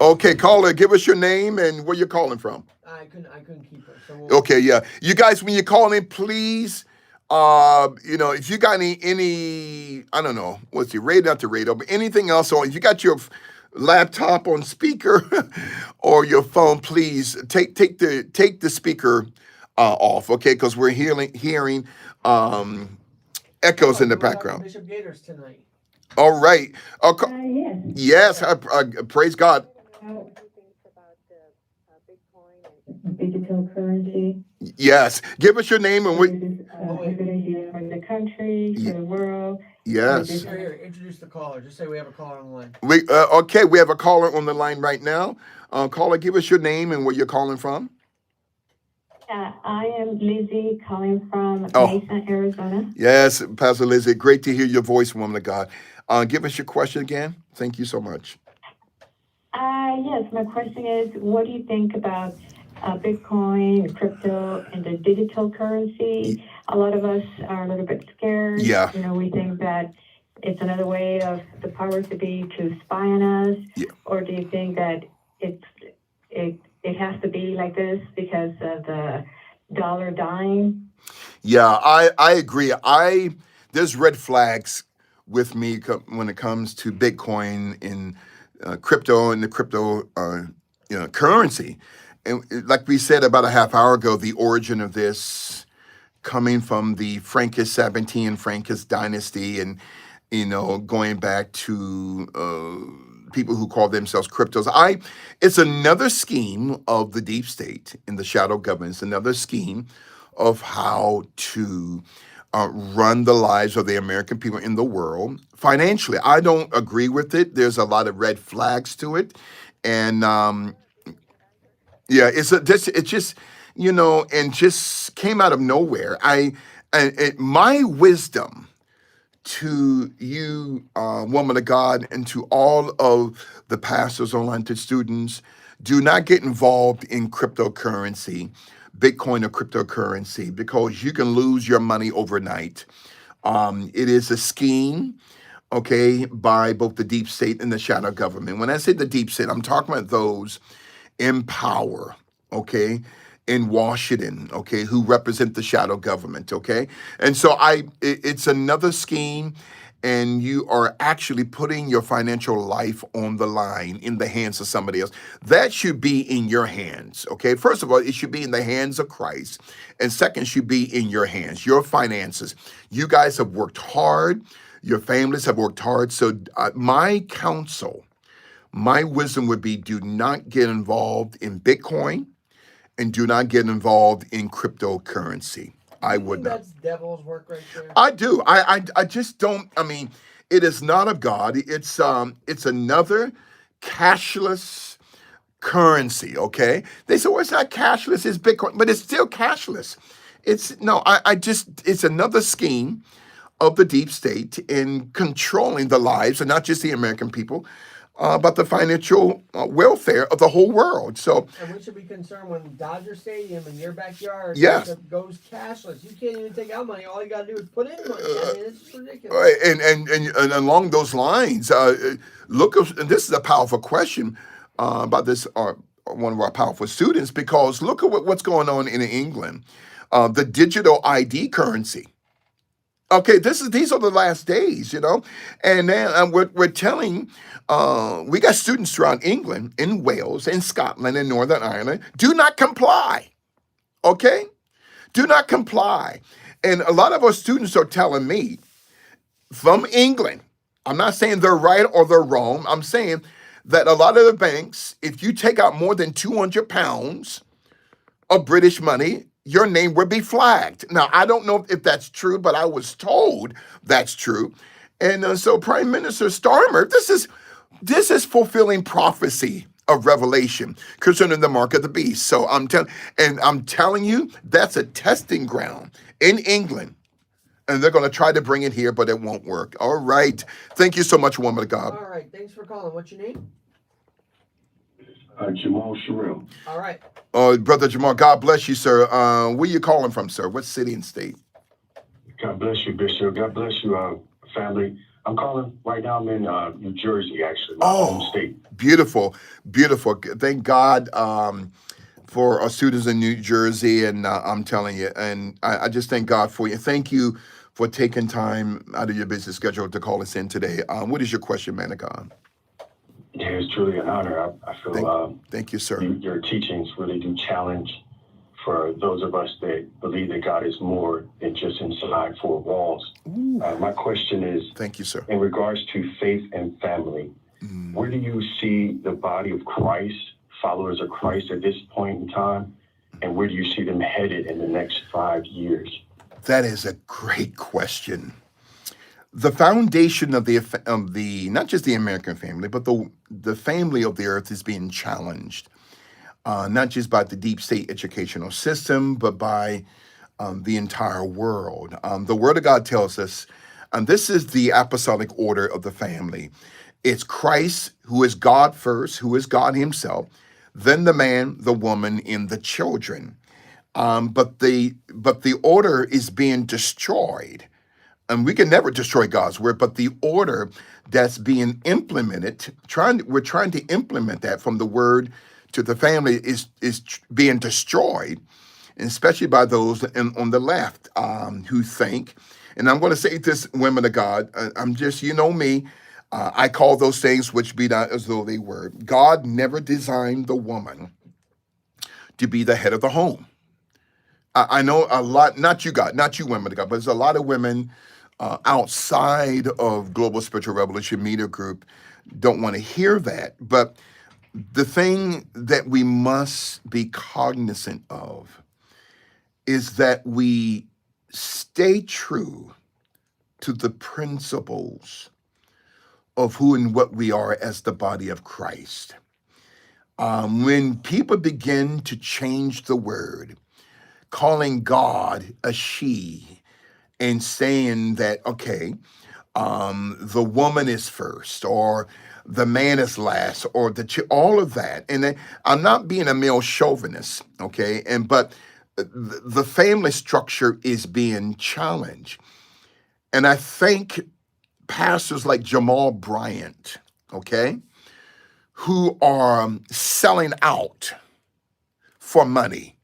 Okay, caller, give us your name and where you're calling from. I couldn't keep her. So Okay, yeah. You guys, when you call in, please, if you got any, I don't know, what's your radio, not the radio, but anything else on, if you got your laptop on speaker or your phone, please take the speaker off, okay? Because we're hearing echoes in the background. Bishop Gators tonight. All right. Yes. Yes, praise God. Digital currency. Yes. Give us your name and we. A good idea for the country, for the world. Yes. Here, introduce the caller. Just say we have a caller on the line. Okay, we have a caller on the line right now. Caller, give us your name and where you're calling from. I am Lizzie calling from Oh. Mesa, Arizona. Yes, Pastor Lizzie, great to hear your voice, woman of God. Give us your question again. Thank you so much. Yes, my question is, what do you think about Bitcoin, crypto, and the digital currency? A lot of us are a little bit scared. Yeah. We think that it's another way of the powers to be to spy on us. Yeah. Or do you think that it has to be like this because of the dollar dying? Yeah, I agree. There's red flags with me when it comes to Bitcoin and crypto and the crypto currency. And like we said about a half hour ago, the origin of this coming from the Frankish Sabbatean Frankish dynasty, and going back to people who call themselves cryptos. It's another scheme of the deep state in the shadow government. It's another scheme of how to run the lives of the American people in the world financially. I don't agree with it. There's a lot of red flags to it, and yeah, it just and just came out of nowhere. My wisdom to you, woman of God, and to all of the pastors online, to students, do not get involved in cryptocurrency, Bitcoin or cryptocurrency, because you can lose your money overnight. It is a scheme, okay, by both the deep state and the shadow government. When I say the deep state, I'm talking about those in power, okay, in Washington, okay, who represent the shadow government, okay? And so it's another scheme, and you are actually putting your financial life on the line in the hands of somebody else. That should be in your hands, okay? First of all, it should be in the hands of Christ. And second, should be in your hands, your finances. You guys have worked hard. Your families have worked hard. So my counsel, my wisdom would be, do not get involved in Bitcoin and do not get involved in cryptocurrency. I would not. That's devil's work right there. I do. I just don't. I mean, it is not of God. It's another cashless currency. Okay. They say, well, it's not cashless. It's Bitcoin, but it's still cashless. It's another scheme of the deep state in controlling the lives, and not just the American people, but the financial welfare of the whole world. So, and we should be concerned when Dodger Stadium in your backyard Yes. goes cashless. You can't even take out money. All you got to do is put in money. I mean, it's just ridiculous. and along those lines, look, and this is a powerful question about this, one of our powerful students, because look at what's going on in England. The digital ID currency. Okay, these are the last days, and then we're telling. We got students throughout England, in Wales, in Scotland, in Northern Ireland. Do not comply. Okay, do not comply. And a lot of our students are telling me from England. I'm not saying they're right or they're wrong. I'm saying that a lot of the banks, if you take out more than £200 of British money, your name will be flagged. Now, I don't know if that's true, but I was told that's true. And so Prime Minister Starmer, this is fulfilling prophecy of Revelation concerning the mark of the beast. So I'm telling you, that's a testing ground in England. And they're going to try to bring it here, but it won't work. All right. Thank you so much, woman of God. All right. Thanks for calling. What's your name? Jamal Sherrill. All right. Brother Jamal, God bless you, sir. Where you calling from, sir? What city and state? God bless you, Bishop. God bless you, family. I'm calling right now. I'm in New Jersey, actually, my home state. Beautiful, beautiful. Thank God for our students in New Jersey, and I'm telling you, and I just thank God for you. Thank you for taking time out of your busy schedule to call us in today. What is your question, man of God? Yeah, it's truly an honor. I feel thank you, sir. Your teachings really do challenge for those of us that believe that God is more than just inside four walls. My question is, thank you, sir. In regards to faith and family, where do you see the body of Christ, followers of Christ at this point in time, and where do you see them headed in the next 5 years? That is a great question. The foundation of the not just the American family, but the family of the earth is being challenged, not just by the deep state educational system, but by the entire world. The Word of God tells us, and this is the apostolic order of the family. It's Christ, who is God first, who is God Himself, then the man, the woman, and the children. But the order is being destroyed. And we can never destroy God's word, but the order that's being implemented, we're trying to implement that from the word to the family is being destroyed, and especially by those on the left who think, and I'm going to say this, women of God, I'm just, me, I call those things which be not as though they were. God never designed the woman to be the head of the home. I know a lot, not you women of God, but there's a lot of women outside of Global Spiritual Revolution Media Group don't want to hear that. But the thing that we must be cognizant of is that we stay true to the principles of who and what we are as the body of Christ. When people begin to change the word, calling God a she, and saying that, okay, the woman is first, or the man is last, or all of that. And I'm not being a male chauvinist, okay? But the family structure is being challenged. And I think pastors like Jamal Bryant, okay, who are selling out for money,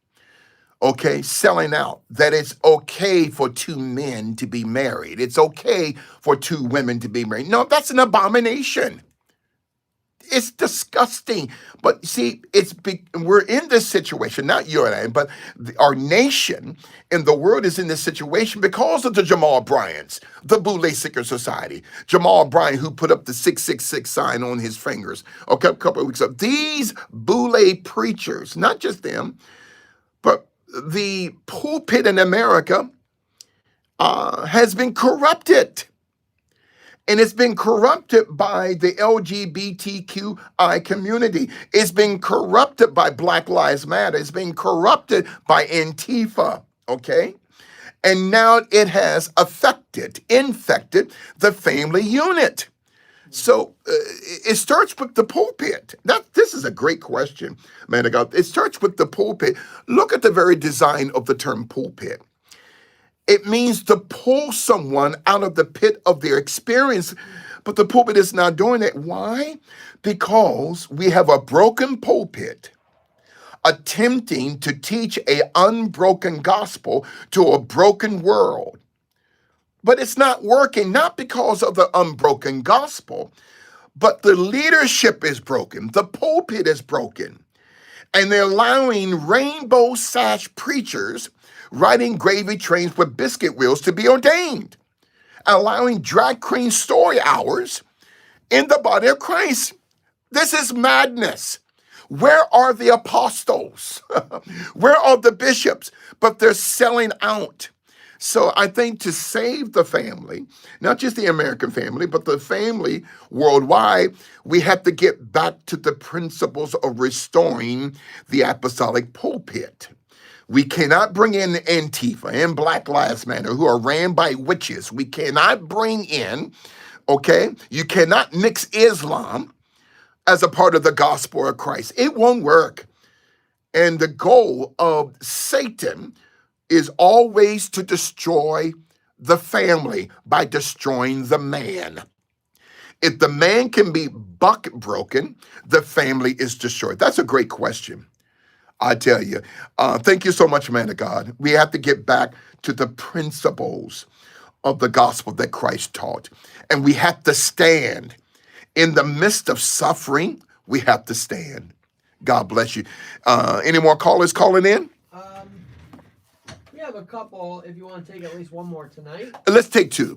okay, selling out, that it's okay for two men to be married. It's okay for two women to be married. No, that's an abomination. It's disgusting. But see, we're in this situation, not you and I, but our nation and the world is in this situation because of the Jamal Bryants, the Boule Seeker Society. Jamal Bryant, who put up the 666 sign on his fingers a couple of weeks ago. These Boule preachers, not just them, but the pulpit in America has been corrupted. And it's been corrupted by the LGBTQI community. It's been corrupted by Black Lives Matter. It's been corrupted by Antifa, okay? And now it has infected the family unit. So it starts with the pulpit. This is a great question, man of God. It starts with the pulpit. Look at the very design of the term pulpit. It means to pull someone out of the pit of their experience. But the pulpit is not doing it. Why? Because we have a broken pulpit attempting to teach an unbroken gospel to a broken world. But it's not working, not because of the unbroken gospel, but the leadership is broken. The pulpit is broken. And they're allowing rainbow sash preachers riding gravy trains with biscuit wheels to be ordained, allowing drag queen story hours in the body of Christ. This is madness. Where are the apostles? Where are the bishops? But they're selling out. So I think to save the family, not just the American family, but the family worldwide, we have to get back to the principles of restoring the apostolic pulpit. We cannot bring in Antifa and Black Lives Matter, who are ran by witches. We cannot bring in, okay? You cannot mix Islam as a part of the gospel of Christ. It won't work. And the goal of Satan is always to destroy the family by destroying the man. If the man can be buck broken, the family is destroyed. That's a great question. I tell you. Thank you so much, man of God. We have to get back to the principles of the gospel that Christ taught. And we have to stand. In the midst of suffering, we have to stand. God bless you. Any more callers calling in? We have a couple, if you want to take at least one more tonight. Let's take two.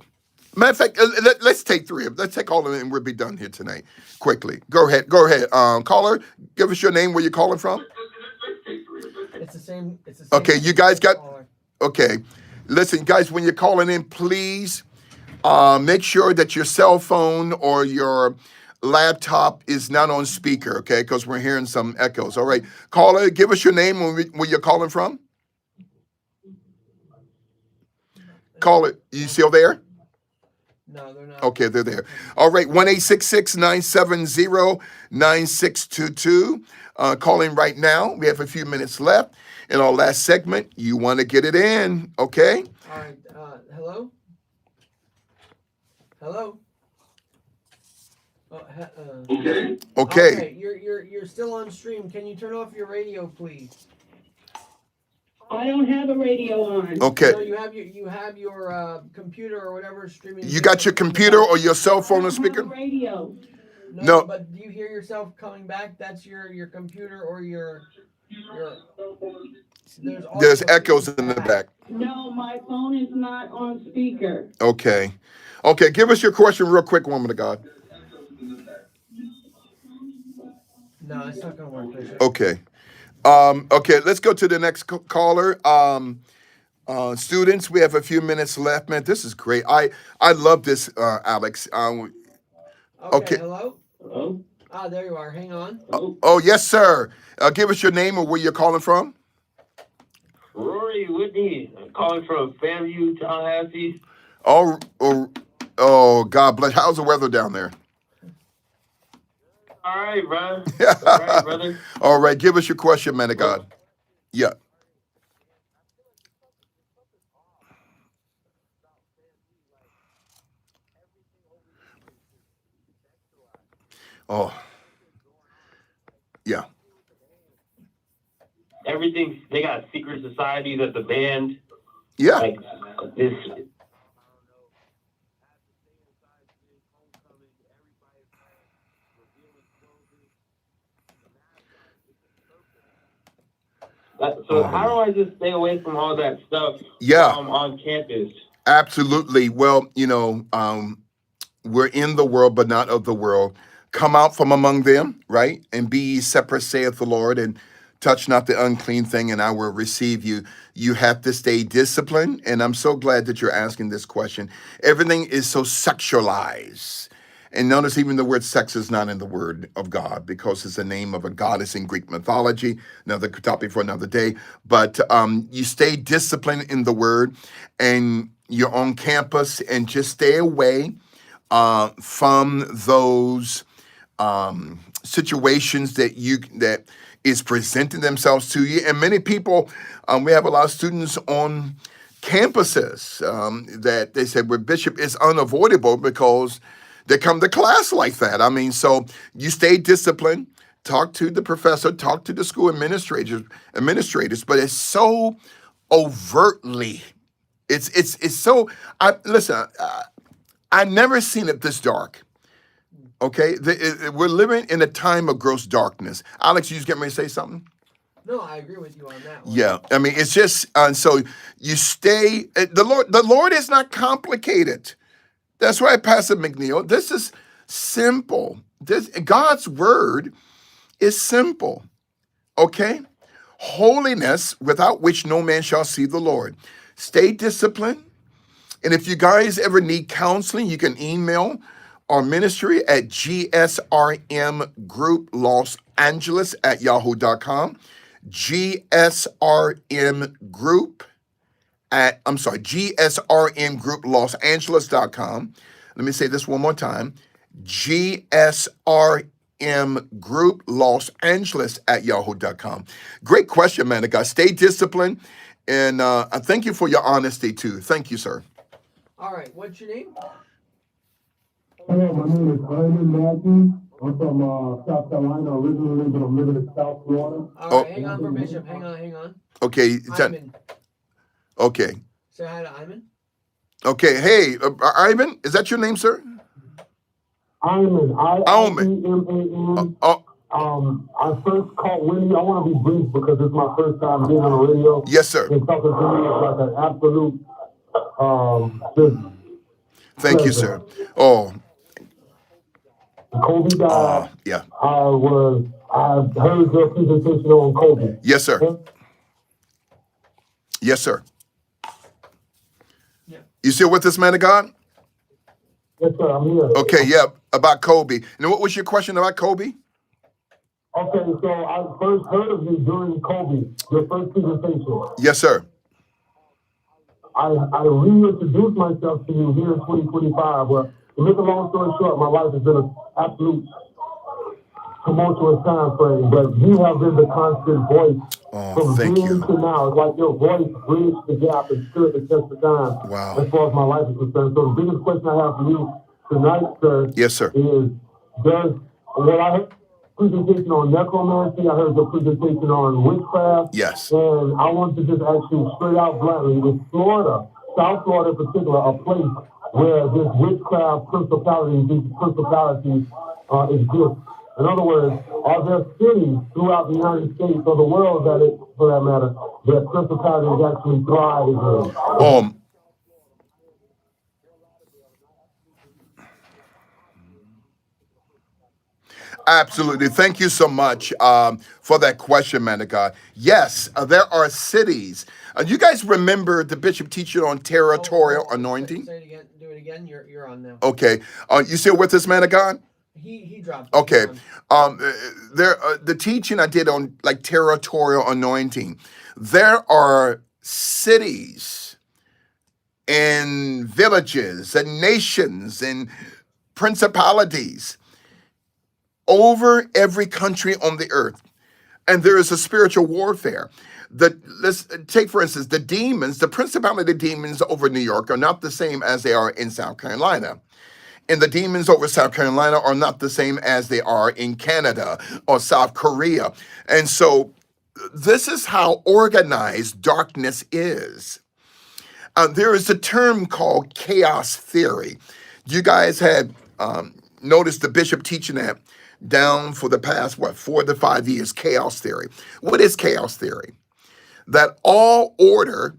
Matter of fact, let's take three. Let's take all of them and we'll be done here tonight. Quickly. Go ahead. Caller, give us your name, where you're calling from. It's the same. Okay, you guys got... caller. Okay. Listen, guys, when you're calling in, please make sure that your cell phone or your laptop is not on speaker, okay? Because we're hearing some echoes. All right. Caller, give us your name and where you're calling from. Caller, you still there? No, they're not. Okay, they're there. All right, 1-866-970-9622. Calling right now. We have a few minutes left. In our last segment, you want to get it in, okay? All right. Hello? Hello? Oh, Okay. You're still on stream. Can you turn off your radio, please? I don't have a radio on. Okay. No, you have your computer or whatever streaming. You got your computer or your cell phone on speaker? Radio. No. But do you hear yourself coming back? That's your computer or your. There's echoes in the back. No, my phone is not on speaker. Okay. Okay, give us your question real quick, woman of God. No, it's not going to work, Bishop. Okay. Okay, let's go to the next caller. Students, we have a few minutes left, man. This is great. I love this, Alex. Okay. Hello? Hello? There you are. Hang on. Oh, yes, sir. Give us your name or where you're calling from. Rory Whitney, calling from Fairview, Tallahassee. Oh, God bless. How's the weather down there? All right, bro. All right, brother. All right, give us your question, man of God. Yeah. Oh. Yeah. Everything, they got secret societies at the band. Yeah. Like this. So how do I just stay away from all that stuff? Yeah. On campus. Absolutely. Well, we're in the world, but not of the world. Come out from among them, right? And be ye separate, saith the Lord, and touch not the unclean thing, and I will receive you. You have to stay disciplined, and I'm so glad that you're asking this question. Everything is so sexualized. And notice even the word sex is not in the word of God because it's the name of a goddess in Greek mythology. Another topic for another day. But you stay disciplined in the word and you're on campus and just stay away from those situations that is presenting themselves to you. And many people, we have a lot of students on campuses that they said, well, Bishop, is unavoidable because they come to class like that. I mean, so you stay disciplined, talk to the professor, talk to the school administrators, but it's so overtly It's so. I listen. I've never seen it this dark. Okay, we're living in a time of gross darkness. Alex, you just getting ready to say something? No, I agree with you on that one. Yeah, I mean it's just, and so you stay. The Lord is not complicated. That's why, Pastor McNeil, this is simple. This God's word is simple. Okay, holiness without which no man shall see the Lord. Stay disciplined. And if you guys ever need counseling, you can email our ministry at gsrmgrouplosAngeles@yahoo.com. gsrmgroup gsrmgrouplosAngeles.com. Let me say this one more time. gsrmgrouplosAngeles@yahoo.com. Great question, man. God, stay disciplined. And I thank you for your honesty, too. Thank you, sir. All right, what's your name? Hello, my name is Ivan Matthews. I'm from South Carolina originally, but I'm living in South Florida. All Oh. right, hang on for Bishop. Hang on. Okay. Iman. Okay. Say hi to Iman. Okay. Hey, Ivan, is that your name, sir? Iman, I-I-E-M-A-N. Oh, I first called Winnie. I want to be brief because it's my first time being on the radio. yes, sir. And talking to me is like an absolute just Thank you, pleasure. sir. Oh, Kobe died. yeah. I heard your presentation on Kobe. Yes, sir. Yes, sir. Yeah. You still with us, man of God? Yes, sir, I'm here. Okay, yeah, about Kobe. And what was your question about Kobe? Okay, so I first heard of you during Kobe, your first presentation. Yes, sir. I reintroduced myself to you here in 2025. Well, to make a long story short, my life has been an absolute tumultuous time frame, but you have been the constant voice from thank then you. to now. It's like your voice bridged the gap and stood the test of time. Wow. As far as my life is concerned. So the biggest question I have for you tonight, sir, Yes, sir. is I heard presentation on necromancy, I heard your presentation on witchcraft. Yes. And I want to just ask you straight out bluntly, is Florida, South Florida in particular, a place where this witchcraft these principalities exist? In other words, are there cities throughout the United States or the world for that matter, that principalities actually thrive in? Absolutely. Thank you so much for that question, man of God. Yes, there are cities. You guys remember the bishop teaching on territorial anointing? Say it again. Do it again. You're on now. Okay. You still with us, man of God? He dropped. Okay. The teaching I did on like territorial anointing. There are cities and villages and nations and principalities over every country on the earth. And there is a spiritual warfare. Let's take, for instance, the demons, the principality demons over New York are not the same as they are in South Carolina. And the demons over South Carolina are not the same as they are in Canada or South Korea. And so this is how organized darkness is. There is a term called chaos theory. You guys had noticed the bishop teaching that down for the past, 4 to 5 years, chaos theory. What is chaos theory? That all order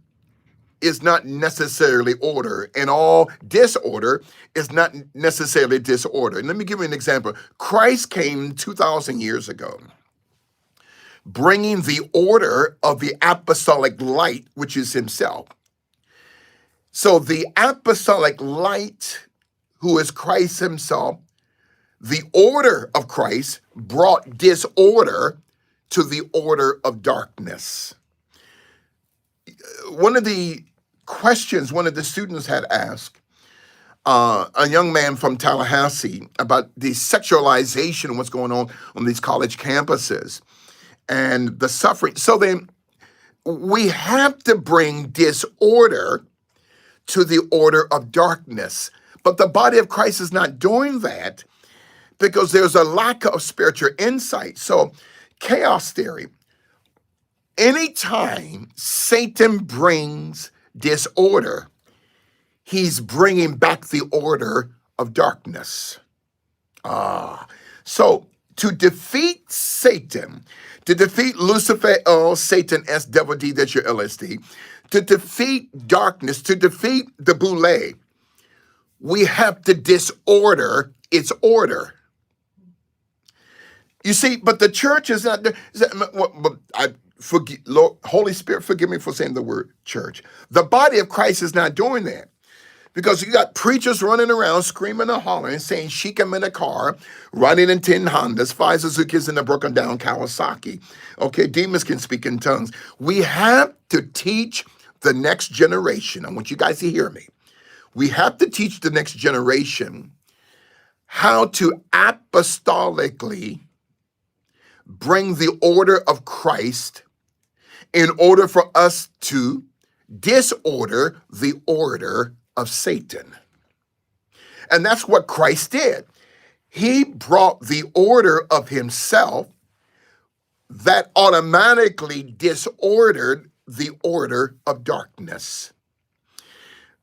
is not necessarily order, and all disorder is not necessarily disorder. And let me give you an example. Christ came 2,000 years ago, bringing the order of the apostolic light, which is himself. So the apostolic light, who is Christ himself, the order of Christ brought disorder to the order of darkness. One of the questions one of the students had asked a young man from Tallahassee about the sexualization, what's going on these college campuses and the suffering. So then we have to bring disorder to the order of darkness. But the body of Christ is not doing that because there's a lack of spiritual insight. So chaos theory. Anytime Satan brings disorder, he's bringing back the order of darkness. So to defeat Satan, to defeat Lucifer, L, Satan, S, devil, D, that's your LSD, to defeat darkness, to defeat the boule, we have to disorder its order. You see, but the church is not. Lord, Holy Spirit, forgive me for saying the word church. The body of Christ is not doing that. Because you got preachers running around screaming and hollering, saying she come in a car, riding in 10 Hondas, 5 Suzuki's, and a broken down Kawasaki. Okay, demons can speak in tongues. We have to teach the next generation. I want you guys to hear me. We have to teach the next generation how to apostolically bring the order of Christ in order for us to disorder the order of Satan. And that's what Christ did. He brought the order of himself that automatically disordered the order of darkness.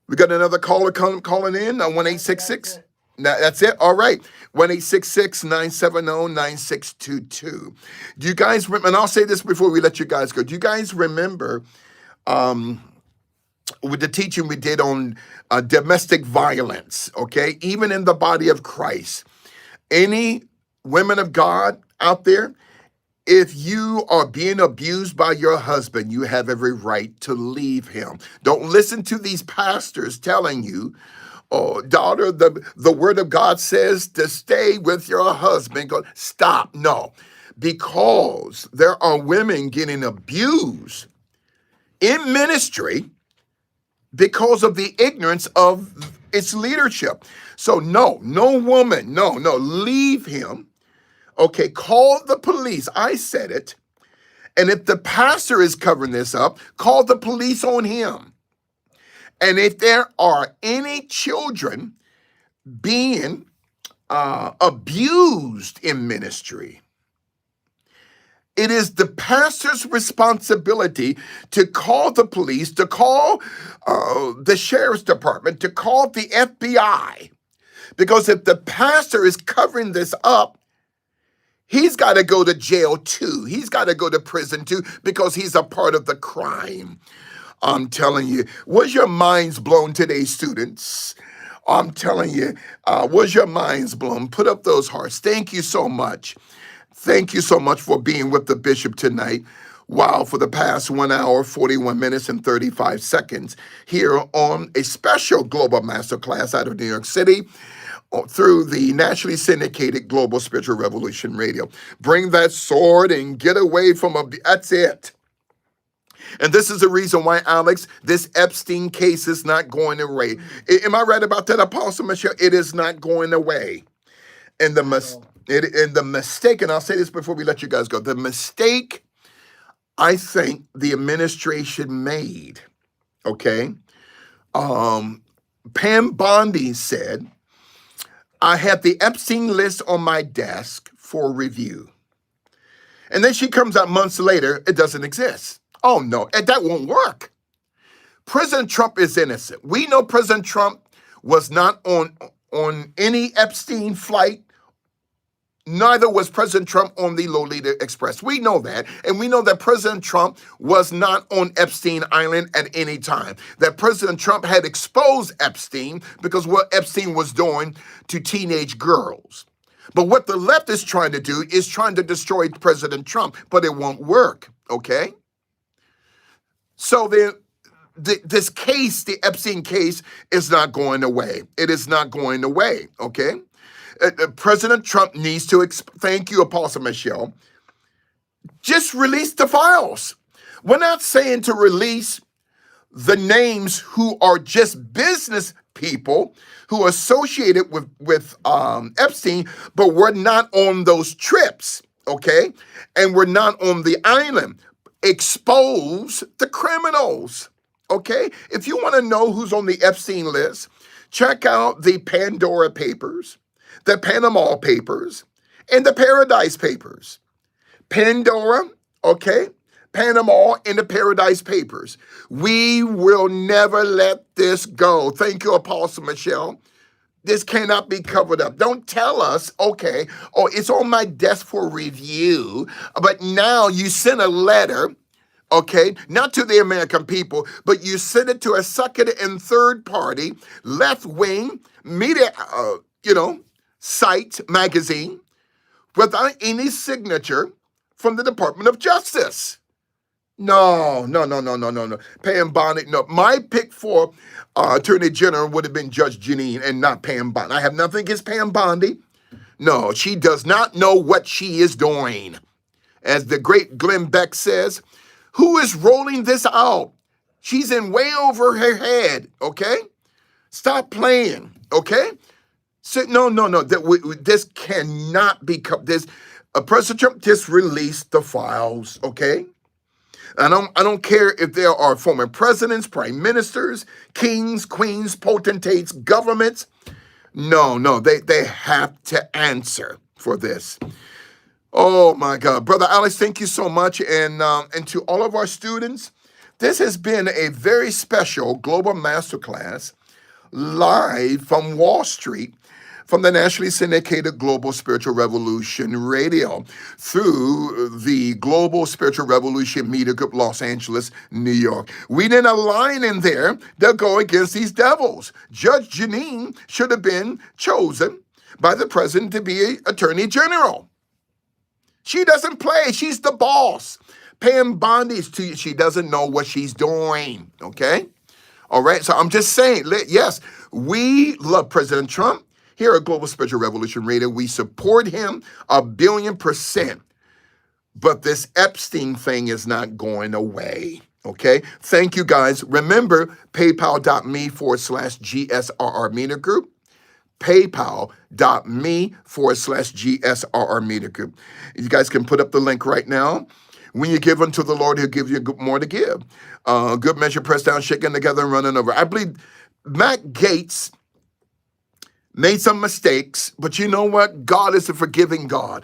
We got another caller calling in on 1-866. That's it. All right. 1-866-970-9622. Do you guys remember, and I'll say this before we let you guys go. Do you guys remember with the teaching we did on domestic violence, okay? Even in the body of Christ. Any women of God out there, if you are being abused by your husband, you have every right to leave him. Don't listen to these pastors telling you, oh, daughter, the word of God says to stay with your husband. Go, stop. No, because there are women getting abused in ministry because of the ignorance of its leadership. So no woman, no, leave him. Okay, call the police. I said it. And if the pastor is covering this up, call the police on him. And if there are any children being abused in ministry, it is the pastor's responsibility to call the police, to call the sheriff's department, to call the FBI. Because if the pastor is covering this up, he's got to go to jail too. He's got to go to prison too because he's a part of the crime. I'm telling you, was your minds blown today, students? I'm telling you, was your minds blown? Put up those hearts. Thank you so much. Thank you so much for being with the bishop tonight. Wow, for the past 1 hour, 41 minutes, and 35 seconds here on a special Global Masterclass out of New York City through the nationally syndicated Global Spiritual Revolution Radio. Bring that sword and get away from that's it. And this is the reason why, Alex, this Epstein case is not going away. Am I right about that, Apostle Michelle? It is not going away. And the mistake, and I'll say this before we let you guys go, the mistake I think the administration made, okay? Pam Bondi said, I have the Epstein list on my desk for review. And then she comes out months later, it doesn't exist. Oh no, and that won't work. President Trump is innocent. We know President Trump was not on any Epstein flight. Neither was President Trump on the Lolita Express. We know that. And we know that President Trump was not on Epstein Island at any time. That President Trump had exposed Epstein because what Epstein was doing to teenage girls. But what the left is trying to do is trying to destroy President Trump, but it won't work, okay? So this case, the Epstein case, is not going away. It is not going away, okay? President Trump needs to, thank you, Apostle Michelle, just release the files. We're not saying to release the names who are just business people who are associated with Epstein, but we're not on those trips, okay? And we're not on the island. Expose the criminals, okay? If you want to know who's on the Epstein list, check out the Pandora Papers, the Panama Papers, and the Paradise Papers. Pandora, okay? Panama in the Paradise Papers. We will never let this go. Thank you, Apostle Michelle. This cannot be covered up. Don't tell us, okay, oh, it's on my desk for review, but now you send a letter, okay, not to the American people, but you send it to a second and third party, left wing media, site, magazine, without any signature from the Department of Justice. No. Pam Bondi. No, my pick for Attorney General would have been Judge Janine and not Pam Bondi. I have nothing against Pam Bondi. No, she does not know what she is doing. As the great Glenn Beck says, who is rolling this out? She's in way over her head, okay? Stop playing, okay? So, no. This cannot be, President Trump just released the files, okay? I don't care if there are former presidents, prime ministers, kings, queens, potentates, governments. No, they have to answer for this. Oh my God, Brother Alex, thank you so much, and to all of our students, this has been a very special global masterclass live from Wall Street, from the nationally syndicated Global Spiritual Revolution Radio through the Global Spiritual Revolution Media Group, Los Angeles, New York. We didn't align in there to go against these devils. Judge Janine should have been chosen by the president to be Attorney General. She doesn't play. She's the boss. Pam Bondi's to you. She doesn't know what she's doing, okay? All right, so I'm just saying, yes, we love President Trump. Here at Global Spiritual Revolution Radio, we support him 1,000,000,000%. But this Epstein thing is not going away, okay? Thank you, guys. Remember, paypal.me/GSRR Media Group. paypal.me/GSRR Media Group. You guys can put up the link right now. When you give unto the Lord, he'll give you more to give. Good measure, pressed down, shaken together, and running over. I believe Matt Gaetz made some mistakes, but you know what? God is a forgiving God.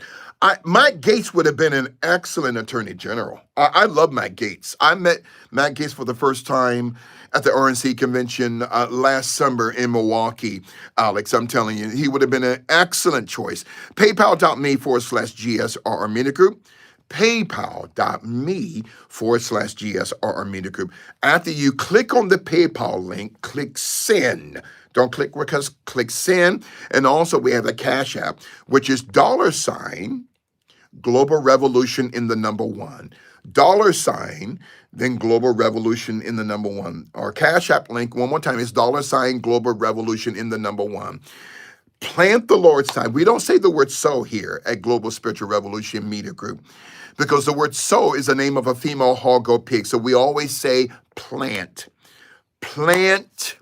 Matt Gaetz would have been an excellent attorney general. I love Matt Gaetz. I met Matt Gaetz for the first time at the RNC convention last summer in Milwaukee. Alex, I'm telling you, he would have been an excellent choice. PayPal.me/GSRR Media Group. PayPal.me/GSRR Media Group. After you click on the PayPal link, click send. Don't click request, click send. And also we have a Cash App, which is $ Global Revolution in the number 1. $ then Global Revolution in the number 1. Our Cash App link, one more time, is $ Global Revolution in the number 1. Plant the Lord's time. We don't say the word sow here at Global Spiritual Revolution Media Group because the word sow is the name of a female hog or pig. So we always say plant. Plant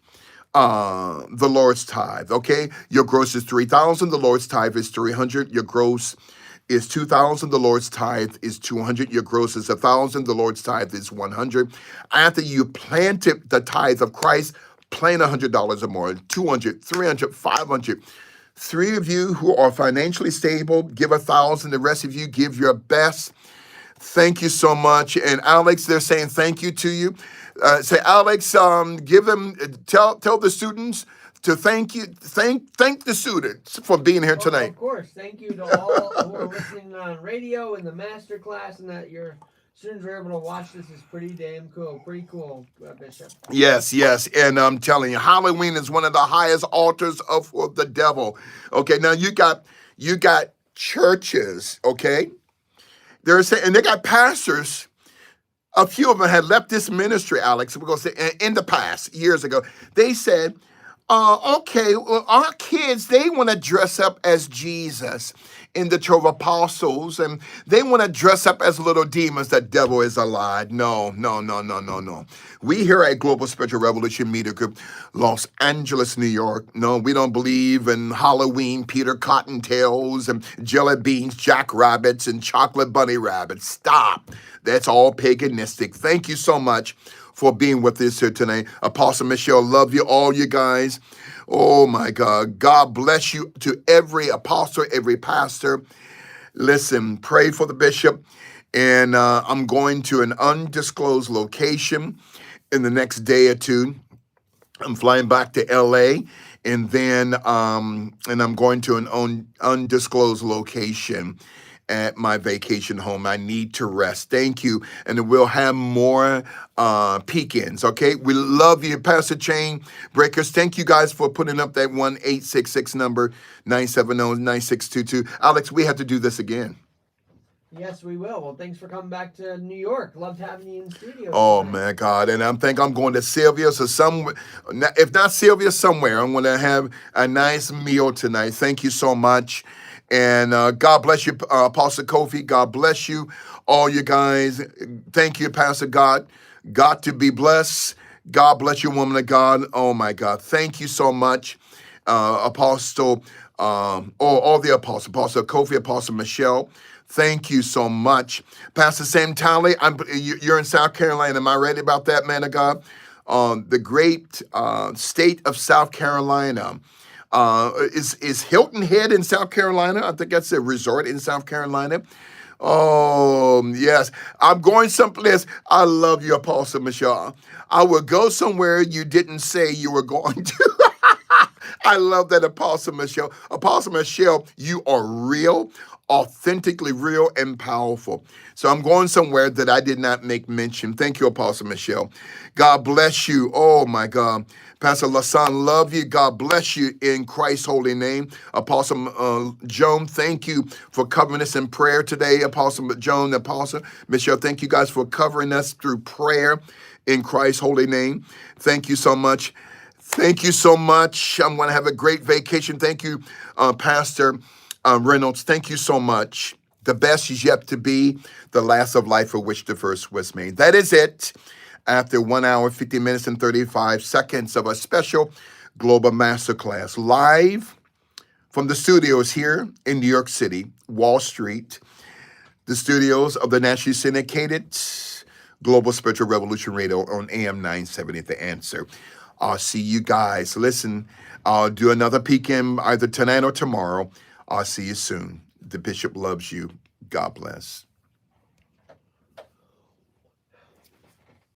the Lord's tithe, okay? Your gross is 3,000. The Lord's tithe is 300. Your gross is 2,000. The Lord's tithe is 200. Your gross is 1,000. The Lord's tithe is 100. After you planted the tithe of Christ, plant $100 or more, 200, 300, 500. 3 of you who are financially stable, give 1,000. The rest of you give your best. Thank you so much. And Alex, they're saying thank you to you. Say, Alex, give them, tell the students to thank you, thank the students for being here tonight. Of course, thank you to all who are listening on radio in the master class, and that your students were able to watch this. Is pretty damn cool. Pretty cool, Bishop. Yes, and I'm telling you, Halloween is one of the highest altars for the devil. Okay, now you got churches. Okay, they're saying, and they got pastors. A few of them had left this ministry, Alex, because in the past, years ago, they said, okay, well, our kids, they want to dress up as Jesus in the 12 apostles, and they want to dress up as little demons. The devil is a lie. No. We here at Global Spiritual Revolution Media Group, Los Angeles, New York, no, we don't believe in Halloween, Peter Cottontails, and jelly beans, jackrabbits, and chocolate bunny rabbits. Stop. That's all paganistic. Thank you so much for being with us here tonight. Apostle Michelle, love you all, you guys. Oh my God. God bless you to every apostle, every pastor. Listen, pray for the bishop. And I'm going to an undisclosed location in the next day or two. I'm flying back to LA, and then and I'm going to an undisclosed location at my vacation home. I need to rest. Thank you. And we'll have more peek-ins. Okay. We love you, Pastor Chain Breakers. Thank you guys for putting up that 1-866 number 970-9622. Alex, we have to do this again. Yes, we will. Well, thanks for coming back to New York. Loved having you in the studio. Oh tonight. my God! And I'm going to Sylvia's or some, if not Sylvia, somewhere. I'm going to have a nice meal tonight. Thank you so much, and God bless you, Apostle Kofi. God bless you, all you guys. Thank you, Pastor God. God to be blessed. God bless you, woman of God. Oh my God! Thank you so much, Apostle. All the apostles, Apostle Kofi, Apostle Michelle. Thank you so much. Pastor Sam Talley, you're in South Carolina. Am I right about that, man of God? The great state of South Carolina. Is Hilton Head in South Carolina? I think that's a resort in South Carolina. Oh, yes. I'm going someplace. I love you, Apostle Michelle. I will go somewhere you didn't say you were going to. I love that, Apostle Michelle. Apostle Michelle, you are real, authentically real and powerful. So I'm going somewhere that I did not make mention. Thank you, Apostle Michelle. God bless you. Oh, my God. Pastor Lassan, love you. God bless you in Christ's holy name. Apostle Joan, thank you for covering us in prayer today. Apostle Joan, Apostle Michelle, thank you guys for covering us through prayer in Christ's holy name. Thank you so much. Thank you so much. I'm going to have a great vacation. Thank you, Pastor Reynolds. Thank you so much. The best is yet to be, the last of life for which the first was made. That is it. After 1 hour, 50 minutes, and 35 seconds of a special Global Masterclass live from the studios here in New York City, Wall Street, the studios of the nationally syndicated Global Spiritual Revolution Radio on AM 970, The Answer. I'll see you guys. Listen, I'll do another peek-in either tonight or tomorrow. I'll see you soon. The Bishop loves you. God bless.